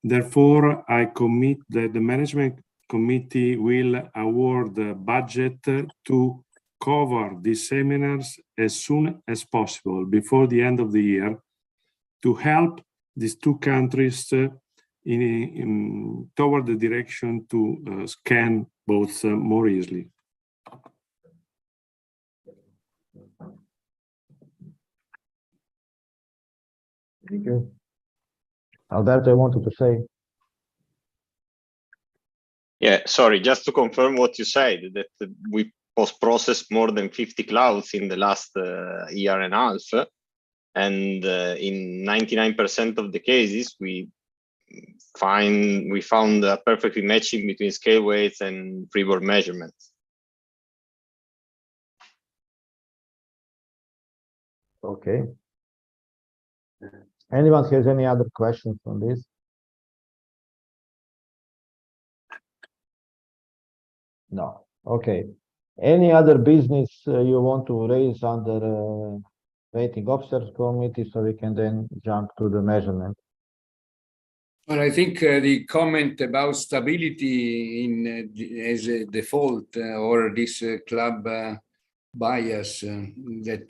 Therefore, I commit that the management committee will award the budget to cover these seminars as soon as possible before the end of the year, to help these two countries toward the direction to scan both more easily. Thank you. Alberto, I wanted to say. Yeah, sorry, just to confirm what you said, that we post-processed more than 50 clouds in the last year and a half. And in 99% of the cases, we found a perfectly matching between scale weights and freeboard measurements. Okay. Anyone has any other questions on this? No. Okay. Any other business you want to raise under rating officers committee, so we can then jump to the measurement? Well, I think the comment about stability in as a default or this club bias that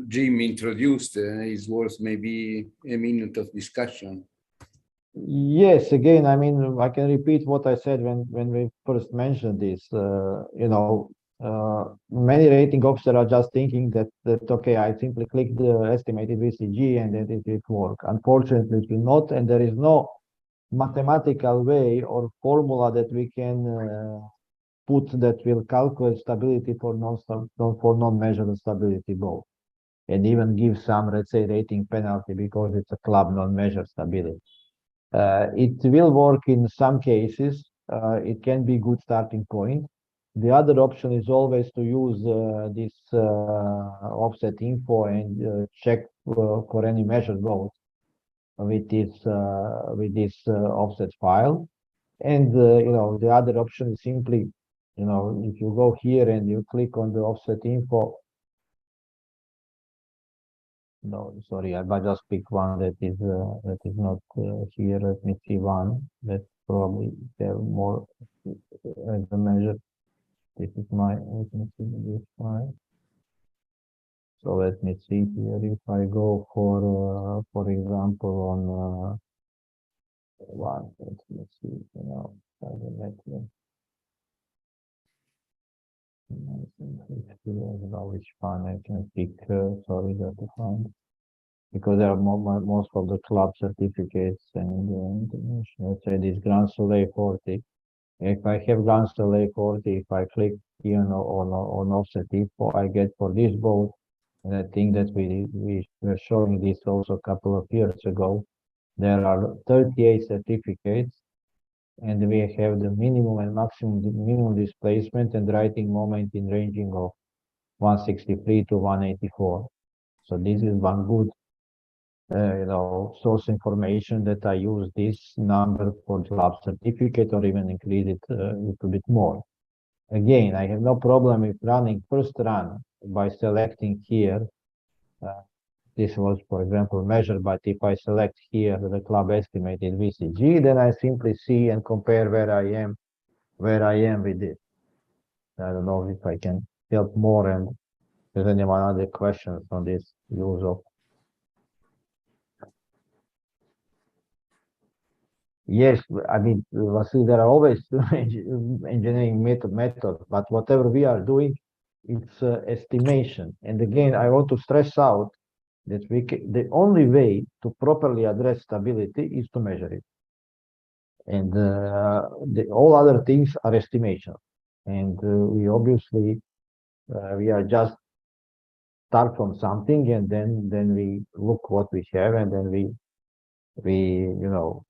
Jim introduced is worth maybe a minute of discussion. Yes, again, I mean, I can repeat what I said when we first mentioned this. You know, many rating officers are just thinking that okay, I simply click the estimated VCG and then it will work. Unfortunately, it will not, and there is no mathematical way or formula that we can put that will calculate stability for non-measured stability both, and even give some, let's say, rating penalty because it's a club non-measured stability. It will work in some cases. It can be a good starting point. The other option is always to use this offset info and check for any measured load with this offset file. And you know, the other option is simply, you know, if you go here and you click on the offset info. No, sorry, I just pick one that is not here. Let me see one that probably have more as a measure. This is my, let me see this file. So let me see here. If I go for example, on one, let's see, you know, which one I can pick. Sorry, that to find. Because there are most of the club certificates and let's say this Grand Soleil 40. If I have Grand Soleil 40, if I click here on offset info, I get for this boat, and I think that we were showing this also a couple of years ago. There are 38 certificates, and we have the minimum and minimum displacement and writing moment in ranging of 163 to 184. So this is one good you know, source information that I use this number for club certificate or even increase it a little bit more. Again, I have no problem with running first run by selecting here. This was, for example, measured, but if I select here the club estimated VCG, then I simply see and compare where I am with it. I don't know if I can help more, and if there's anyone other questions on this use of. Yes, I mean, Vasily, there are always engineering methods, but whatever we are doing, it's estimation. And again, I want to stress out that the only way to properly address stability is to measure it. And all other things are estimation. And we obviously, we are just start from something, and then we look what we have, and then we you know,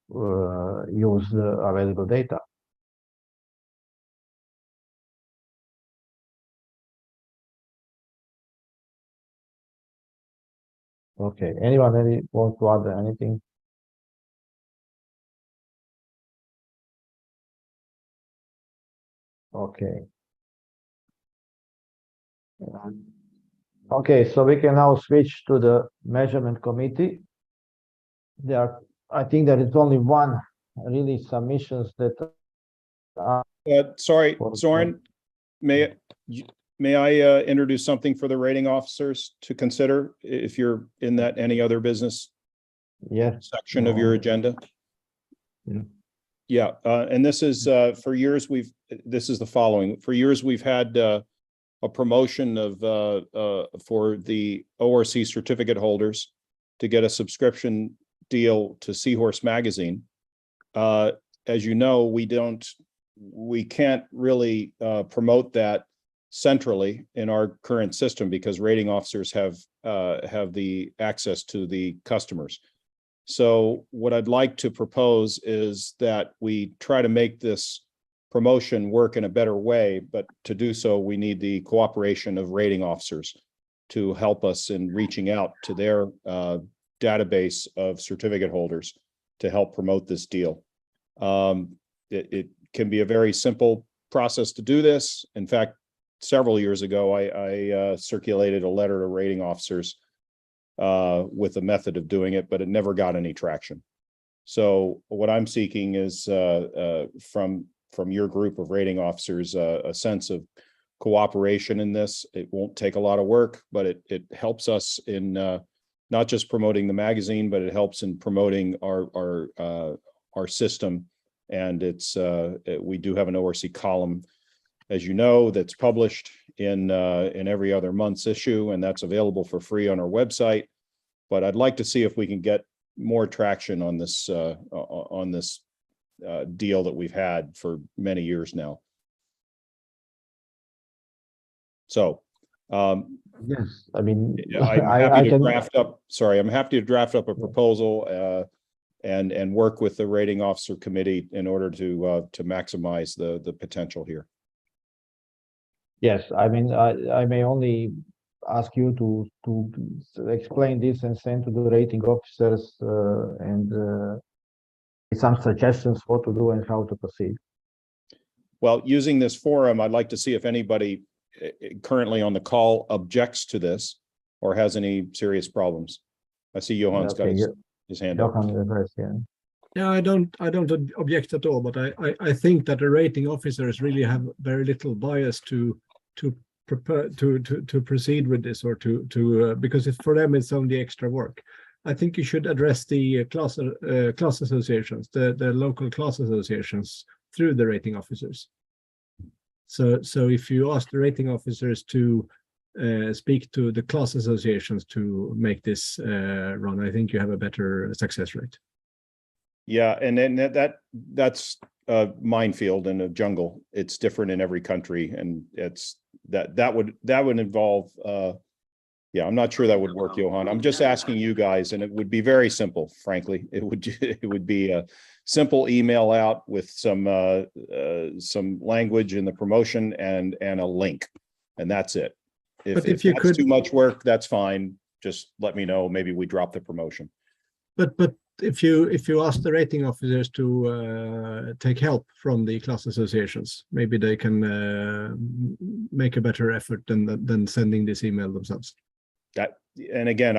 use the available data. Okay, anyone want to add anything? Okay. Okay, so we can now switch to the measurement committee. I think there is only one really submissions that are. Sorry, Zoran, may I introduce something for the rating officers to consider if you're in that any other business yes. section of your agenda? Yeah, and this is for years this is the following. For years we've had a promotion of for the ORC certificate holders to get a subscription deal to Seahorse magazine. As you know, we can't really promote that centrally in our current system because rating officers have the access to the customers. So what I'd like to propose is that we try to make this promotion work in a better way, but to do so, we need the cooperation of rating officers to help us in reaching out to their database of certificate holders to help promote this deal. It can be a very simple process to do this. In fact, several years ago, I circulated a letter to rating officers with a method of doing it, but it never got any traction. So what I'm seeking is from your group of rating officers a sense of cooperation in this. It won't take a lot of work, but it helps us in not just promoting the magazine, but it helps in promoting our system. And we do have an ORC column, as you know, that's published in every other month's issue, and that's available for free on our website. But I'd like to see if we can get more traction on this deal that we've had for many years now. So yes, I mean, I'm happy to draft up. Sorry, I'm happy to draft up a proposal and work with the rating officer committee in order to maximize the potential here. Yes, I mean, I may only ask you to explain this and send to the rating officers and some suggestions what to do and how to proceed. Well, using this forum, I'd like to see if anybody currently on the call objects to this or has any serious problems. I see Johan's got his hand up. Yeah, I don't object at all, but I think that the rating officers really have very little bias to prepare to proceed with this or to because for them it's only extra work. I think you should address the class associations, the local class associations through the rating officers. So if you ask the rating officers to speak to the class associations to make this run, I think you have a better success rate. Yeah, and then that's a minefield and a jungle. It's different in every country, and it's that would involve. Yeah, I'm not sure that would work, Johan. I'm just asking you guys, and it would be very simple. Frankly, it would be a simple email out with some language in the promotion and a link, and that's it. If that's too much work, that's fine. Just let me know. Maybe we drop the promotion. But if you ask the rating officers to take help from the class associations, maybe they can make a better effort than sending this email themselves. And again,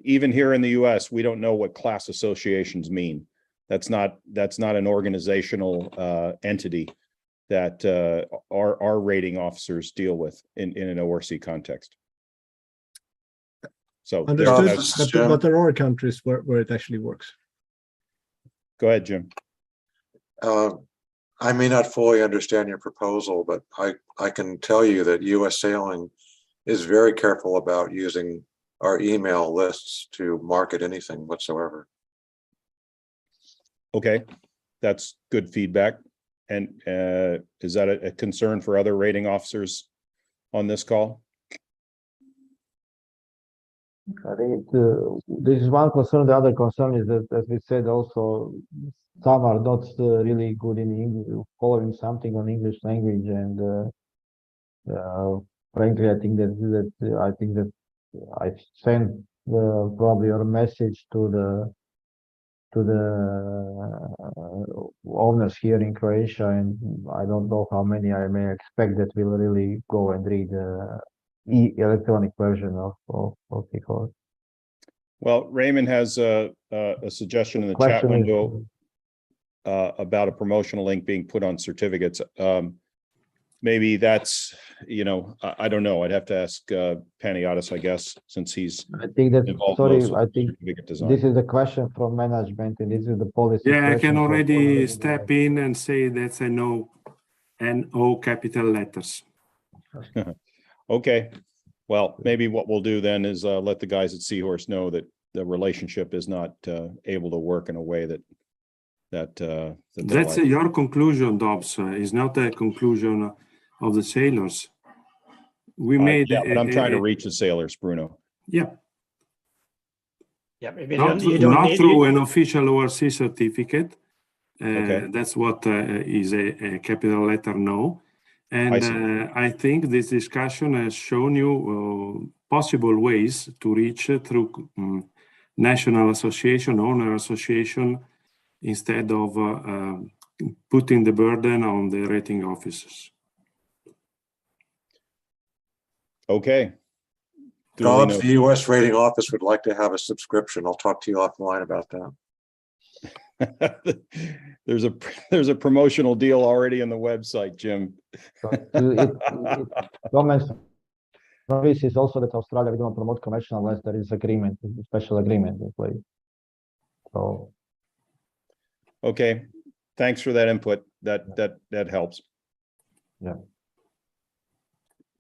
even here in the U.S., we don't know what class associations mean. That's not an organizational entity that our rating officers deal with in an ORC context. So understood, but there are countries where it actually works. Go ahead, Jim. I may not fully understand your proposal, but I can tell you that U.S. Sailing is very careful about using our email lists to market anything whatsoever. Okay, that's good feedback. And is that a concern for other rating officers on this call? I think this is one concern. The other concern is that, as we said, also some are not really good in English, following something on English language, and frankly, I think that I sent probably your message to the owners here in Croatia, and I don't know how many I may expect that will really go and read the electronic version of the code. Well, Raymond has a suggestion in the chat window about a promotional link being put on certificates. maybe that's, you know, I don't know. I'd have to ask Paniotis, I guess, since he's I think that, involved sorry, most with I the think certificate design. this is the question from management and this is the policy. Yeah, I can question, so already step in and say that's a no, NO capital letters. Okay. Well, maybe what we'll do then is let the guys at Seahorse know that the relationship is not able to work in a way that they'll That's like. your conclusion, Dobbs. Is not a conclusion of the sailors. We made. Yeah, but I'm trying to reach the sailors, Bruno. Yeah. Yeah, maybe Not, you don't not need through it. an official ORC certificate. Okay. That's what is a capital letter no. And I think this discussion has shown you possible ways to reach through national association, owner association, instead of putting the burden on the rating officers. Okay. Dobbs, the U.S. rating office would like to have a subscription. I'll talk to you offline about that. There's a promotional deal already on the website, Jim. Comments from this is also that Australia, we don't promote commercial unless there is agreement, special agreement in place. So. Okay, thanks for that input. That helps. Yeah.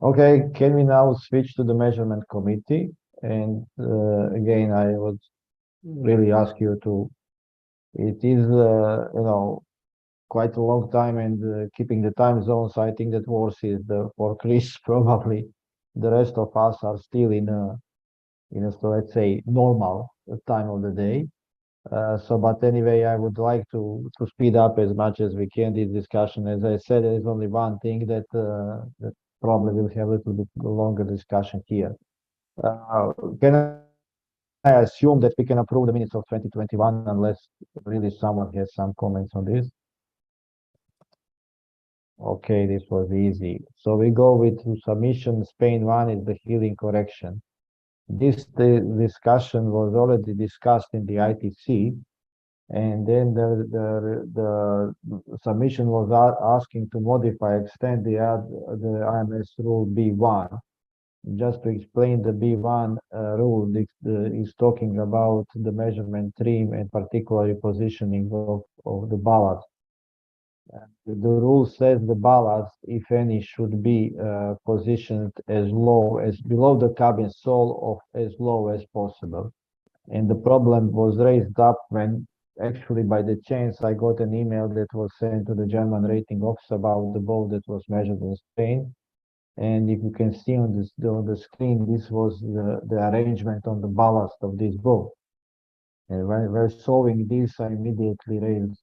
Okay, can we now switch to the measurement committee? And again, I would really ask you to. It is, you know, quite a long time, and keeping the time zones. I think that ORC is for Chris probably. The rest of us are still in a so let's say normal time of the day. But anyway, I would like to speed up as much as we can this discussion. As I said, there is only one thing that that probably will have a little bit longer discussion here. Can I assume that we can approve the minutes of 2021 unless really someone has some comments on this? Okay, this was easy. So we go with submission. Spain 1 is the healing correction. This discussion was already discussed in the ITC, and then the submission was asking to modify, extend the IMS rule B1. Just to explain the B1 rule, is talking about the measurement trim and particularly positioning of the ballast. The rule says the ballast, if any, should be positioned as low as below the cabin sole or as low as possible. And the problem was raised up when actually by the chance I got an email that was sent to the German rating office about the boat that was measured in Spain. And if you can see on the screen, this was the arrangement on the ballast of this boat. And when we're solving this, I immediately raised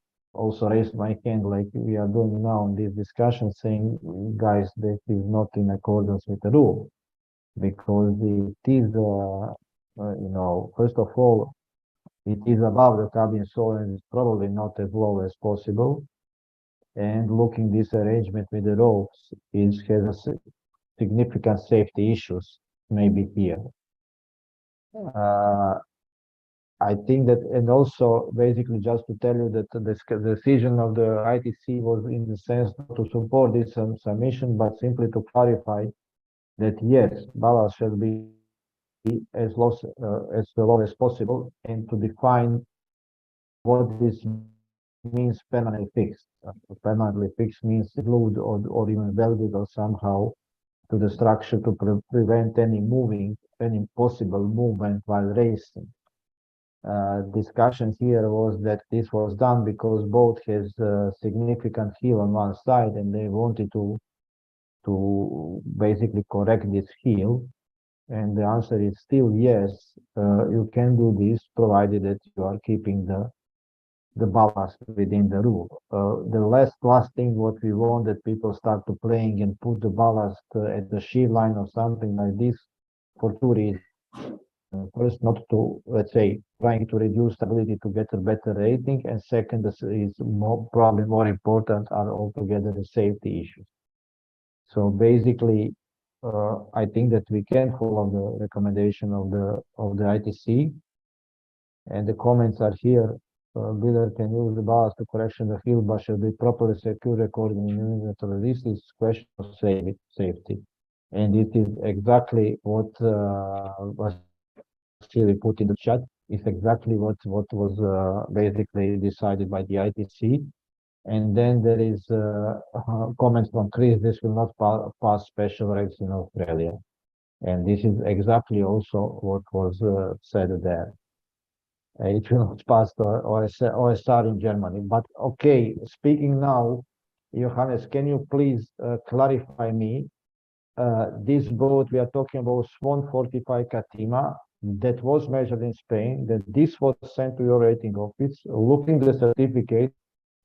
my hand like we are doing now in this discussion, saying, guys, that is not in accordance with the rule, because it is, you know, first of all, it is above the cabin sole and it's probably not as low as possible. And looking this arrangement with the ropes, it has significant safety issues maybe here. I think that, and also basically just to tell you that the decision of the ITC was in the sense not to support this submission, but simply to clarify that yes, ballast shall be as low as possible, and to define what this means permanently fixed. Permanently fixed means glued or even welded or somehow to the structure to prevent any possible movement while racing. Discussion here was that this was done because boat has significant heel on one side, and they wanted to basically correct this heel. And the answer is still yes, you can do this provided that you are keeping the ballast within the rule. The last thing what we want that people start to playing and put the ballast at the shear line or something like this for two reasons. First, not to, let's say, trying to reduce stability to get a better rating, and second is probably more important are altogether the safety issues. So basically, I think that we can follow the recommendation of the ITC, and the comments are here bidder can use the ballast to correction the field, but should be properly secure according to inventory. This is question of safety. And it is exactly what was put in the chat. It's exactly what was basically decided by the ITC. And then there is comments from Chris, this will not pass special regs in Australia. And this is exactly also what was said there. It will not pass the OSR in Germany. But okay, speaking now, Johannes, can you please clarify me? This boat we are talking about, Swan 45 Katima, that was measured in Spain, that this was sent to your rating office. Looking the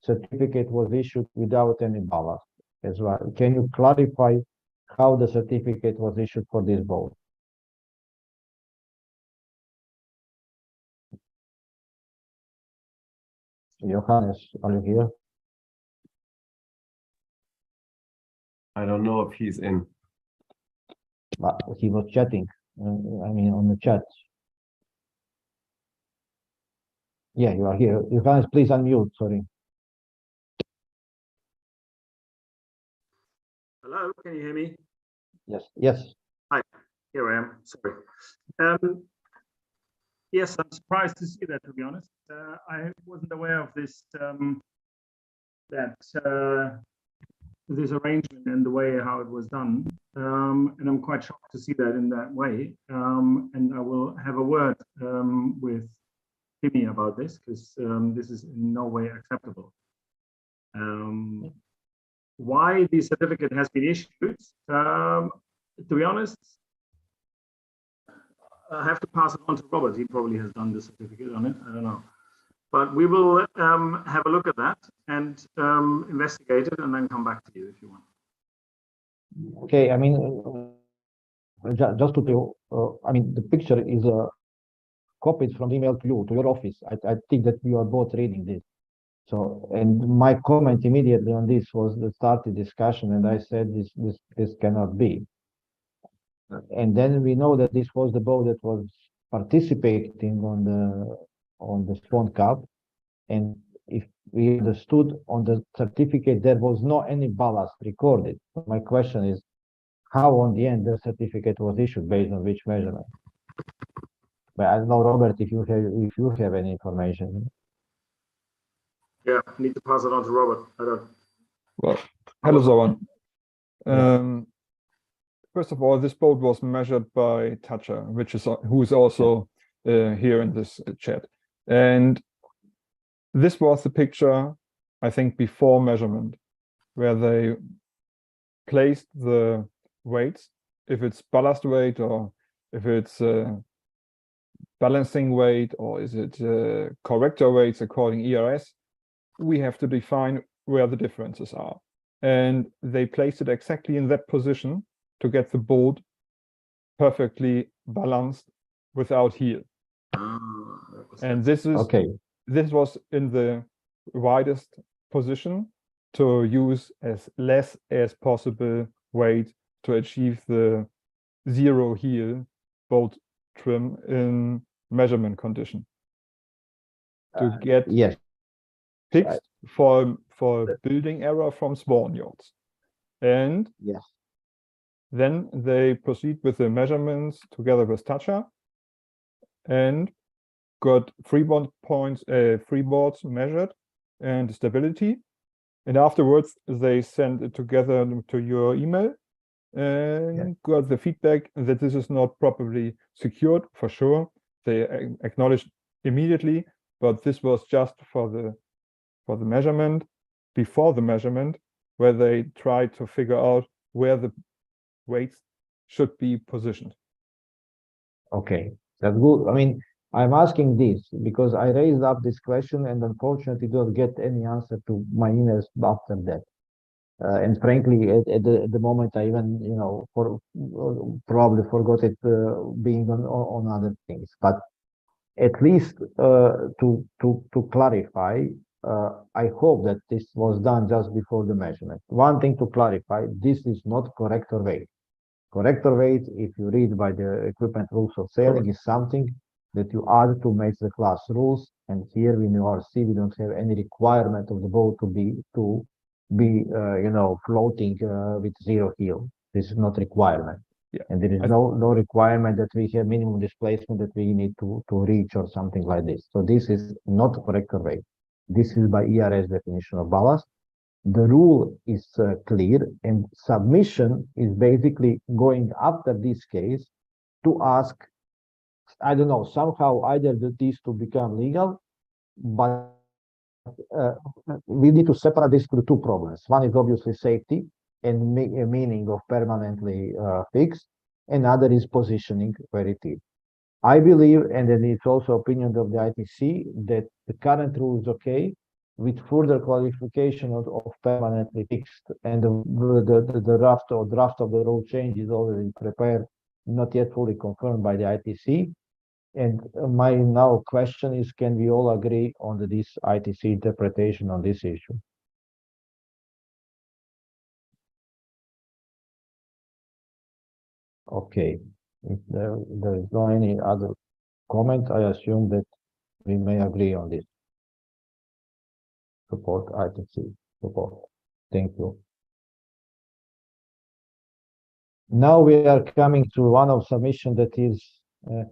certificate was issued without any ballast as well. Can you clarify how the certificate was issued for this boat? Johannes, are you here? I don't know if he's in. But he was chatting, I mean, on the chat. Yeah, you are here. Johannes, please unmute, sorry. Hello, can you hear me? Yes, yes. Hi, here I am, sorry. Yes, I'm surprised to see that, to be honest. I wasn't aware of this, this arrangement and the way how it was done. And I'm quite shocked to see that in that way. And I will have a word with Timmy about this, because this is in no way acceptable. Why the certificate has been issued, to be honest, I have to pass it on to Robert. He probably has done the certificate on it. I don't know. But we will have a look at that and investigate it and then come back to you if you want. Okay, I mean, just to tell, I mean, the picture is copied from the email to you, to your office. I think that you are both reading this. So, and my comment immediately on this was the started discussion, and I said this cannot be. And then we know that this was the boat that was participating on the Swan Cup, and if we understood on the certificate there was no any ballast recorded. So my question is, how on the end the certificate was issued, based on which measurement? But I don't know, Robert, if you have any information. Yeah, I need to pass it on to Robert. I don't. Well, hello, Zoran. First of all, this boat was measured by Tatcha, who is also here in this chat. And this was the picture, I think, before measurement, where they placed the weights, if it's ballast weight or if it's balancing weight or is it corrector weights according ERS. We have to define where the differences are. And they placed it exactly in that position to get the boat perfectly balanced without heel. And this is this was in the widest position to use as less as possible weight to achieve the zero heel boat trim in measurement condition. To get fixed for building error from Swan yachts. And then they proceed with the measurements together with Tatcha and got freeboard points, freeboards measured and stability. And afterwards they sent it together to your email and got the feedback that this is not properly secured for sure. They acknowledged immediately, but this was just for the measurement, before the measurement, where they tried to figure out where the weights should be positioned. Okay, that's good. I mean, I'm asking this because I raised up this question and unfortunately don't get any answer to my emails after that. And frankly, at the moment, I even, you know, probably forgot it being on other things. But at least to clarify, I hope that this was done just before the measurement. One thing to clarify: this is not corrector weight. Corrector weight, if you read by the equipment rules of sailing, is something that you add to make the class rules. And here in ORC, we don't have any requirement of the boat to be floating with zero heel. This is not requirement. Yeah. And there is no requirement that we have minimum displacement that we need to reach or something like this. So this is not the correct way. This is by ERS definition of ballast. The rule is clear, and submission is basically going after this case to ask, I don't know, somehow either these to become legal, but we need to separate this to two problems. One is obviously safety and meaning of permanently fixed. Another is positioning where it is. I believe, and then it's also opinion of the ITC, that the current rule is okay with further qualification of permanently fixed, and the draft of the rule change is already prepared, not yet fully confirmed by the ITC. And my now question is, can we all agree on this ITC interpretation on this issue? Okay, if there is no any other comment, I assume that we may agree on this. Support ITC, support. Thank you. Now we are coming to one of submission that is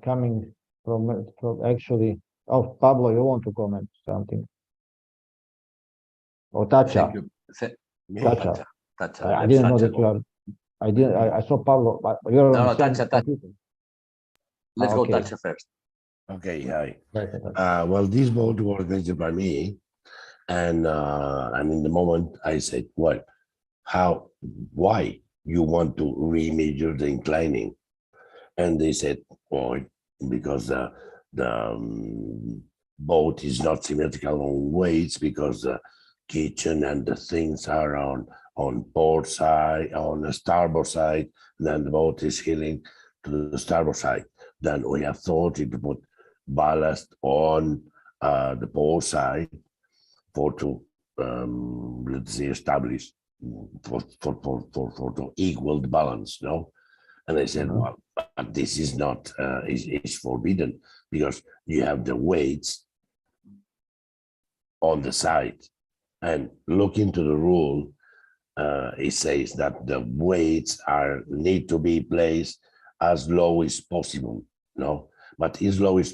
coming from actually, oh, Pablo, you want to comment something? Or Tacha? Tacha. I didn't know that you are. I saw Pablo, but you're No, on the same Tacha. computer. Let's go Okay. Tacha first. Okay, hi. Well, this boat was organized by me, and in the moment I said, well, why you want to remeasure the inclining? And they said, oh, because the boat is not symmetrical on weights, because the kitchen and the things are on port side, on the starboard side, then the boat is heeling to the starboard side. Then we have thought to put ballast on the port side to let's say establish for to equal the balance, no? And I said, well, but this is not is forbidden, because you have the weights on the side, and look into the rule. It says that the weights need to be placed as low as possible, no? But as low as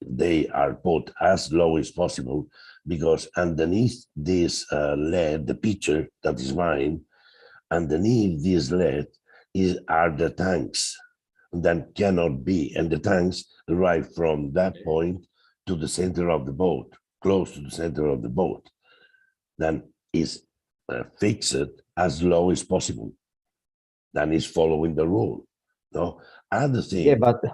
they are put as low as possible, because underneath this lead, the picture that is mine, underneath this lead are the tanks that cannot be, and the tanks arrive from that point to the center of the boat, close to the center of the boat, then is fixed as low as possible. Then is following the rule. No, other thing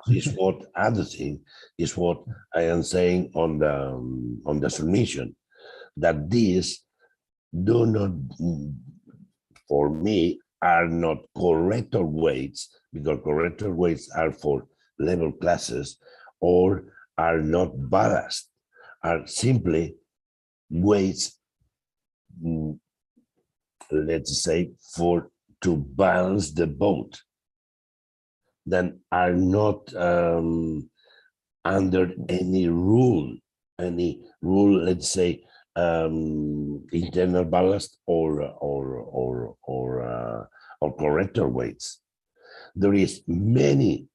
is what I am saying on the submission, that these do not, for me, are not corrector weights, because corrector weights are for level classes, or are not ballast, are simply weights, let's say, to balance the boat, then are not under any rule, let's say, internal ballast or corrector weights. There is many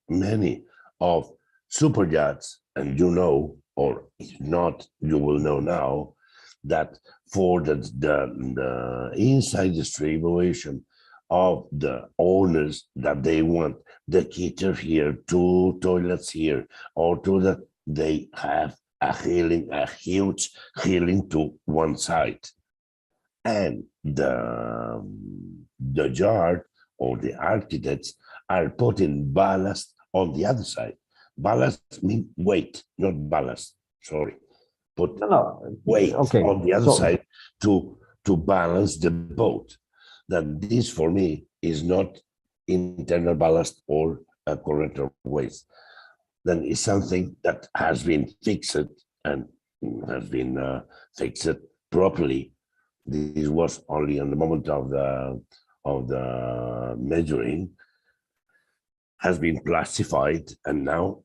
of super yachts, and you know, or if not, you will know now, that for the inside distribution of the owners, that they want the kitchen here, 2 toilets here, or they have a huge healing to one side, and the yard or the architects are putting ballast on the other side. Ballast means weight, not ballast. Sorry, put weight on the other side to balance the boat. That this for me is not internal ballast or a corrector weight. Then it's something that has been fixed and has been fixed properly. This was only on the moment of the measuring, has been classified, and now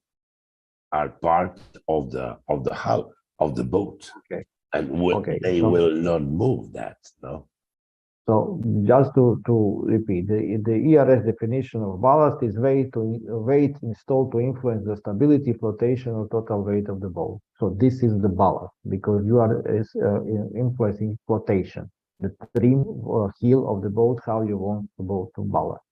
are part of the hull of the boat. Okay. And they so, will not move that, no? So just to repeat, the ERS definition of ballast is weight installed to influence the stability, flotation, or total weight of the boat. So this is the ballast because you are influencing flotation, the trim or heel of the boat, how you want the boat to ballast.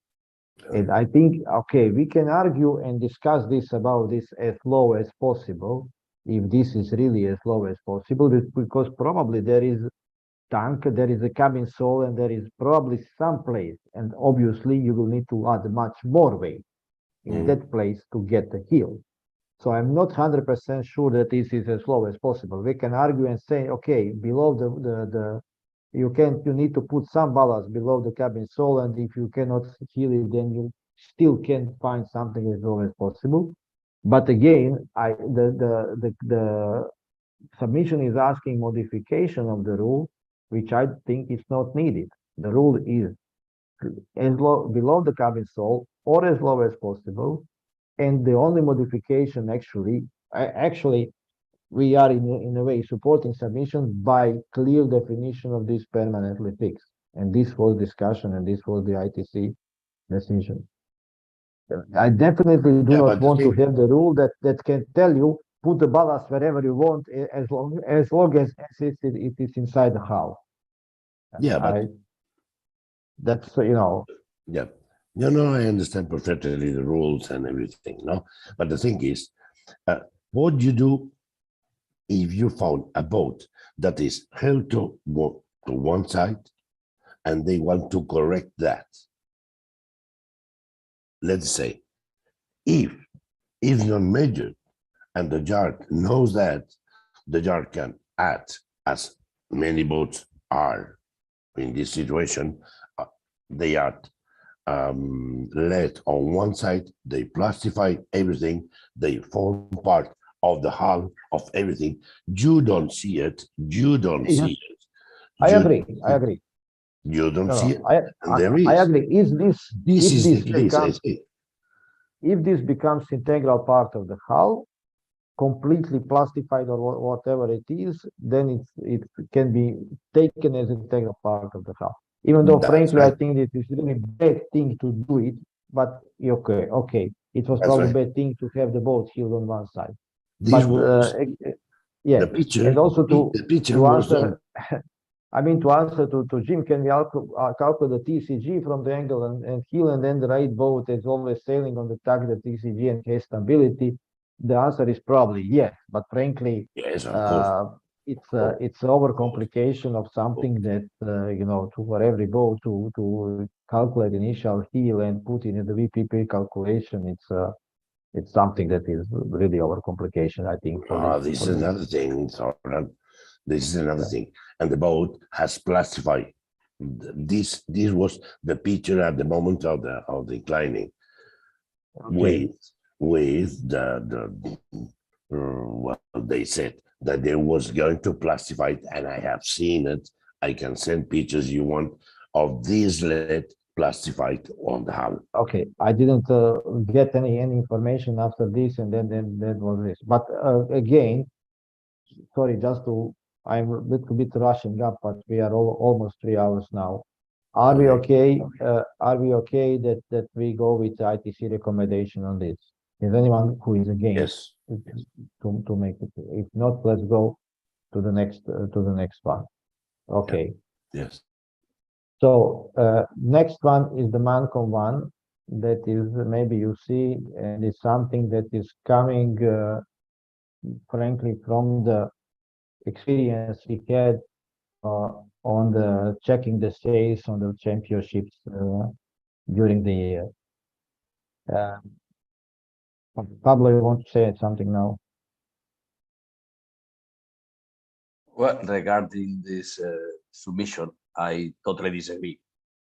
And I think, okay, we can argue and discuss this about this as low as possible, if this is really as low as possible, because probably there is tank, there is a cabin sole, and there is probably some place, and obviously you will need to add much more weight in that place to get the heel. So I'm not 100% sure that this is as low as possible. We can argue and say, okay, below you need to put some ballast below the cabin sole, and if you cannot heel it, then you still can find something as low as possible. But again, the submission is asking modification of the rule, which I think is not needed. The rule is as low below the cabin sole or as low as possible, and the only modification actually we are in a way supporting submission by clear definition of this permanently fixed, and this was discussion, and this was the ITC decision. I definitely do not want to have the rule that can tell you put the ballast wherever you want, as long as it is inside the hull. Yeah, but that's you Yeah, no, I understand perfectly the rules and everything. No, but the thing is, what do you do if you found a boat that is held to one side, and they want to correct that? Let's say, if it's not measured, and the yard knows that, the yard can add, as many boats are in this situation, they add lead on one side, they plastify everything, they form part of the hull of everything. You don't see it, you don't see it. I agree. You don't see it. I agree. If this becomes integral part of the hull, completely plastified or whatever it is, then it can be taken as integral part of the hull. Even though, frankly, I think it is really a bad thing to do it, but okay, it was probably a bad thing to have the boat heeled on one side. This but was yeah, the picture. And also to answer, I mean, to answer to Jim, can we calculate the TCG from the angle and heel, and then the right boat is always sailing on the tack the TCG and has stability? The answer is probably yes, but frankly, yes, of course. It's overcomplication of something that for every boat to calculate initial heel and put in the VPP calculation. It's something that is really overcomplication, I think. This is another thing. This is another thing, and the boat has plastified. This was the picture at the moment of the inclining, with the well, they said that they was going to plastify it, and I have seen it. I can send pictures you want of this lead plastified on the hull. Okay, I didn't get any information after this, and then that was this. But again, sorry, I'm a little bit rushing up, but we are almost 3 hours now. Are we okay? Are we okay that we go with the ITC recommendation on this? Is anyone who is against to make it? If not, let's go to the next one. Okay. Yes. So next one is the Mancom one. That is, maybe you see, and it's something that is coming, frankly, from the experience we had on the checking the stays on the championships during the year. Pablo, you want to say something now? Well, regarding this submission, I totally disagree,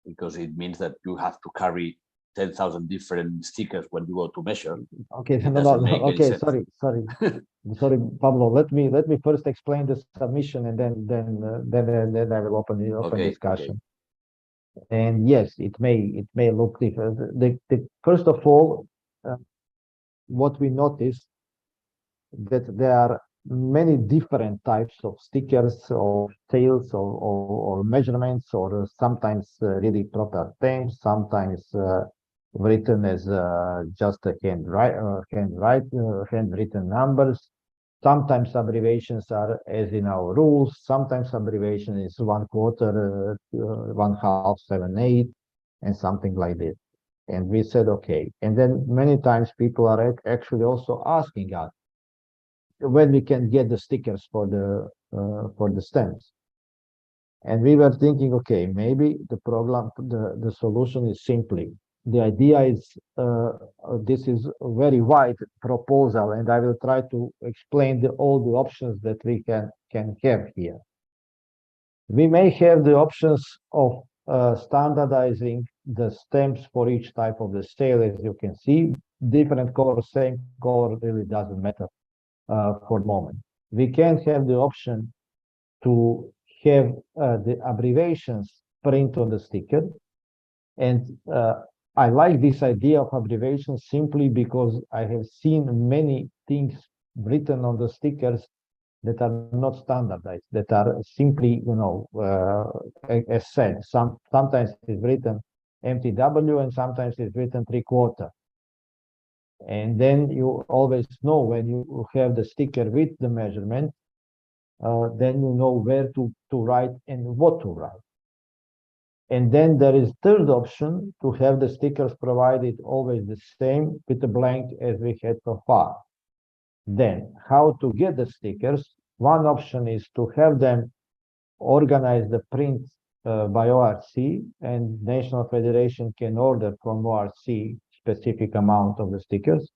because it means that you have to carry 10,000 different stickers when you go to measure. Okay, okay, sorry, Pablo. Let me first explain the submission, and then I will open the discussion. Okay. And yes, it may look different. First of all, what we noticed that there are many different types of stickers or tails or measurements, or sometimes really proper terms, sometimes written as just a handwritten numbers. Sometimes abbreviations are as in our rules. Sometimes abbreviation is 1/4, 1/2, 7/8, and something like this. And we said, okay. And then many times people are actually also asking us when we can get the stickers for the stamps. And we were thinking, okay, maybe the solution is simply, the idea is, this is a very wide proposal, and I will try to explain all the options that we can have here. We may have the options of standardizing the stamps for each type of the sale. As you can see, different color, same color, really doesn't matter for the moment. We can have the option to have the abbreviations print on the sticker. And I like this idea of abbreviations simply because I have seen many things written on the stickers that are not standardized, that are simply, as said, sometimes it's written MTW and sometimes it's written 3/4. And then you always know when you have the sticker with the measurement, then you know where to write and what to write. And then there is third option to have the stickers provided always the same with the blank as we had so far. Then how to get the stickers? One option is to have them organize the print by ORC, and National Federation can order from ORC specific amount of the stickers.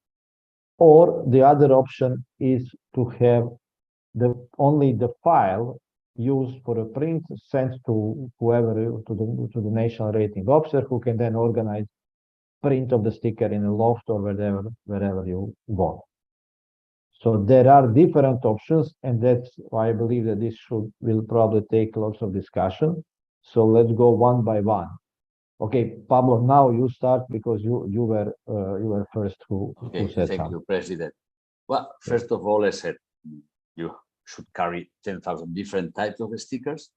Or the other option is to have only the file used for a print sent to whoever, to the national rating officer, who can then organize print of the sticker in a loft or wherever you want. So there are different options, and that's why I believe that this will probably take lots of discussion. So let's go one by one. Okay, Pablo, now you start because you were first who said thank something. you, President. Well, first of all, I said you should carry 10,000 different types of stickers,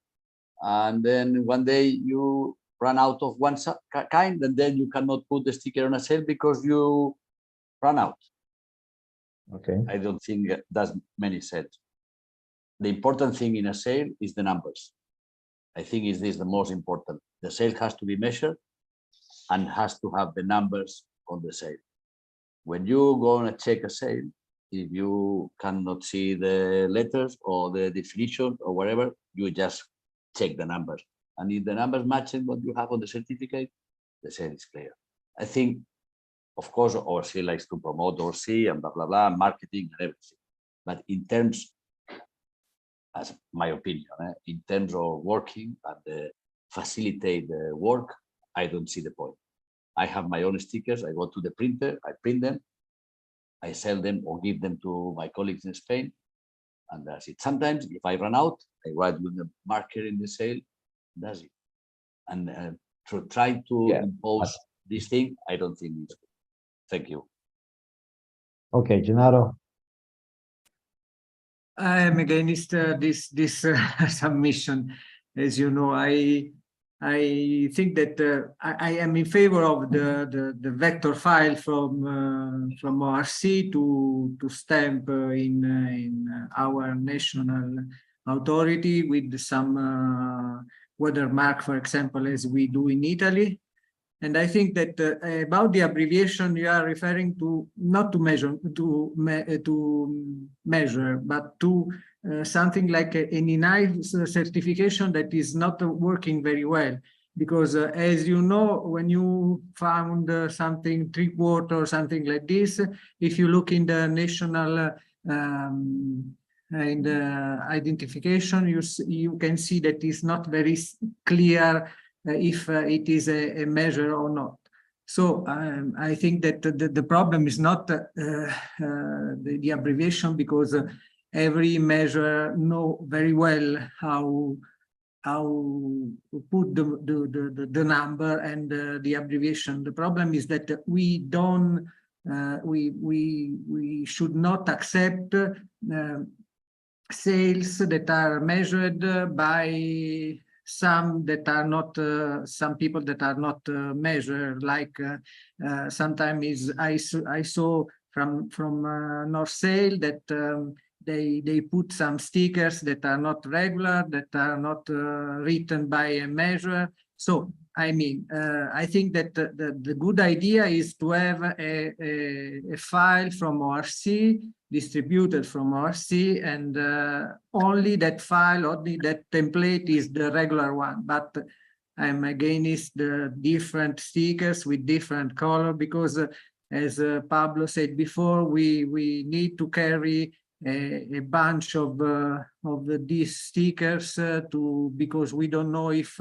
and then one day you run out of one kind, and then you cannot put the sticker on a sale because you run out. Okay. I don't think that's many sense. The important thing in a sale is the numbers. I think is this the most important. The sale has to be measured and has to have the numbers on the sale. When you go and check a sale, if you cannot see the letters or the definition or whatever, you just check the numbers. And if the numbers matching what you have on the certificate, the sale is clear. I think, of course, ORC likes to promote ORC and blah, blah, blah, marketing and everything. But in terms, as my opinion, in terms of working and facilitate the work, I don't see the point. I have my own stickers. I go to the printer, I print them, I sell them or give them to my colleagues in Spain, and that's it. Sometimes if I run out, I write with the marker in the sale, that's it. And to try to impose this thing, I don't think it's good. Thank you. Okay, Gennaro. I am against this submission. As you know, I think that I am in favor of the vector file from ORC to stamp in our national authority with some watermark, for example, as we do in Italy. And I think that about the abbreviation, you are referring to not to measure, but to something like an ENICE certification that is not working very well. Because as you know, when you found something 3/4 or something like this, if you look in the national in the identification, you can see that it's not very clear if it is a measure or not. So I think that the problem is not the abbreviation, because every measure know very well how put the number and the abbreviation. The problem is that we don't we should not accept sales that are measured by some that are not some people that are not measured, like sometimes I saw from North Sail that they put some stickers that are not regular, that are not written by a measure. So I mean, I think that the good idea is to have a file from ORC, distributed from ORC, and only that file, only that template is the regular one. But I'm against the different stickers with different color, because as Pablo said before, we need to carry a bunch of these stickers because we don't know if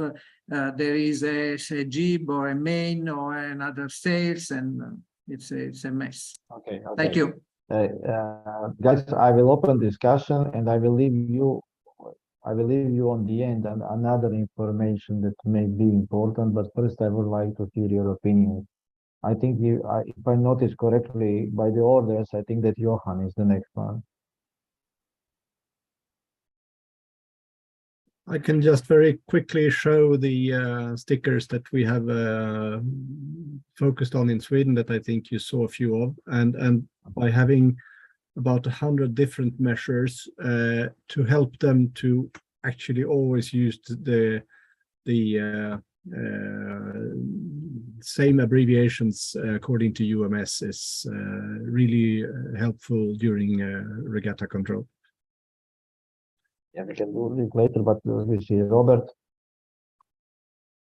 there is a jib or a main or another sales, and it's a mess. Okay. Thank you. Guys, I will open discussion, and I will leave you on the end and another information that may be important, but first I would like to hear your opinion. I think if I noticed correctly by the orders, I think that Johan is the next one. I can just very quickly show the stickers that we have focused on in Sweden that I think you saw a few of, and by having about 100 different measures to help them to actually always use the same abbreviations according to UMS is really helpful during regatta control. Yeah, we can do this later, but we see Robert.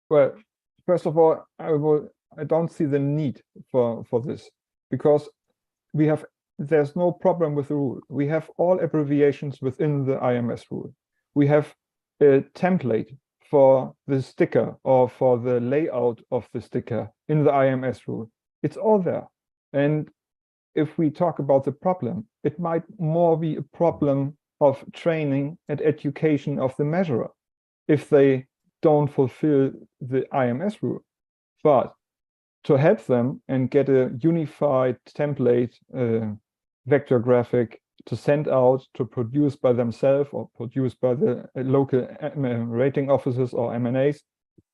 Well, first of all, I don't see the need for this, because there's no problem with the rule. We have all abbreviations within the IMS rule. We have a template for the sticker or for the layout of the sticker in the IMS rule. It's all there. And if we talk about the problem, it might more be a problem of training and education of the measurer if they don't fulfill the IMS rule. But to help them and get a unified template vector graphic to send out, to produce by themselves or produce by the local rating offices or MNAs,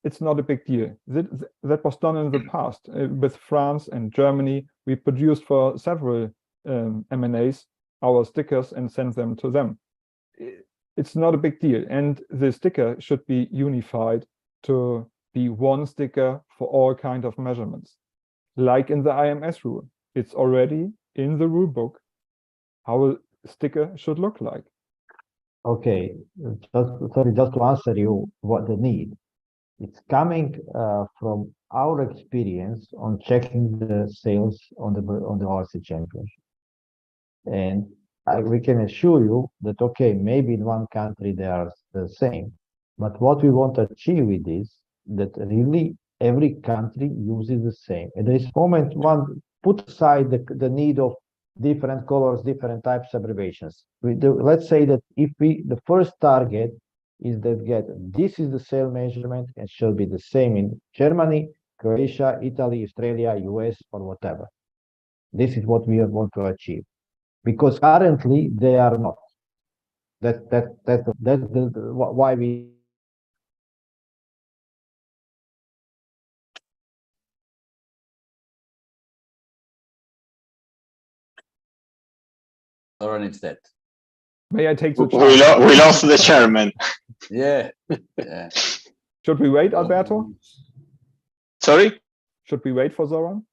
it's not a big deal. That was done in the past with France and Germany. We produced for several MNAs our stickers and send them to them. It's not a big deal, and the sticker should be unified to be one sticker for all kinds of measurements, like in the IMS rule. It's already in the rule book how a sticker should look like. Okay, just to answer you what the need. It's coming from our experience on checking the sales on the ORC championship, and we can assure you that, okay, maybe in one country they are the same, but what we want to achieve with this, that really every country uses the same. At this moment, one put aside the need of different colors, different types of abbreviations. Let's say that if the first target is that this is the sale measurement and shall be the same in Germany, Croatia, Italy, Australia, US, or whatever. This is what we want to achieve. Because currently they are not. That's why we. Soren, it's dead. May I take the we lost the chairman. Yeah. Should we wait, Alberto? Sorry? Should we wait for Zoran?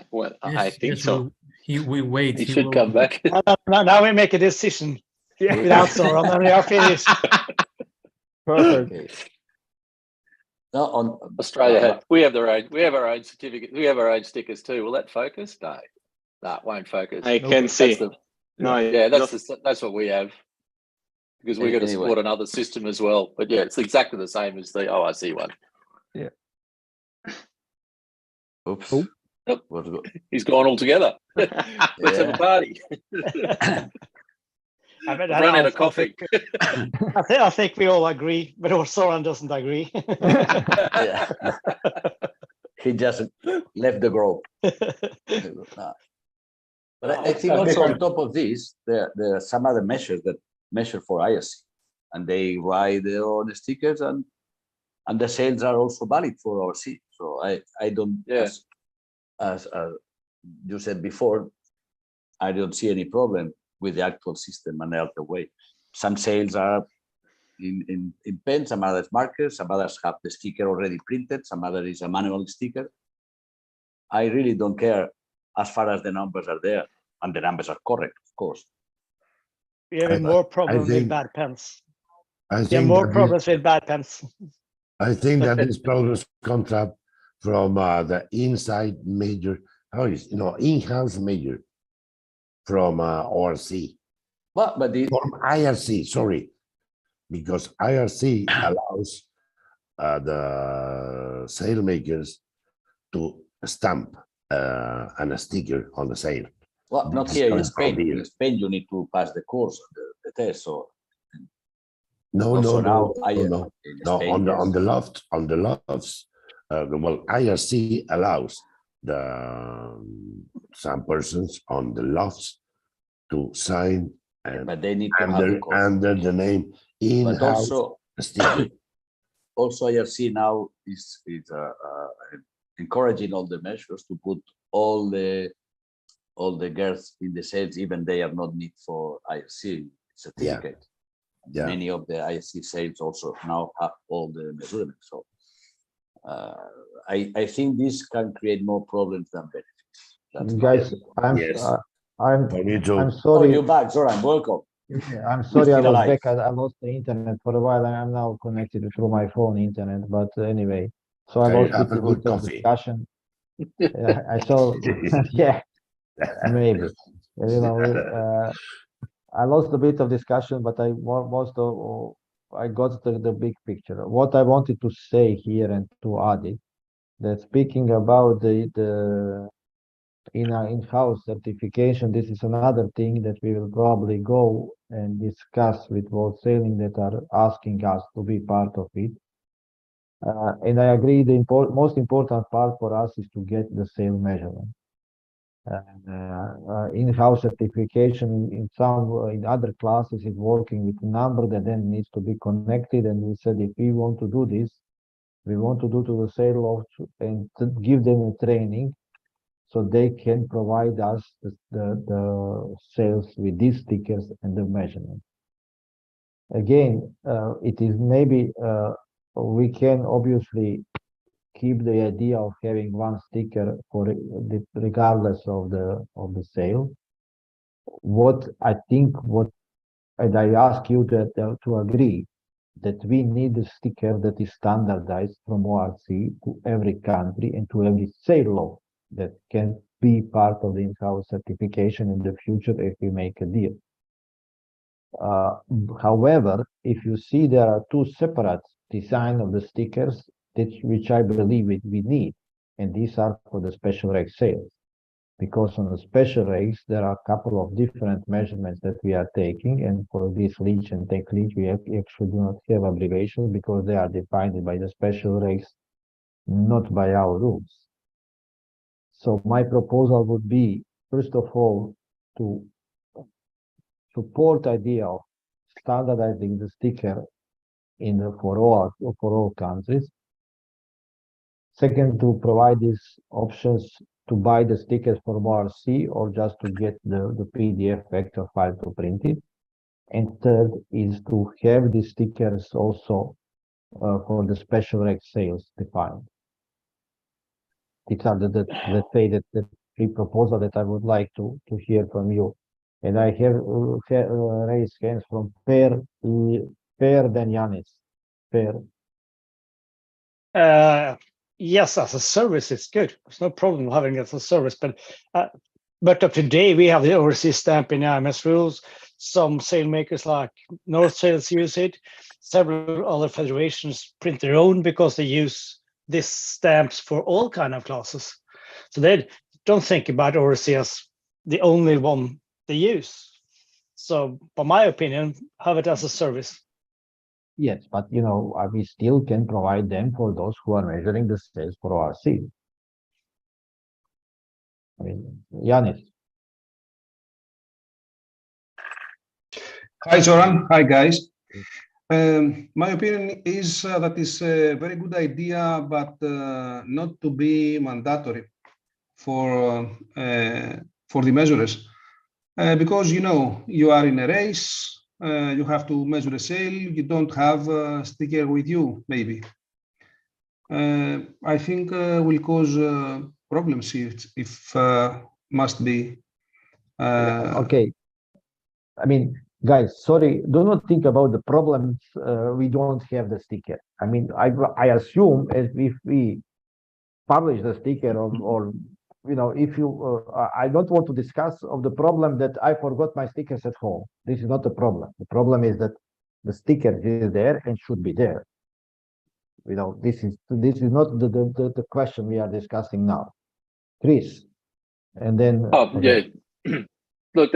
Well, Yes, I think yes, so. We wait. He should come back. Now we make a decision without Zoran, and we are finished. Perfect. Okay. No, on Australia we have our own certificate. We have our own stickers too. Will that focus? No, it won't focus. I can see. That's what we have, because we're going to support another system as well. But yeah, it's exactly the same as the ORC one. Yeah. Oops. Oh, he's gone altogether. Let's have a party. Run out of coffee. I think we all agree, but Soren doesn't agree. Yeah. He just left the group. But I think also on top of this, there are some other measures that measure for IRC, and they write their own stickers, and the sales are also valid for ORC. So I don't, as you said before, I don't see any problem with the actual system and the way. Some sales are in pen, some others markers, some others have the sticker already printed, some other is a manual sticker. I really don't care as far as the numbers are there, and the numbers are correct, of course. We're having more problems with bad pens. I think more problems with bad pens. I think that this problems come up from the inside major, in-house major from ORC. Well, but from IRC, sorry, because IRC allows the sale makers to stamp and a sticker on the sale. Well, not here in Spain. In Spain, you need to pass the course, the test. So no. On the lofts. Well, IRC allows some persons on the lofts to sign, but they need to have under the name in-house sticker. Also, IRC now is encouraging all the measures to put all the girls in the sales, even they are not need for IRC certificate. Yeah. Many of the IRC sales also now have all the measurements. So I think this can create more problems than benefits. Guys, I'm sorry. Oh, you're back, Zoran. Welcome. Yeah, I'm sorry, I was back. I lost the internet for a while. I am now connected through my phone internet, but anyway, so I lost a bit of discussion. I saw, yeah, maybe. I lost a bit of discussion, but I got the big picture. What I wanted to say here and to add it, that speaking about the in-house certification, this is another thing that we will probably go and discuss with wholesaling that are asking us to be part of it. And I agree, the most important part for us is to get the sale measurement. In-house certification in other classes is working with a number that then needs to be connected. And we said, if we want to do this, we want to do to the sale of and to give them a training so they can provide us the sales with these stickers and the measurement. Again, it is maybe we can obviously keep the idea of having one sticker for regardless of the sale. What I think, and I ask you to agree that we need a sticker that is standardized from ORC to every country and to every sale law that can be part of the in-house certification in the future if we make a deal. However, if you see there are two separate design of the stickers which I believe we need, and these are for the special reg sales, because on the special regs there are a couple of different measurements that we are taking, and for this leach and tech leach we actually do not have obligations because they are defined by the special regs, not by our rules. So my proposal would be, first of all, to support the idea of standardizing the sticker for all countries. Second, to provide these options to buy the stickers from ORC or just to get the PDF vector file to print it. And third is to have the stickers also for the special reg sales defined. These are the three proposals that I would like to hear from you. And I have raised hands from Per, then Yanis. Per. Yes, as a service, it's good. There's no problem having it as a service, but up to date, we have the ORC stamp in IMS rules. Some sale makers like North Sales use it. Several other federations print their own because they use these stamps for all kind of classes. So they don't think about ORC as the only one they use. So, by my opinion, have it as a service. Yes, but we still can provide them for those who are measuring the sales for ORC. I mean, Yanis. Hi, Zoran. Hi, guys. My opinion is that it's a very good idea, but not to be mandatory for the measures. Because, you know, you are in a race, you have to measure a sail, you don't have a sticker with you, maybe. I think will cause problems if must be. Okay. I mean, guys, sorry, do not think about the problems. We don't have the sticker. I mean, I assume as if we publish the sticker or you know, if you, I don't want to discuss of the problem that I forgot my stickers at home. This is not the problem. The problem is that the sticker is there and should be there. You know, this is not the question we are discussing now. Chris, and then. Oh, yeah. Look,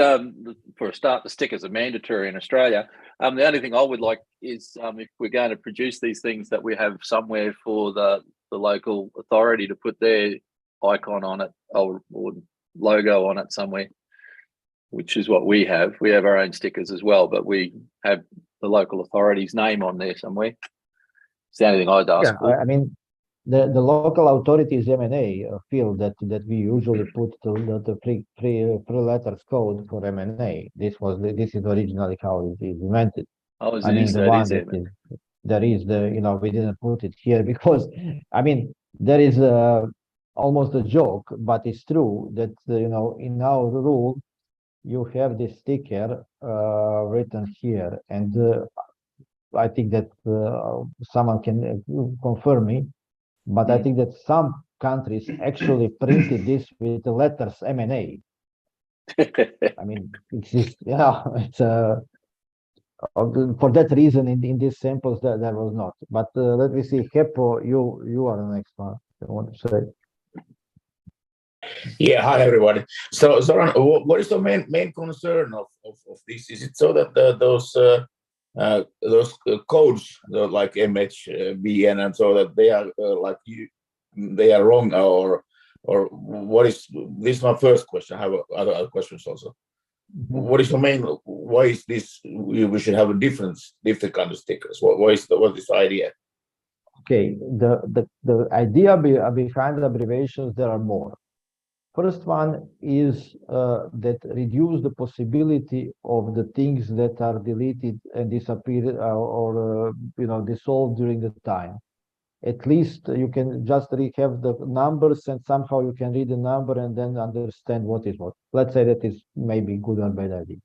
for a start, the stickers are mandatory in Australia. The only thing I would like is if we're going to produce these things, that we have somewhere for the local authority to put their icon on it or logo on it somewhere, which is what we have. We have our own stickers as well, but we have the local authority's name on there somewhere. It's the only thing I'd ask for. I mean, the local authorities M&A feel that we usually put the three letters code for M&A. This is originally how it is invented. Oh, I mean, the one that is, there is the, you know, we didn't put it here because, I mean, there is almost a joke, but it's true that, you know, in our rule, you have this sticker written here. And I think that someone can confirm me, but I think that some countries actually printed this with the letters M&A. I mean, it's just, yeah, it's for that reason in these samples that there was not. But let me see, Hepo, you are the next one. I want to say. Yeah, hi everybody. So Zoran, what is the main concern of this? Is it so that those codes like MHBN and so that they are they are wrong, or what is this? Is my first question. I have other questions also. What is the main? Why is this? We should have a different kind of stickers. What is this idea? Okay, the idea behind the abbreviations, there are more. First one is that reduce the possibility of the things that are deleted and disappear or you know, dissolved during the time. At least you can just have the numbers and somehow you can read the number and then understand what is what. Let's say that is maybe good or bad idea.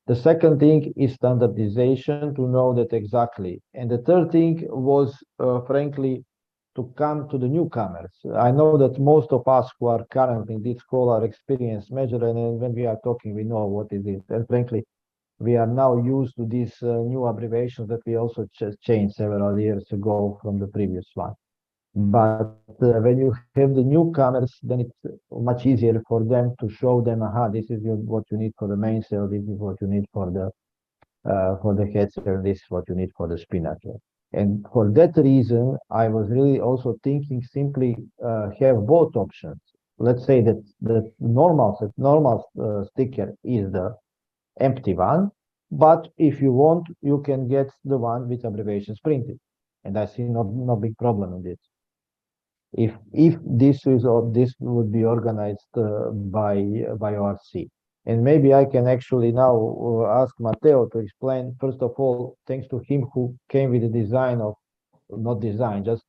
The second thing is standardization, to know that exactly. And the third thing was, frankly, to come to the newcomers. I know that most of us who are currently in this call are experienced measure, and when we are talking, we know what is it. And frankly, we are now used to these new abbreviations that we also changed several years ago from the previous one. But when you have the newcomers, then it's much easier for them to show them, aha, this is what you need for the mainsail, this is what you need for the headsail, this is what you need for the spinnaker. And for that reason, I was really also thinking simply have both options. Let's say that the normal sticker is the empty one, but if you want, you can get the one with abbreviations printed. And I see no big problem in this. If this is or this would be organized by ORC. And maybe I can actually now ask Matteo to explain, first of all, thanks to him who came with the design of, not design, just,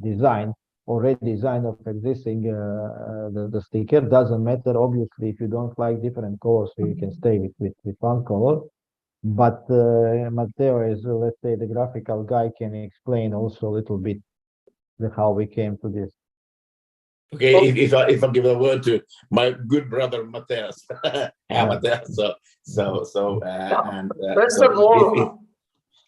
design, already design of existing the sticker. Doesn't matter, obviously, if you don't like different colors, so you can stay with one color. But Matteo is, let's say, the graphical guy, can explain also a little bit how we came to this. Okay, if I give a word to my good brother Mateus, Mateus. First of all,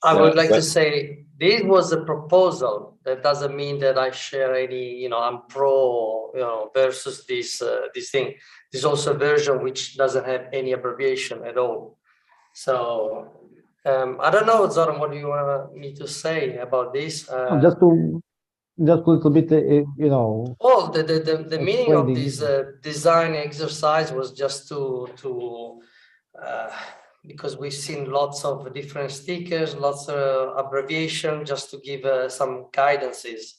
I would like to say this was a proposal. That doesn't mean that I share any, I'm pro, versus this thing. There's also a version which doesn't have any abbreviation at all. So I don't know, Zoran, what do you want me to say about this? Just a little bit, Well, the meaning of this design exercise was just to because we've seen lots of different stickers, lots of abbreviation, just to give some guidances.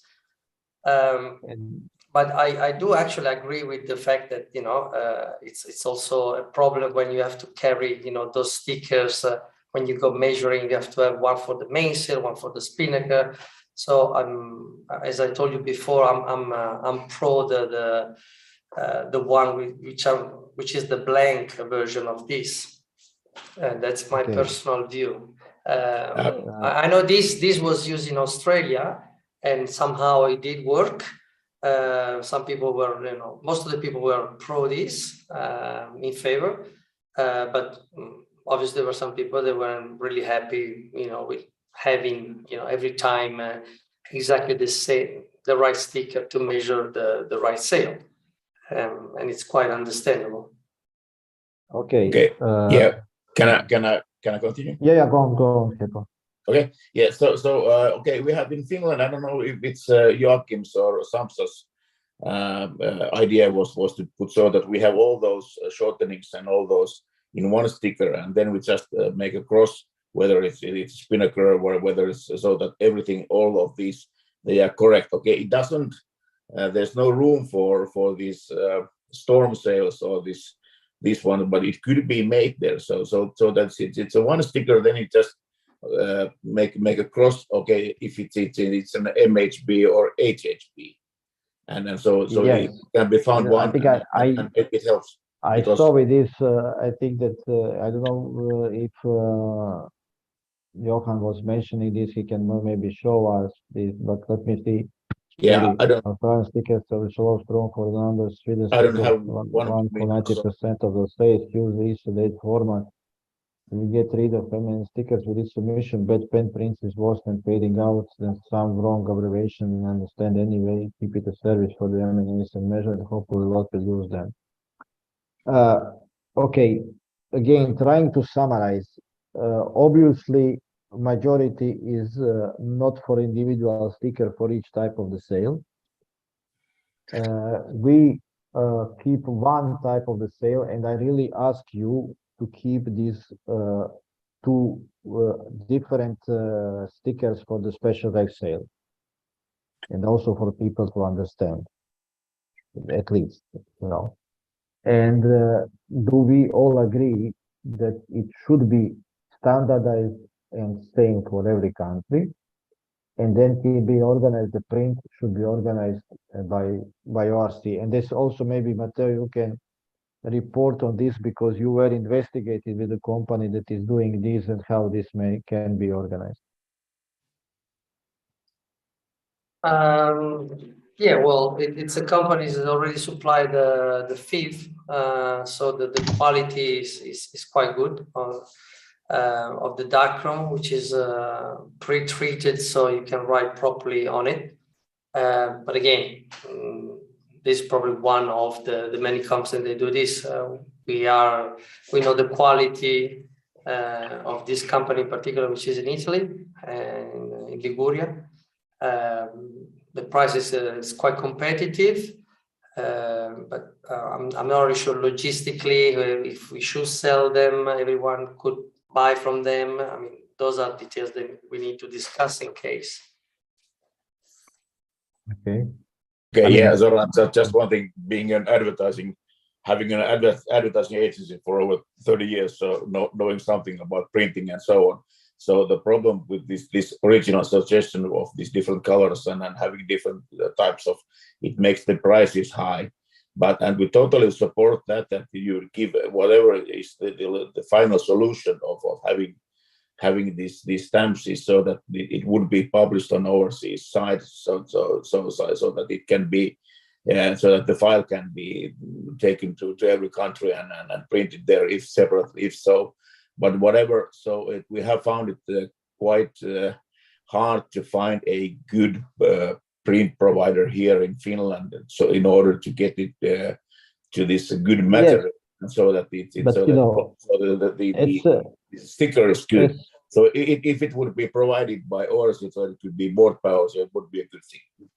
But I do actually agree with the fact that, you know, it's also a problem when you have to carry, you know, those stickers. When you go measuring, you have to have one for the mainsail, one for the spinnaker. So as I told you before, I'm pro the one which is the blank version of this. And that's my personal view. I know this was used in Australia, and somehow it did work. Some people were, you know, most of the people were pro this, in favor, but obviously there were some people that weren't really happy, you know, with having, you know, every time exactly the right sticker to measure the right sail, and it's quite understandable. Okay. Yeah. Can I continue? Yeah. Go on, Kepo. Okay. Yeah. So okay. We have in Finland. I don't know if it's Joachim's or Samsa's idea was to put so that we have all those shortenings and all those in one sticker, and then we just make a cross, whether it's spinnaker or whether it's so that everything, all of these, they are correct. Okay. It doesn't. There's no room for these storm sails or this one, but it could be made there. So that's it. It's a one sticker. Then it just make a cross. Okay, if it's an MHB or HHB, and so yes. it can be found one. I think and it helps. I saw with this. I think that I don't know if Johan was mentioning this. He can maybe show us this, but let me see. Yeah, I don't. Foreign stickers are so strong for the numbers. I don't have one for 90% of the states use this date format. We get rid of feminine stickers with this submission. Bad pen prints is worse than fading out. Then some wrong abbreviation. We understand anyway. Keep it a service for the MNAs and measure. Hopefully, a lot will use them. Okay. Again, trying to summarize. Obviously, majority is not for individual sticker for each type of the sail. We keep one type of the sail, and I really ask you to keep these two different stickers for the special wreck sail, and also for people to understand, at least, you know. And do we all agree that it should be standardized and same for every country? And then to be organized, the print should be organized by ORC. And this also maybe, Matteo, you can report on this because you were investigated with the company that is doing this and how this can be organized. Yeah, well, it's a company that already supplied the FIV, so the quality is quite good of the darkroom, which is pre-treated so you can write properly on it. But again, this is probably one of the many companies that do this. We know the quality of this company in particular, which is in Italy and in Liguria. The price is quite competitive, but I'm not really sure logistically if we should sell them, everyone could buy from them. I mean, those are details that we need to discuss in case. Okay. Okay. Yeah. So just one thing, being an advertising, having an advertising agency for over 30 years, so knowing something about printing and so on. So the problem with this original suggestion of these different colors and having different types of, it makes the prices high. And we totally support that you give whatever is the final solution of having these stamps is so that it would be published on ORC site, so that it can be, so that the file can be taken to every country and printed there if separately, if so. But whatever, so we have found it quite hard to find a good print provider here in Finland. So in order to get it to this good material, yes. So that the sticker is good. So if it would be provided by ORC, so it could be board power, so it would be a good thing.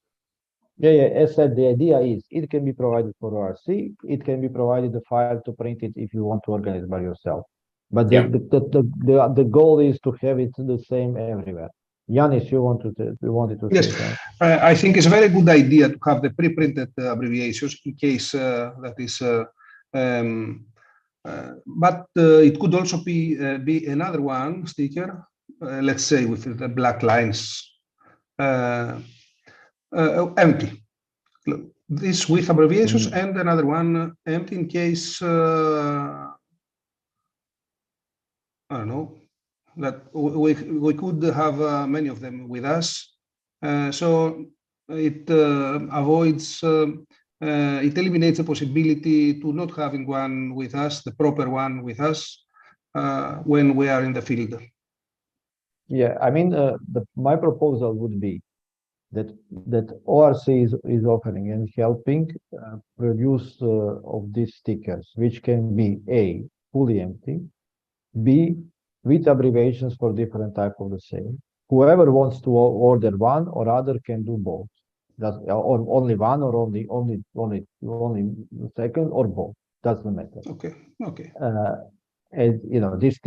Yeah. As said, the idea is it can be provided for ORC. It can be provided the file to print it if you want to organize by yourself. But Yeah. the goal is to have it the same everywhere. Yanis, you wanted to Yes, say something? I think it's a very good idea to have the pre-printed abbreviations in case that is. But it could also be another one sticker, let's say with the black lines, empty. This with abbreviations and another one empty in case I don't know, that we could have many of them with us. So it avoids, it eliminates the possibility to not having one with us, the proper one with us, when we are in the field. Yeah, I mean, my proposal would be that ORC is offering and helping produce of these stickers, which can be A, fully empty, B, with abbreviations for different type of the same. Whoever wants to order one or other can do both. Or only one, or only second, or both. Doesn't matter. Okay. Okay. And you know, these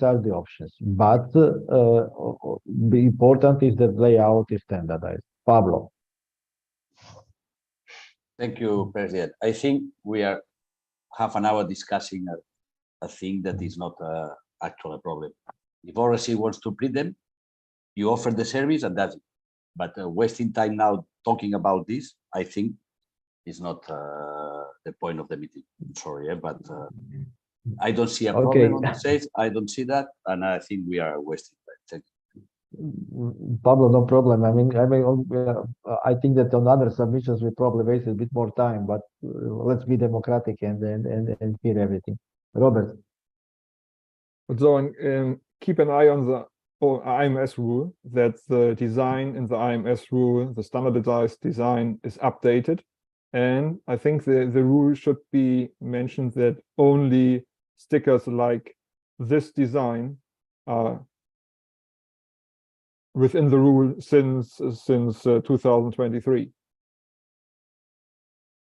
are the options. But the important is that layout is standardized. Pablo. Thank you, President. I think we are half an hour discussing a thing that is not actually a problem. If ORC wants to print them, you offer the service and that's it. But wasting time now talking about this, I think, is not the point of the meeting. I'm sorry, but I don't see a problem on the sales. I don't see that, and I think we are wasting time. Thank you. Pablo, no problem. I mean, I think that on other submissions we probably wasted a bit more time, but let's be democratic and hear everything. Robert. So keep an eye on the IMS rule, that the design in the IMS rule, the standardized design, is updated. And I think the rule should be mentioned that only stickers like this design are within the rule since 2023.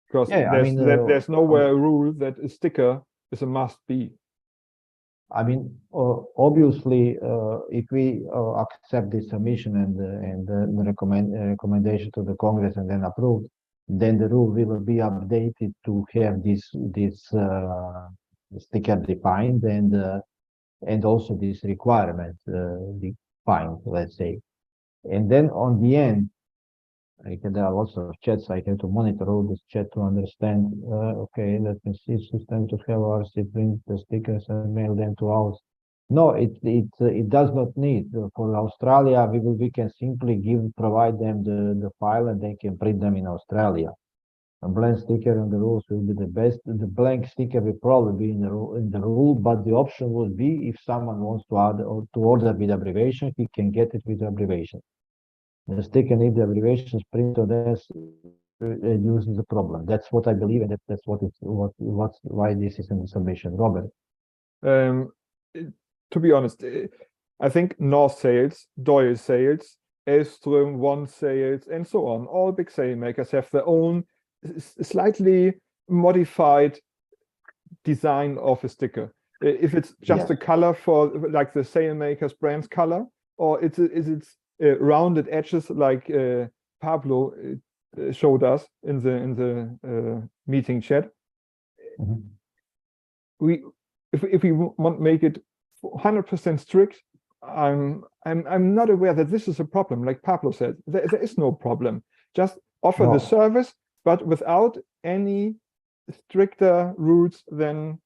Because there's nowhere a rule that a sticker is a must-be. I mean, obviously, if we accept this submission and the recommendation to the Congress and then approved, then the rule will be updated to have this sticker defined and also this requirement defined, let's say. And then on the end, there are lots of chats. I have to monitor all this chat to understand. Okay, let me see. System to have ORC print the stickers and mail them to us. No, it does not need. For Australia, we can simply provide them the file and they can print them in Australia. A blank sticker on the rules will be the best. The blank sticker will probably be in the rule, but the option would be if someone wants to add or to order with abbreviation, he can get it with abbreviation. The sticker needs the abbreviations printed as uses the problem. That's what I believe, and that's why this is in the submission. Robert. To be honest, I think North Sales, Doyle Sales, Elström, One Sales, and so on, all big sale makers have their own slightly modified design of a sticker. If it's just a color for like the sale maker's brand's color, or is it rounded edges like Pablo showed us in the meeting chat. If we want to make it 100% strict, I'm not aware that this is a problem. Like Pablo said, there is no problem. Just offer the service, but without any stricter rules than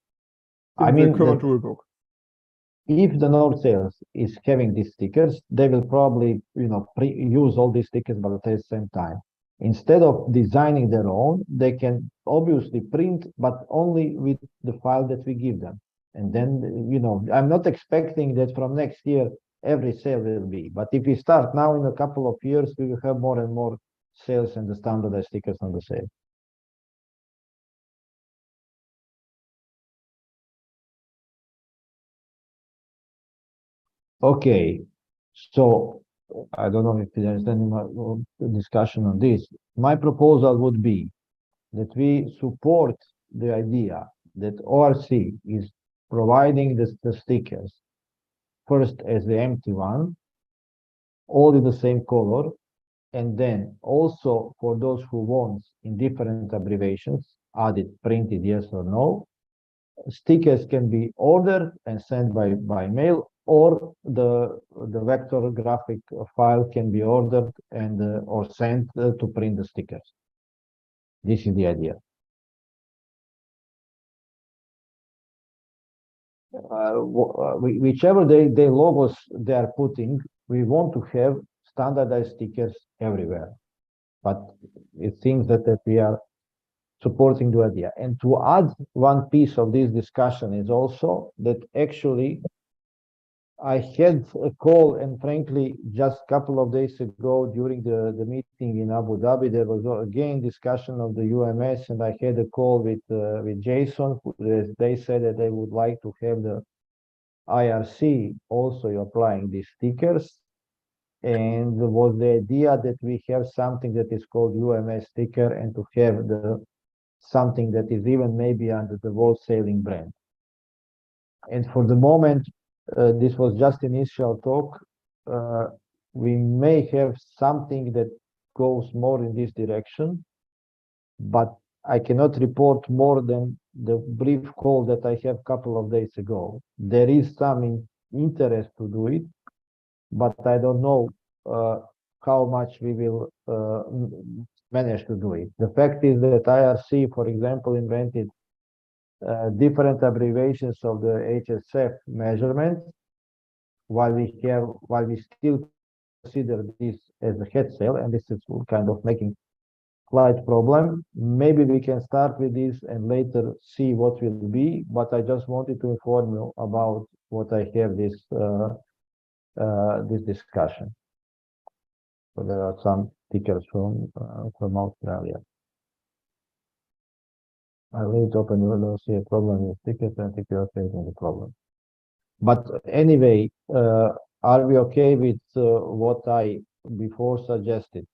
the current rule book. If the North Sales is having these stickers, they will probably, use all these stickers, but at the same time, instead of designing their own, they can obviously print, but only with the file that we give them. And then, I'm not expecting that from next year every sale will be. But if we start now, in a couple of years, we will have more and more sales and the standardized stickers on the sale. Okay, so I don't know if there's any more discussion on this. My proposal would be that we support the idea that ORC is providing the stickers first as the empty one, all in the same color, and then also for those who want in different abbreviations, added, printed, yes or no, stickers can be ordered and sent by mail, or the vector graphic file can be ordered and or sent to print the stickers. This is the idea. Whichever they logos they are putting, we want to have standardized stickers everywhere. But it seems that we are supporting the idea. And to add one piece of this discussion is also that actually I had a call, and frankly, just a couple of days ago during the meeting in Abu Dhabi, there was again discussion of the UMS, and I had a call with Jason. They said that they would like to have the IRC also applying these stickers. And there was the idea that we have something that is called UMS sticker, and to have something that is even maybe under the wholesaling brand. And for the moment, this was just initial talk. We may have something that goes more in this direction, but I cannot report more than the brief call that I have a couple of days ago. There is some interest to do it, but I don't know how much we will manage to do it. The fact is that IRC, for example, invented different abbreviations of the HSF measurement, while we still consider this as a head cell, and this is kind of making slight problem. Maybe we can start with this and later see what will be, but I just wanted to inform you about what I have this discussion. So there are some stickers from Australia. I leave it open. You will see a problem with stickers, and I think you are facing the problem. But anyway, are we okay with what I before suggested?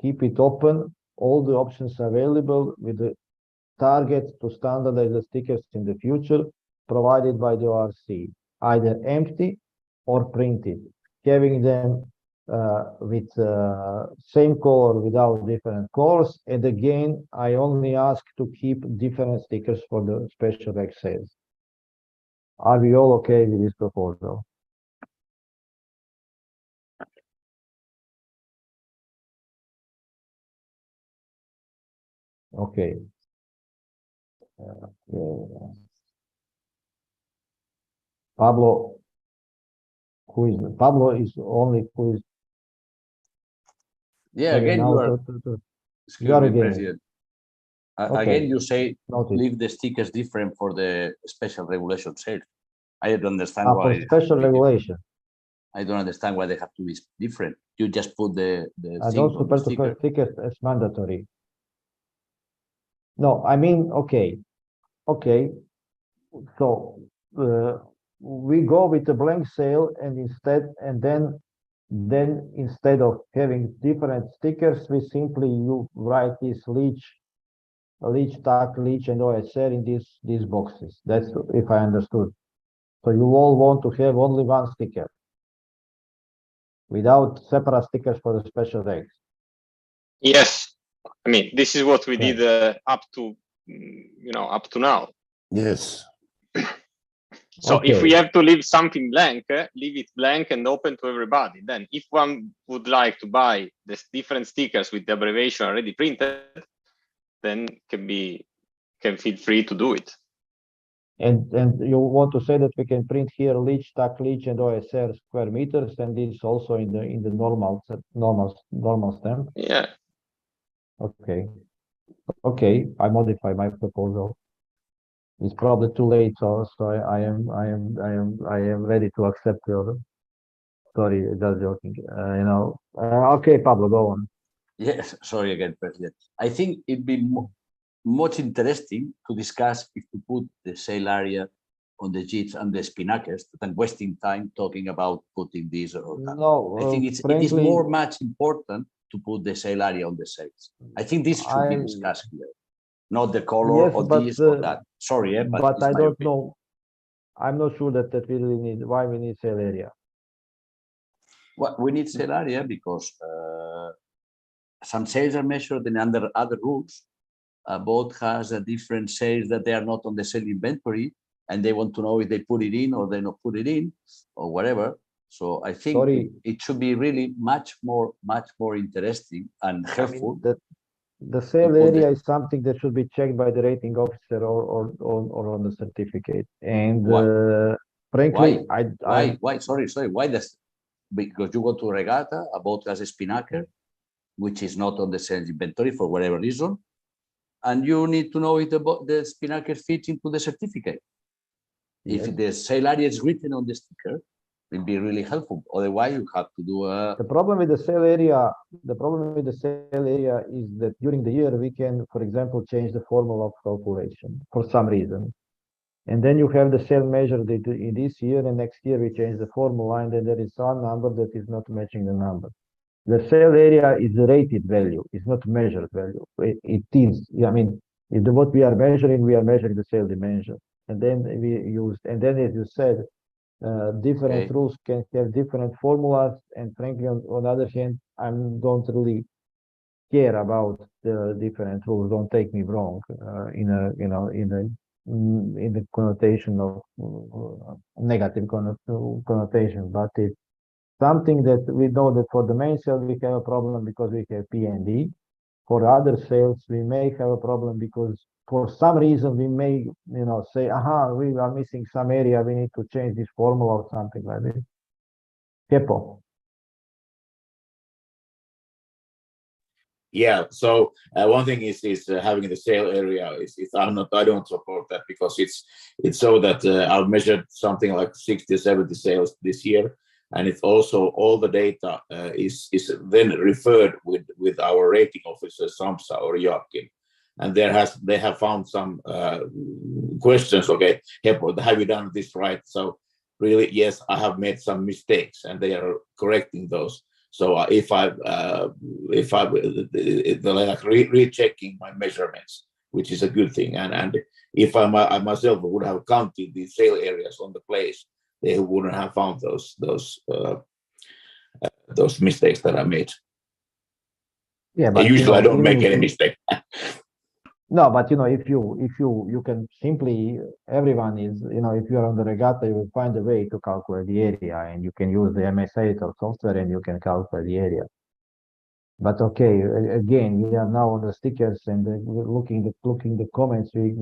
Keep it open, all the options available, with the target to standardize the stickers in the future, provided by the ORC, either empty or printed, having them with same color without different colors. And again, I only ask to keep different stickers for the special egg sales. Are we all okay with this proposal? Okay. Pablo, Pablo is only who is. Yeah, again, you are. Excuse me, President. Again, you say leave the stickers different for the special regulation sales. I don't understand why. For special regulation. I don't understand why they have to be different. You just put the I don't support the stickers as mandatory. No, I mean, okay. So we go with a blank sale, and then instead of having different stickers, we simply write this leach, TAC, leach, and OSR in these boxes. That's if I understood. So you all want to have only one sticker without separate stickers for the special eggs. Yes, I mean, this is what we did up to now. Yes. So if we have to leave something blank, leave it blank and open to everybody. Then if one would like to buy the different stickers with the abbreviation already printed, then can feel free to do it. And you want to say that we can print here leach, TAC, leach, and OSR square meters, and this also in the normal stamp? Yeah. Okay, I modify my proposal. It's probably too late, so I am ready to accept your. Sorry, just joking. Okay, Pablo, go on. Yes, sorry again, President. I think it'd be much interesting to discuss if to put the sale area on the JITs and the spinakers than wasting time talking about putting this or that. No, I think it is much important to put the sale area on the sales. I think this should be discussed here, not the color or this or that. Sorry, but I don't know. I'm not sure that we really need, why we need sale area. Well, we need sale area because some sales are measured in under other rules. Both has a different sales that they are not on the sale inventory, and they want to know if they put it in or they not put it in or whatever. So I think it should be really much more interesting and helpful. I mean, the sale area is something that should be checked by the rating officer or on the certificate. And frankly, why? Sorry. Why does? Because you go to a regatta, a boat has a spinnaker, which is not on the sales inventory for whatever reason, and you need to know if the spinnaker fits into the certificate. Yes. If the sale area is written on the sticker, it will be really helpful. Otherwise, you have to do a. The problem with the sale area, is that during the year we can, for example, change the formula of calculation for some reason. And then you have the sale measured in this year, and next year we change the formula, and then there is some number that is not matching the number. The sale area is a rated value, it's not measured value. It is, I mean, what we are measuring the sale dimension. And then and then as you said, different rules can have different formulas, and frankly, on the other hand, I don't really care about the different rules. Don't take me wrong, in the connotation of negative connotation, but it's something that we know that for the main sale we have a problem because we have P&D. For other sales we may have a problem because for some reason we may say, aha, we are missing some area, we need to change this formula or something like this. Kepo. Yeah, so one thing is having the sale area I don't support that because it's so that I've measured something like 60 or 70 sales this year, and it's also all the data is then referred with our rating officer Samsa or Joachim, and they have found some questions. Okay, have you done this right? So really, yes, I have made some mistakes, and they are correcting those. So if I like rechecking my measurements, which is a good thing, and if I myself would have counted the sale areas on the place, they wouldn't have found those mistakes that I made. Yeah, but usually I don't make any mistake. No, but if you can simply, everyone is, if you're on the regatta, you will find a way to calculate the area, and you can use the MS8 or software and you can calculate the area. But okay, again, we are now on the stickers and looking the comments, we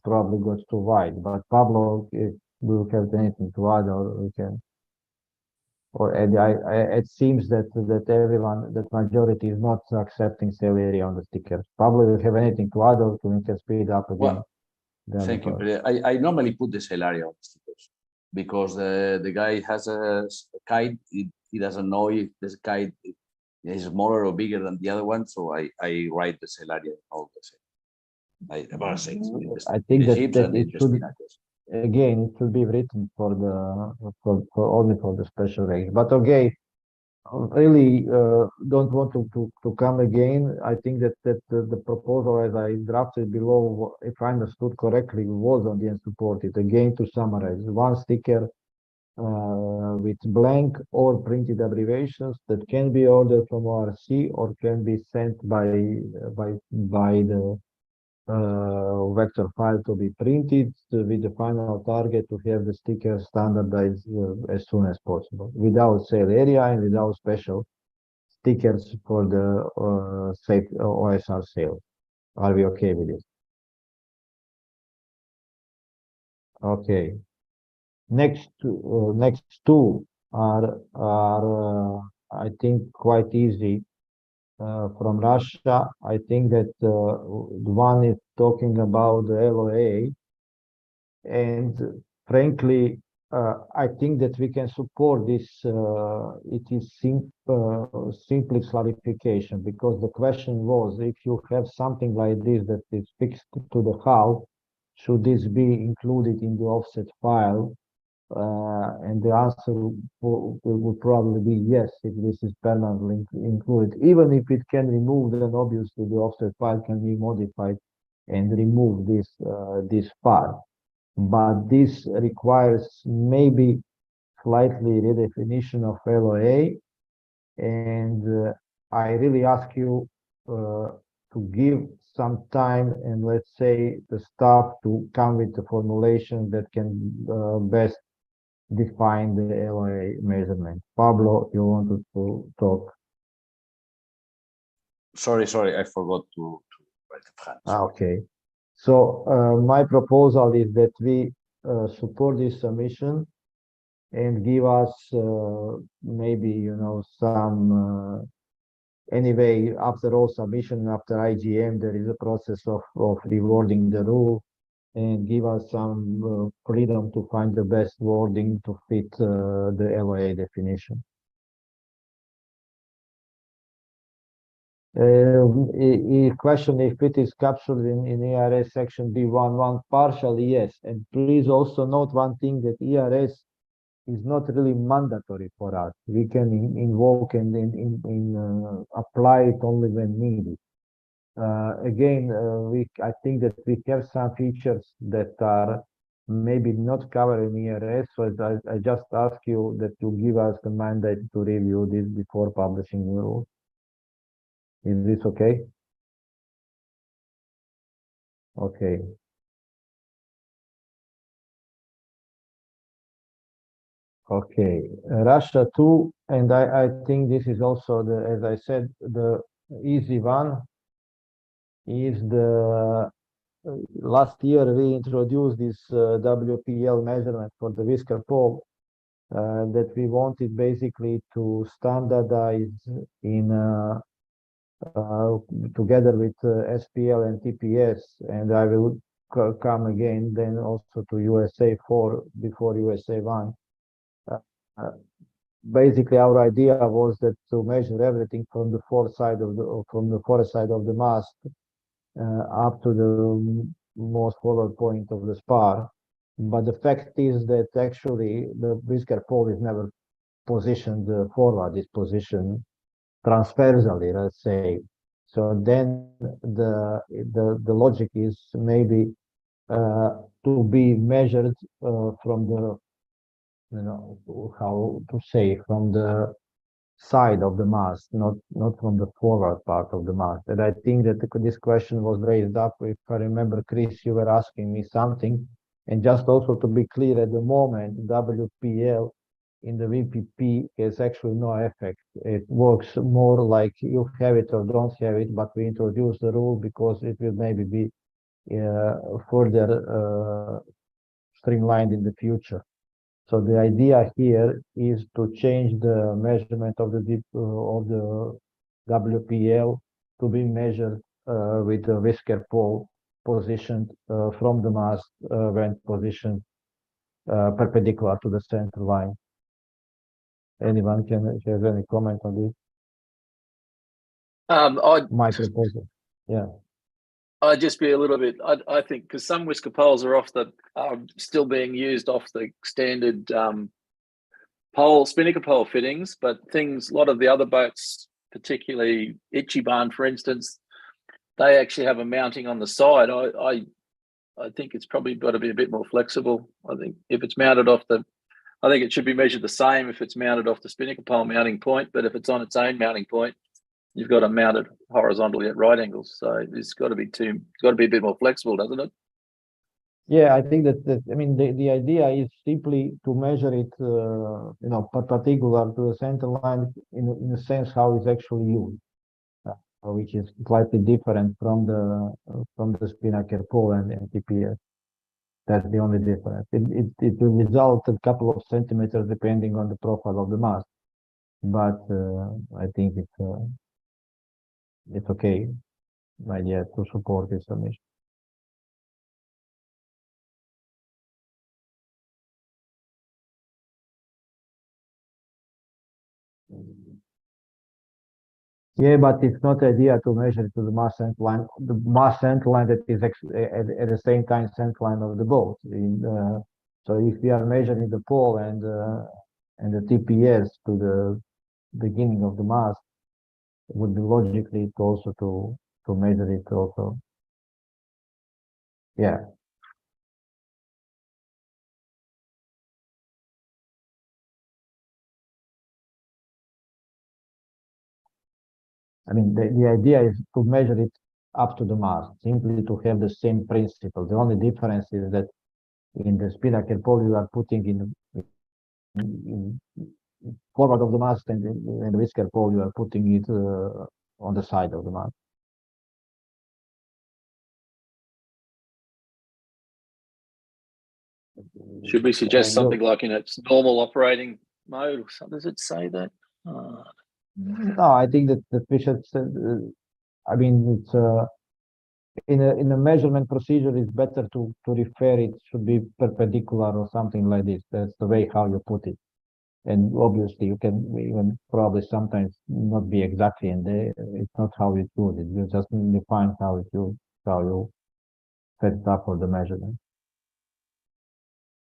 probably got too wide. But Pablo, if we have anything to add, or we can. Or it seems that majority is not accepting sale area on the stickers. Pablo, do you have anything to add, or we can speed up again? Well, thank you. I normally put the sale area on the stickers because the guy has a kite. He doesn't know if this kite is smaller or bigger than the other one, so I write the sale area all the same. I think that it should. Again, it should be written for only for the special range. But okay, really don't want to come again. I think that the proposal as I drafted below, if I understood correctly, was again supported. Again, to summarize, one sticker with blank or printed abbreviations that can be ordered from ORC or can be sent by the vector file to be printed with the final target to have the sticker standardized as soon as possible, without sale area and without special stickers for the safe OSR sale. Are we okay with this? Okay. Next two are I think quite easy. From Russia, I think that one is talking about the LOA, and frankly, I think that we can support this. It is simply clarification, because the question was, if you have something like this that is fixed to the hull, should this be included in the offset file? And the answer will probably be yes, if this is permanently included. Even if it can remove, then obviously the offset file can be modified and remove this part. but this requires maybe slightly redefinition of LOA, and I really ask you to give some time and let's say the staff to come with the formulation that can best define the LOA measurement. Pablo, you wanted to talk? Sorry, I forgot to write the hand. Okay. So my proposal is that we support this submission and give us maybe, you know, some anyway, after all submission, after IGM, there is a process of rewarding the rule and give us some freedom to find the best wording to fit the LOA definition. A question if it is captured in ERS section B11 partially, yes. And please also note one thing, that ERS is not really mandatory for us. We can invoke and apply it only when needed. Again, I think that we have some features that are maybe not covered in ERS, so I just ask you that you give us the mandate to review this before publishing the rules. Is this okay? Okay. Okay, Russia 2, and I think this is also the, as I said, the easy one is the last year we introduced this WPL measurement for the whisker pole that we wanted basically to standardize in together with SPL and TPS, and I will come again then also to USA 4 before USA 1. Basically, our idea was that to measure everything from the forward side of the mast up to the most forward point of the spar. But the fact is that actually the whisker pole is never positioned forward; it's positioned transversally, let's say. So then the logic is maybe to be measured from the, you know, how to say, from the side of the mast, not from the forward part of the mast. And I think that this question was raised up, if I remember, Chris, you were asking me something. And just also to be clear, at the moment, WPL in the VPP has actually no effect. It works more like you have it or don't have it, but we introduce the rule because it will maybe be further streamlined in the future. So the idea here is to change the measurement of the WPL to be measured with the whisker pole positioned from the mast when positioned perpendicular to the center line. Anyone can have any comment on this? My proposal. Yeah. I'd just be a little bit, I think, because some whisker poles are still being used off the standard spinnaker pole fittings, but a lot of the other boats, particularly Ichiban, for instance, they actually have a mounting on the side. I think it's probably got to be a bit more flexible. I think if it's mounted off I think it should be measured the same if it's mounted off the spinnaker pole mounting point, but if it's on its own mounting point, you've got to mount it horizontally at right angles. So it's got to be a bit more flexible, doesn't it? Yeah, I think that I mean the idea is simply to measure it, you know, perpendicular to the center line in a sense how it's actually used, which is slightly different from the spinnaker pole and TPS. That's the only difference. It will result a couple of centimeters depending on the profile of the mast, but I think it's okay idea to support this submission. Yeah, but it's not the idea to measure it to the mast center line. The mast center line that is at the same time center line of the boat. So if we are measuring the pole and the TPS to the beginning of the mast, it would be logically also to measure it also. Yeah. I mean, the idea is to measure it up to the mast, simply to have the same principle. The only difference is that in the spinnaker pole you are putting in forward of the mast, and in the whisker pole you are putting it on the side of the mast. Should we suggest something like in its normal operating mode or something? Does it say that? No, I think that we should. I mean, it's in a measurement procedure. It's better to refer it should be perpendicular or something like this. That's the way how you put it. And obviously, you can even probably sometimes not be exactly in there. It's not how you do it. You just define how you set it up for the measurement.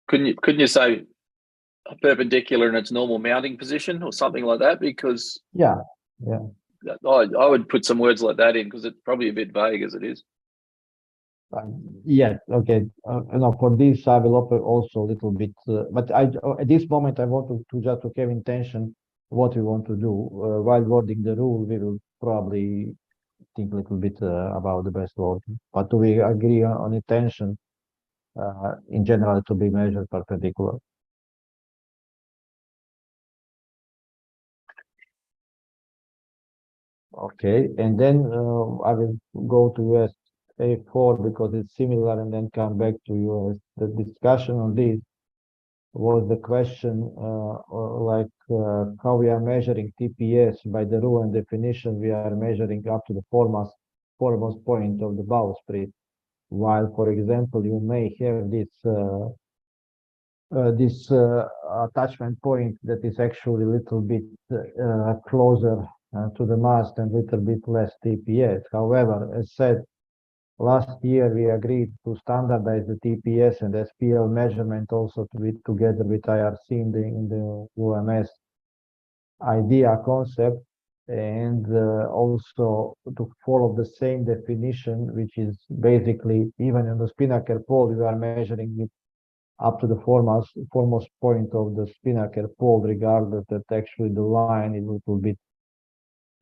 Couldn't you say perpendicular in its normal mounting position or something like that? Because yeah, I would put some words like that in because it's probably a bit vague as it is. Yeah, okay. No, for this I will offer also a little bit, but at this moment I want to just to have intention what we want to do. While wording the rule, we will probably think a little bit about the best wording. But do we agree on intention in general to be measured perpendicular? Okay, and then I will go to US A4 because it's similar, and then come back to US. The discussion on this was the question how we are measuring TPS. By the rule and definition, we are measuring up to the foremost point of the bowsprit, while, for example, you may have this attachment point that is actually a little bit closer to the mast and a little bit less TPS. However, as said, last year we agreed to standardize the TPS and SPL measurement also together with IRC in the UMS idea concept, and also to follow the same definition, which is basically even in the spinnaker pole we are measuring it up to the foremost point of the spinnaker pole, regardless that actually the line is a little bit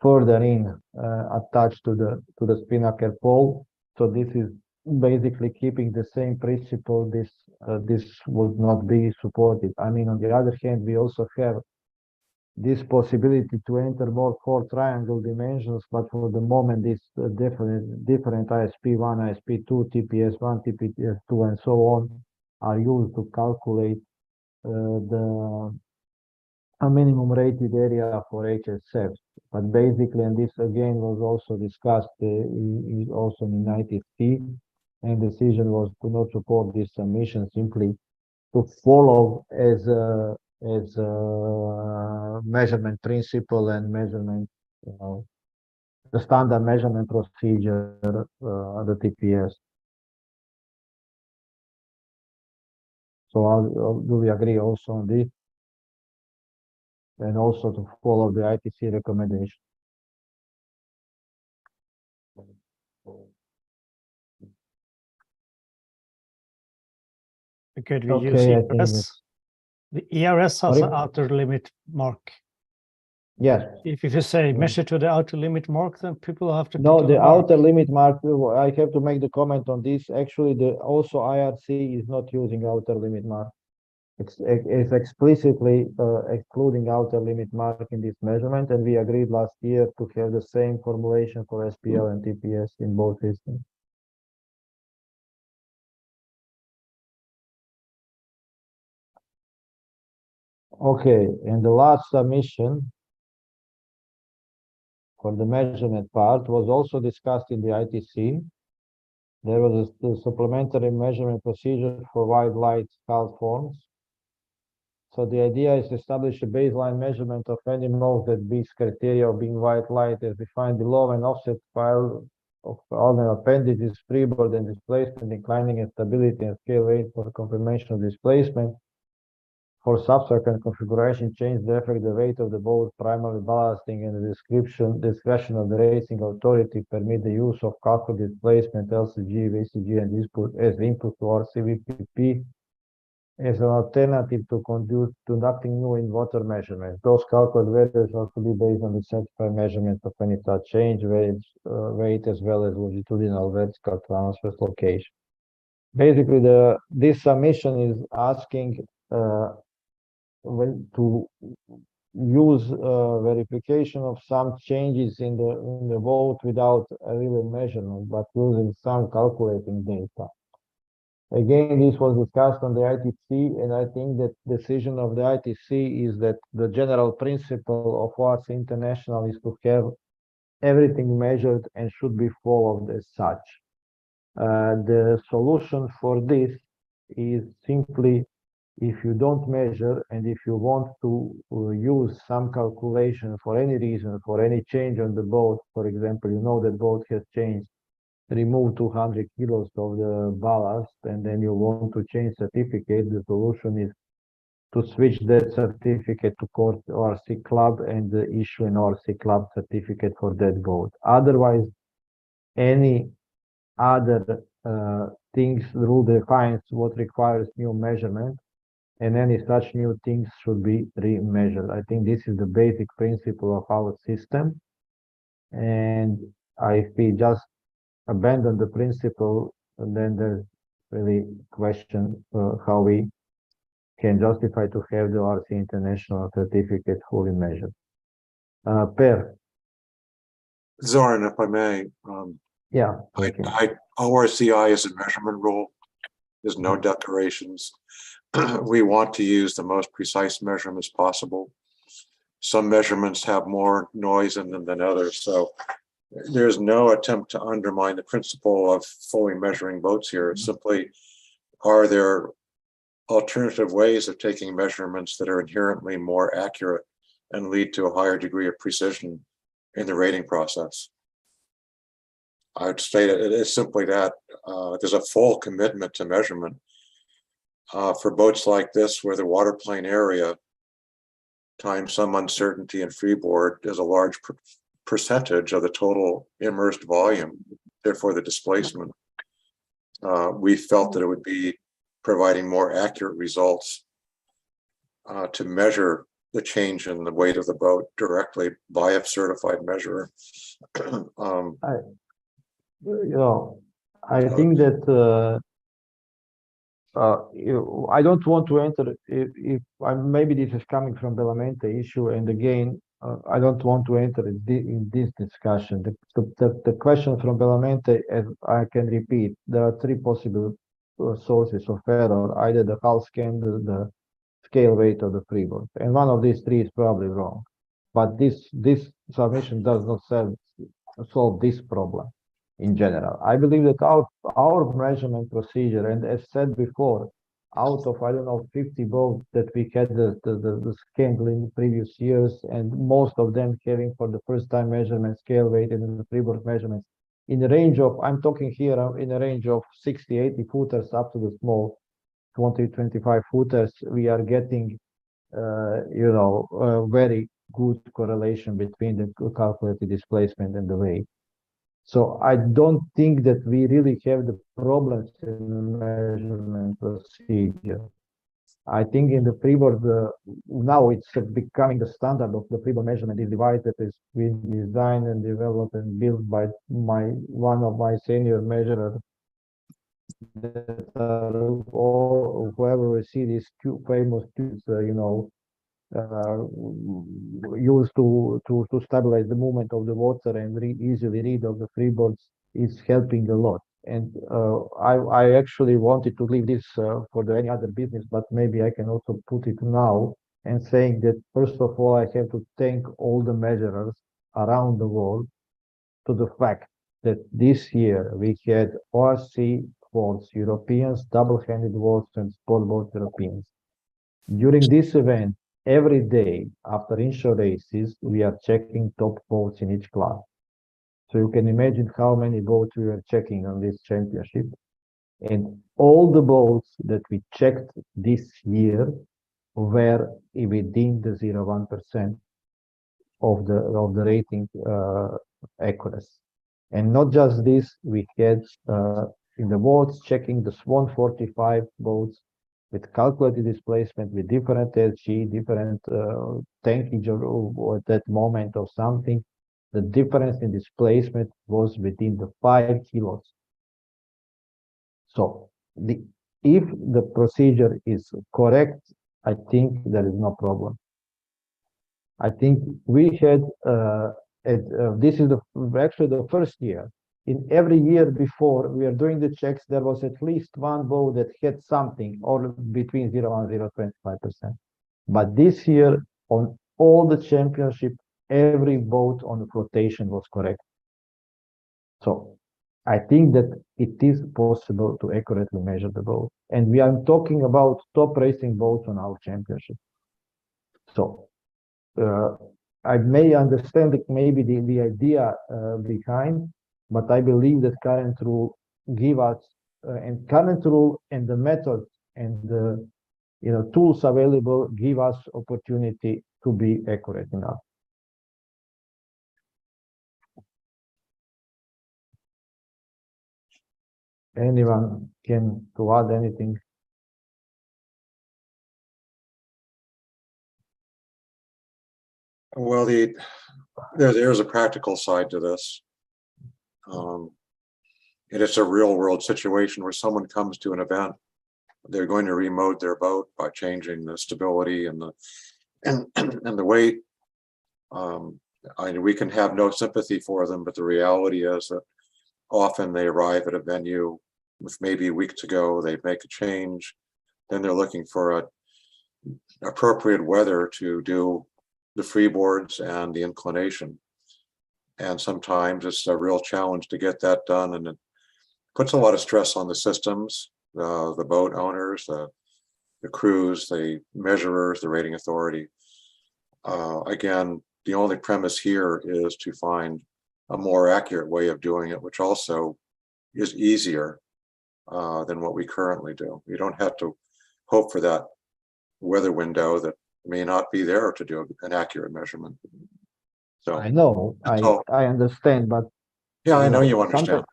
further in attached to the spinnaker pole. So this is basically keeping the same principle. This would not be supported. I mean, on the other hand, we also have this possibility to enter more 4 triangle dimensions, but for the moment, this different ISP1, ISP2, TPS1, TPS2, and so on are used to calculate a minimum rated area for HSF. But basically, and this again was also discussed also in ITC, and decision was to not support this submission, simply to follow as a measurement principle and measurement, the standard measurement procedure, the TPS. So do we agree also on this? And also to follow the ITC recommendation. Could we use Okay, ERS? The ERS has an outer limit mark. Yes. If you say measure to the outer limit mark, then people have to No, pick the a mark. outer limit mark, I have to make the comment on this. Actually, also IRC is not using outer limit mark. It's explicitly excluding outer limit mark in this measurement, and we agreed last year to have the same formulation for SPL and TPS in both systems. Okay, and the last submission for the measurement part was also discussed in the ITC. There was a supplementary measurement procedure for wide light scaled forms. So the idea is to establish a baseline measurement of animals that meets criteria of being white light as defined below, and offset file of all the appendages, freeboard and displacement, inclining and stability, and scale weight for confirmation of displacement. For subsequent configuration, change the effect, the weight of the boat, primary ballasting, and the discretion of the racing authority permit the use of calcul displacement, LCG, VCG, and input as input to our CVPP as an alternative to conducting new in-water measurements. Those calculated values have to be based on the certified measurement of any touch change, weight as well as longitudinal vertical transverse location. Basically, this submission is asking to use verification of some changes in the vote without a real measurement, but using some calculating data. Again, this was discussed on the ITC, and I think that decision of the ITC is that the general principle of ORC International is to have everything measured and should be followed as such. The solution for this is simply, if you don't measure and if you want to use some calculation for any reason, for any change on the boat, for example, you know that boat has changed, remove 200 kilos of the ballast, and then you want to change certificate, the solution is to switch that certificate to ORC Club and issue an ORC Club certificate for that boat. Otherwise, any other things, rule defines what requires new measurement, and any such new things should be remeasured. I think this is the basic principle of our system. And if we just abandon the principle, and then there's really question how we can justify to have the ORC International certificate fully measured. Per. Zoran, if I may. Yeah. ORCI is a measurement rule. There's no declarations. We want to use the most precise measurements possible. Some measurements have more noise in them than others. So there's no attempt to undermine the principle of fully measuring boats here. Simply, are there alternative ways of taking measurements that are inherently more accurate and lead to a higher degree of precision in the rating process? I would state it is simply that there's a full commitment to measurement. For boats like this, where the water plane area times some uncertainty in freeboard is a large percentage of the total immersed volume, therefore the displacement, we felt that it would be providing more accurate results to measure the change in the weight of the boat directly by a certified measurer. I think that I don't want to enter if maybe this is coming from Bellamente issue, and again I don't want to enter in this discussion. The question from Bellamente, as I can repeat, there are three possible sources of error: either the hull scan, the scale weight, or the freeboard, and one of these three is probably wrong. But this submission does not solve this problem. In general, I believe that our measurement procedure, and as said before, out of, I don't know, 50 boats that we had the scale in previous years, and most of them having for the first time measurement scale weight and the freeboard measurements in the range of, I'm talking here in a range of 60, 80 footers up to the small 20, 25 footers, we are getting, very good correlation between the calculated displacement and the weight. So I don't think that we really have the problems in the measurement procedure. I think in the freeboard, now it's becoming the standard of the freeboard measurement, this device that is being designed and developed and built by one of my senior measurers. Whoever we see these famous tubes, used to stabilize the movement of the water and easily read of the freeboards is helping a lot. And I actually wanted to leave this for any other business, but maybe I can also put it now and saying that first of all, I have to thank all the measurers around the world to the fact that this year we had ORC boats, Europeans, double-handed boats, and sport boat Europeans. During this event, every day after inshore races, we are checking top boats in each class. So you can imagine how many boats we were checking on this championship. And all the boats that we checked this year were within the 0.1% of the rating accuracy. And not just this, we had in the boats checking the Swan 45 boats, with calculated displacement, with different LG, different tankage or at that moment or something, the difference in displacement was within the 5 kilos. So if the procedure is correct, I think there is no problem. I think we had, this is actually the first year. In every year before we are doing the checks, there was at least one boat that had something or between 0 and 0.25%. But this year on all the championship, every boat on the flotation was correct. So I think that it is possible to accurately measure the boat. And we are talking about top racing boats on our championship. So I may understand maybe the idea behind, but I believe that current rule give us and current rule and the methods and the tools available give us opportunity to be accurate enough. Anyone can to add anything? Well, there's a practical side to this. And it's a real world situation where someone comes to an event, they're going to remote their boat by changing the stability and the weight. We can have no sympathy for them, but the reality is that often they arrive at a venue with maybe a week to go, they make a change, then they're looking for appropriate weather to do the freeboards and the inclination. And sometimes it's a real challenge to get that done, and it puts a lot of stress on the systems, the boat owners, the crews, the measurers, the rating authority. Again, the only premise here is to find a more accurate way of doing it, which also is easier than what we currently do. You don't have to hope for that weather window that may not be there to do an accurate measurement. So I know, I understand, but yeah, I know you understand.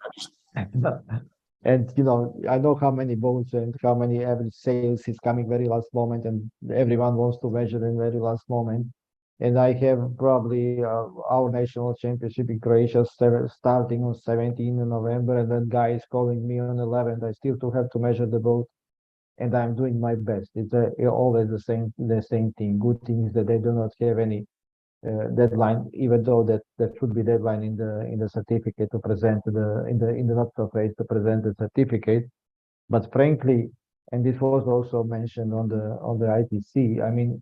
And I know how many boats and how many average sales is coming very last moment, and everyone wants to measure in very last moment. And I have probably our national championship in Croatia starting on 17th of November, and that guy is calling me on 11th. I still have to measure the boat, and I'm doing my best. It's always the same thing. Good thing is that they do not have any deadline, even though that should be deadline in the certificate to present in the not-for phase to present the certificate. But frankly, and this was also mentioned on the ITC, I mean,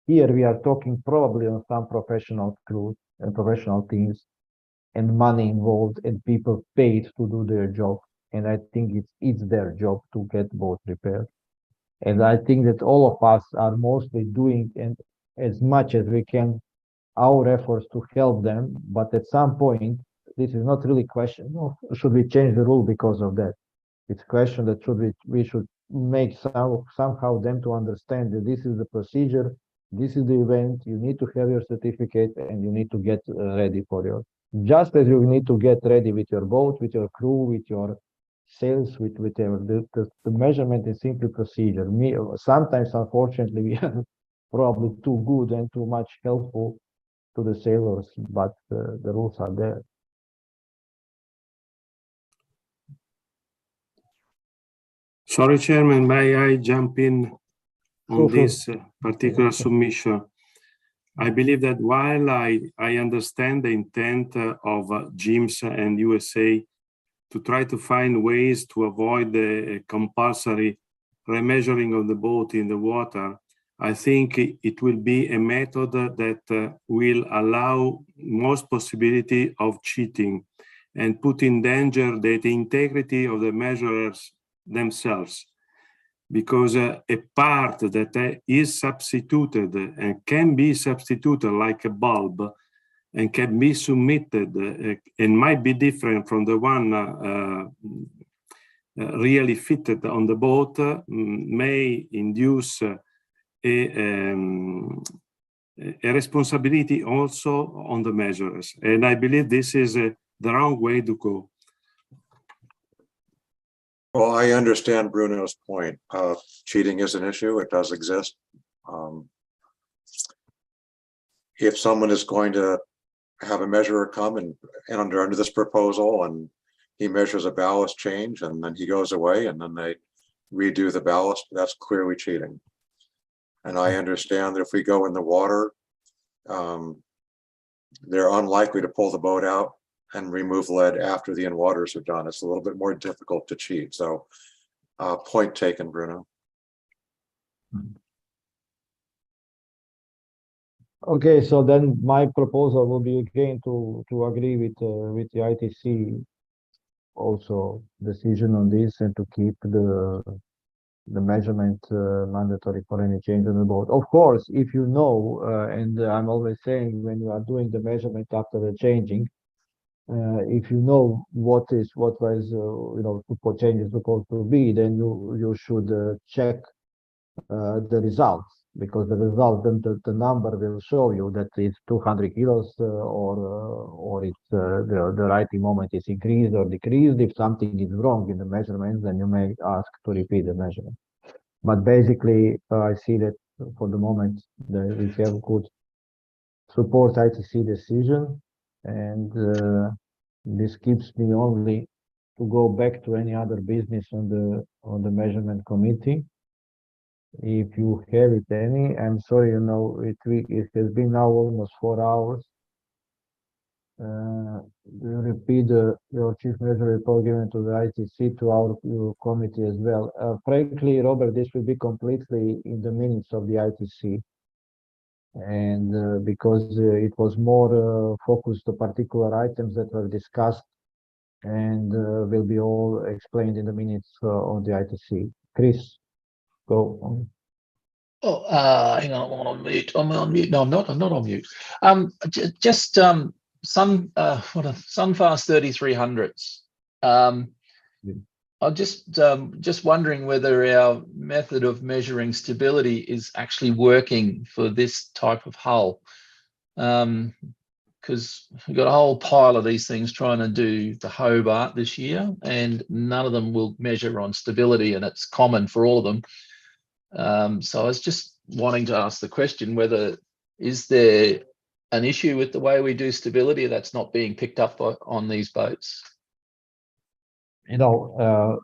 here we are talking probably on some professional crews and professional teams and money involved and people paid to do their job. And I think it's their job to get boat repaired. And I think that all of us are mostly doing and as much as we can our efforts to help them, but at some point, this is not really a question of should we change the rule because of that. It's a question that we should make somehow them to understand that this is the procedure, this is the event, you need to have your certificate and you need to get ready for just as you need to get ready with your boat, with your crew, with your sales, with whatever. The measurement is simply procedure. Sometimes, unfortunately, we are probably too good and too much helpful to the sailors, but the rules are there. Sorry, Chairman, may I jump in on this particular submission? I believe that while I understand the intent of GIMS and USA to try to find ways to avoid the compulsory remeasuring of the boat in the water, I think it will be a method that will allow most possibility of cheating and put in danger the integrity of the measurers themselves. Because a part that is substituted and can be substituted like a bulb and can be submitted and might be different from the one really fitted on the boat may induce a responsibility also on the measurers. And I believe this is the wrong way to go. Well, I understand Bruno's point. Cheating is an issue. It does exist. If someone is going to have a measurer come and under this proposal, and he measures a ballast change, and then he goes away, and then they redo the ballast, that's clearly cheating. And I understand that if we go in the water, they're unlikely to pull the boat out and remove lead after the in-waters are done. It's a little bit more difficult to cheat. So point taken, Bruno. Okay, so then my proposal will be again to agree with the ITC also decision on this, and to keep the measurement mandatory for any change on the boat. Of course, if you know, and I'm always saying, when you are doing the measurement after the changing, if you know what was what change is supposed to be, then you should check the results, because the result, then the number will show you that it's 200 kilos or it's the writing moment is increased or decreased. If something is wrong in the measurements, then you may ask to repeat the measurement. But basically, I see that for the moment we have good support ITC decision, and this keeps me only to go back to any other business on the measurement committee. If you have it any, I'm sorry, it has been now almost 4 hours. Repeat your chief measure report given to the ITC to our committee as well. Frankly, Robert, this will be completely in the minutes of the ITC, and because it was more focused to particular items that were discussed, and will be all explained in the minutes on the ITC. Chris, go on. Oh, hang on, I'm on mute. I'm on mute. No, I'm not on mute. Just Sunfast 3300s. I'm just wondering whether our method of measuring stability is actually working for this type of hull. Because we've got a whole pile of these things trying to do the Hobart this year, and none of them will measure on stability, and it's common for all of them. So I was just wanting to ask the question whether, is there an issue with the way we do stability that's not being picked up on these boats? The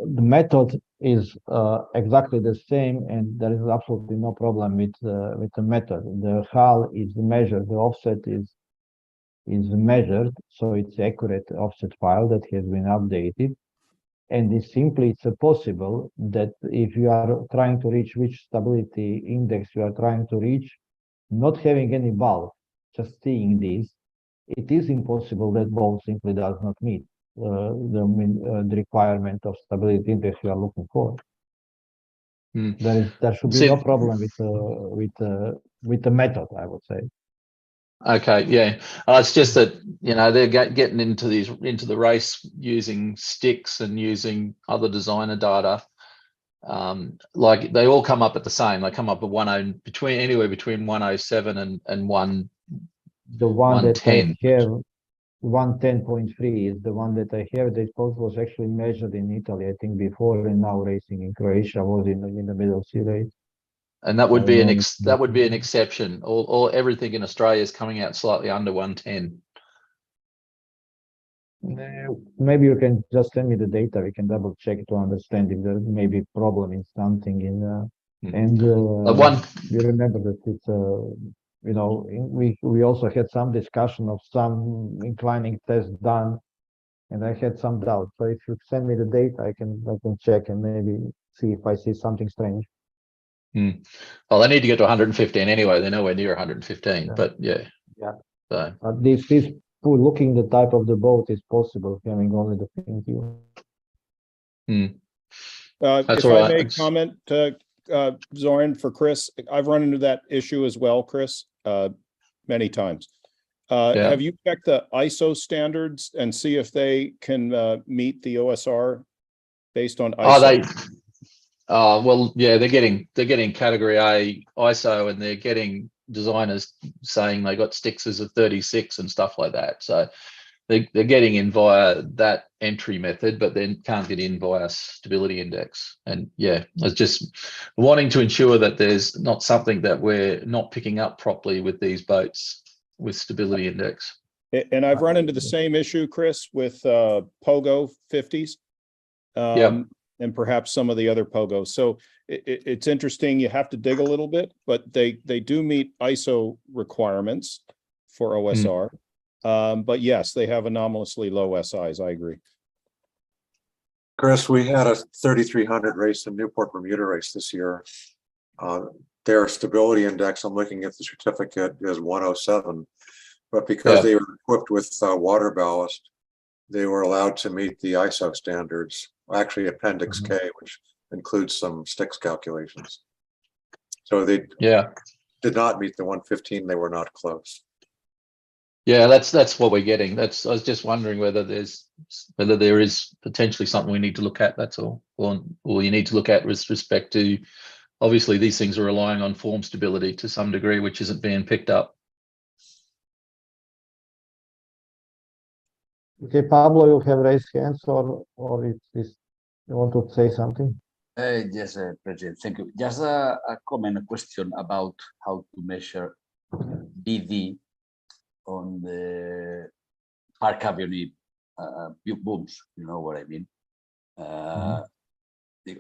method is exactly the same, and there is absolutely no problem with the method. The hull is measured, the offset is measured, so it's accurate offset file that has been updated. And it's possible that if you are trying to reach which stability index you are trying to reach, not having any bulk, just seeing this, it is impossible that boat simply does not meet the requirement of stability index you are looking for. There should be no problem with the method, I would say. Okay, yeah. It's just that they're getting into the race using sticks and using other designer data. Like they all come up at the same. They come up at anywhere between 107 and 1. The one 110. that I have, 110.3 is the one that I have. The boat was actually measured in Italy, I think, before, and now racing in Croatia was in the middle sea race. And that would be an exception. All everything in Australia is coming out slightly under 110. Maybe you can just send me the data. We can double check to understand if there may be a problem in something. And you remember that it's we also had some discussion of some inclining tests done, and I had some doubt. So if you send me the data, I can check and maybe see if I see something strange. Well, they need to get to 115 anyway. They're nowhere near 115, but yeah. So this looking the type of the boat is possible, having only the pink view. If I may comment, Zoran, for Chris, I've run into that issue as well, Chris, many times. Have you checked the ISO standards and see if they can meet the OSR based on ISO? Well, yeah, they're getting category A ISO, and they're getting designers saying they got stickses of 36 and stuff like that. So they're getting in via that entry method, but then can't get in via stability index. And yeah, I was just wanting to ensure that there's not something that we're not picking up properly with these boats with stability index. And I've run into the same issue, Chris, with Pogo 50s. And perhaps some of the other Pogos. So it's interesting. You have to dig a little bit, but they do meet ISO requirements for OSR. But yes, they have anomalously low SIs. I agree. Chris, we had a 3,300 race in Newport Bermuda race this year. Their stability index, I'm looking at the certificate, is 107. But because they were equipped with water ballast, they were allowed to meet the ISO standards, actually Appendix K, which includes some sticks calculations. So they did not meet the 115, they were not close. Yeah, that's what we're getting. I was just wondering whether there is potentially something we need to look at, that's all. Or you need to look at with respect to, obviously these things are relying on form stability to some degree, which isn't being picked up. Okay, Pablo, you have raised hands, or you want to say something? Yes, President, thank you. Just a comment, a question about how to measure BD on the Park Avenue booms, you know what I mean?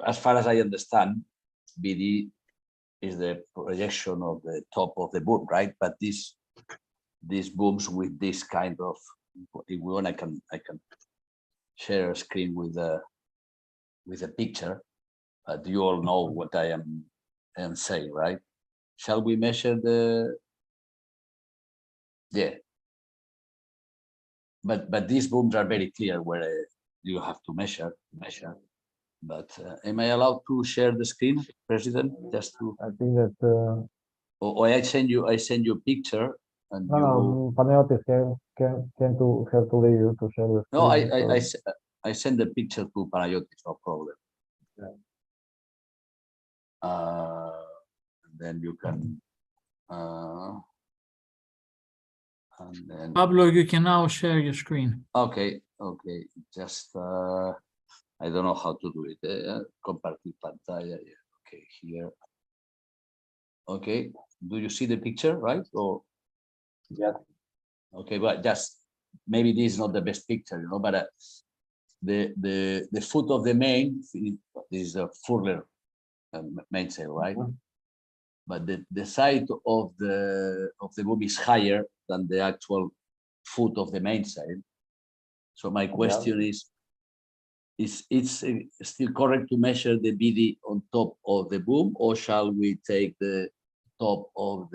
As far as I understand, BD is the projection of the top of the boom, right? But these booms with this kind of, if we want, I can share a screen with a picture. But you all know what I am saying, right? Shall we measure the? Yeah. But these booms are very clear where you have to measure. But am I allowed to share the screen, President? Just to. I think that. Or I send you a picture. And no, Panayotis have to leave you to share the screen. No, I send the picture to Panayotis, no problem. Yeah. Then you can. And then, Pablo, you can now share your screen. Okay. Just I don't know how to do it. Compartir pantalla. Okay, here. Okay. Do you see the picture, right? Or yeah. Okay, but just maybe this is not the best picture, you know. But the foot of the main is a furler mainsail, right? But the side of the boom is higher than the actual foot of the mainsail. So my question is it's still correct to measure the BD on top of the boom, or shall we take the top of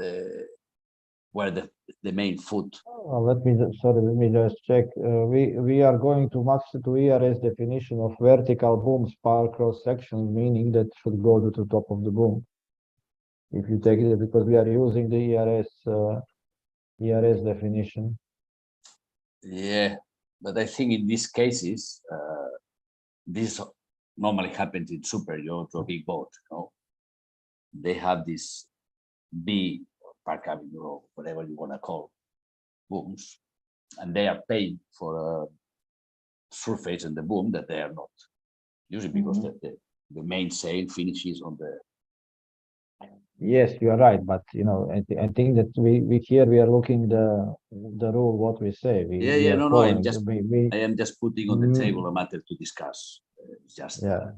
where the main foot? Let me just check. We are going to match to ERS definition of vertical boom spar cross section, meaning that should go to the top of the boom. If you take it, because we are using the ERS definition. Yeah, but I think in these cases, this normally happens in super yacht or big boat. You know, they have this B Park Avenue or whatever you want to call booms, and they are paying for a surface in the boom that they are not, usually because the main sail finishes on the. Yes, you are right, but you know, I think that we here we are looking the rule what we say. No. I am just putting on the table a matter to discuss. It's just. Yeah.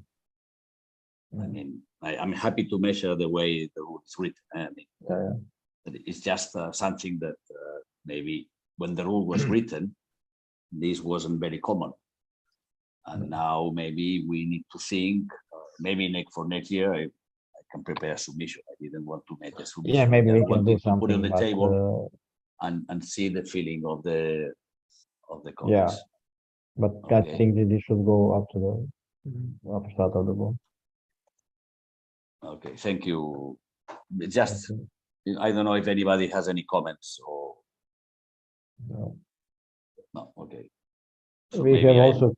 I mean, I'm happy to measure the way the rule is written. I mean, it's just something that maybe when the rule was written, this wasn't very common, and now maybe we need to think. Maybe for next year, I can prepare a submission. I didn't want to make a submission. Yeah, maybe we can do something. Put it on the table and see the feeling of the colleagues. Yeah, but I think that this should go up to the upper start of the boom. Okay, thank you. Just I don't know if anybody has any comments or no. Okay. So we have also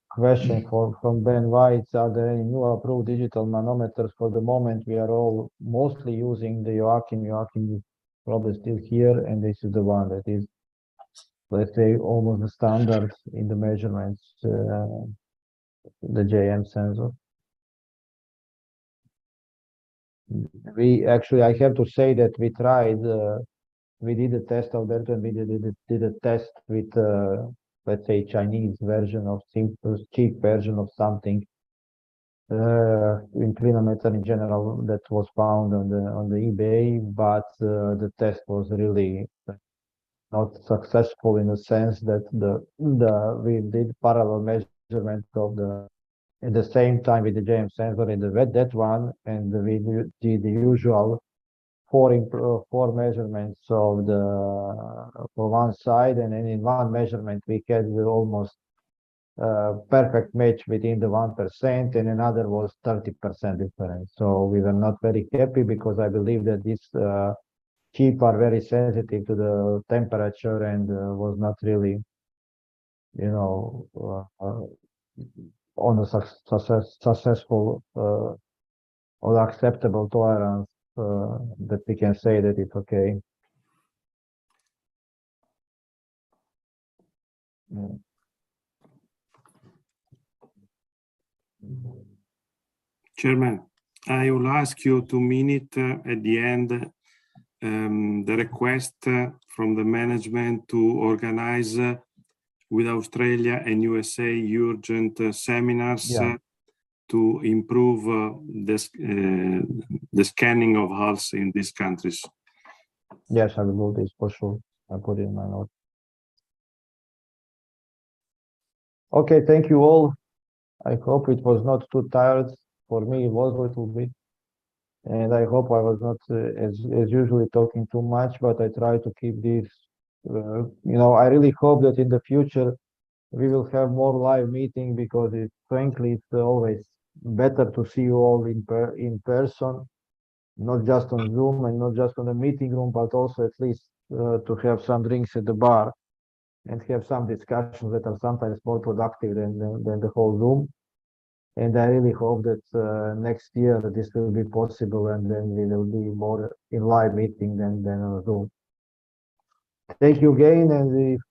question from Ben White. Are there any new approved digital manometers? For the moment, we are all mostly using the Joachim. Joachim is probably still here, and this is the one that is let's say, almost the standard in the measurements, the JM sensor. We actually, I have to say that we tried, we did a test of that, and we did a test with, let's say, Chinese version of simple, cheap version of something in clinometer in general that was found on the eBay, but the test was really not successful in the sense that we did parallel measurement of the at the same time with the JM sensor in that one, and we did the usual four measurements of the for one side, and then in one measurement we had almost perfect match within the 1%, and another was 30% difference. So we were not very happy, because I believe that this chip are very sensitive to the temperature, and was not really, you know, on a successful or acceptable tolerance that we can say that it's okay. Yeah. Chairman, I will ask you 2 minutes at the end the request from the management to organize with Australia and USA urgent seminars to improve the scanning of hulls in these countries. Yes, I will do this for sure. I put it in my note. Okay, thank you all. I hope it was not too tired. For me, it was a little bit. And I hope I was not, as usually, talking too much, but I try to keep this, you know, I really hope that in the future we will have more live meeting, because frankly, it's always better to see you all in person, not just on Zoom and not just on the meeting room, but also at least to have some drinks at the bar and have some discussions that are sometimes more productive than the whole Zoom. And I really hope that next year this will be possible, and then we will be more in live meeting than on Zoom. Thank you again, and if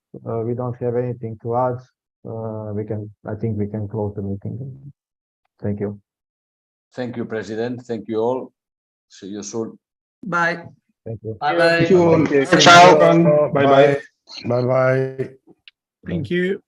we don't have anything to add, I think we can close the meeting. Thank you. Thank you, President. Thank you all. See you soon. Bye. Thank you. Bye. Thank you all. Ciao. Bye bye. Bye bye. Thank you.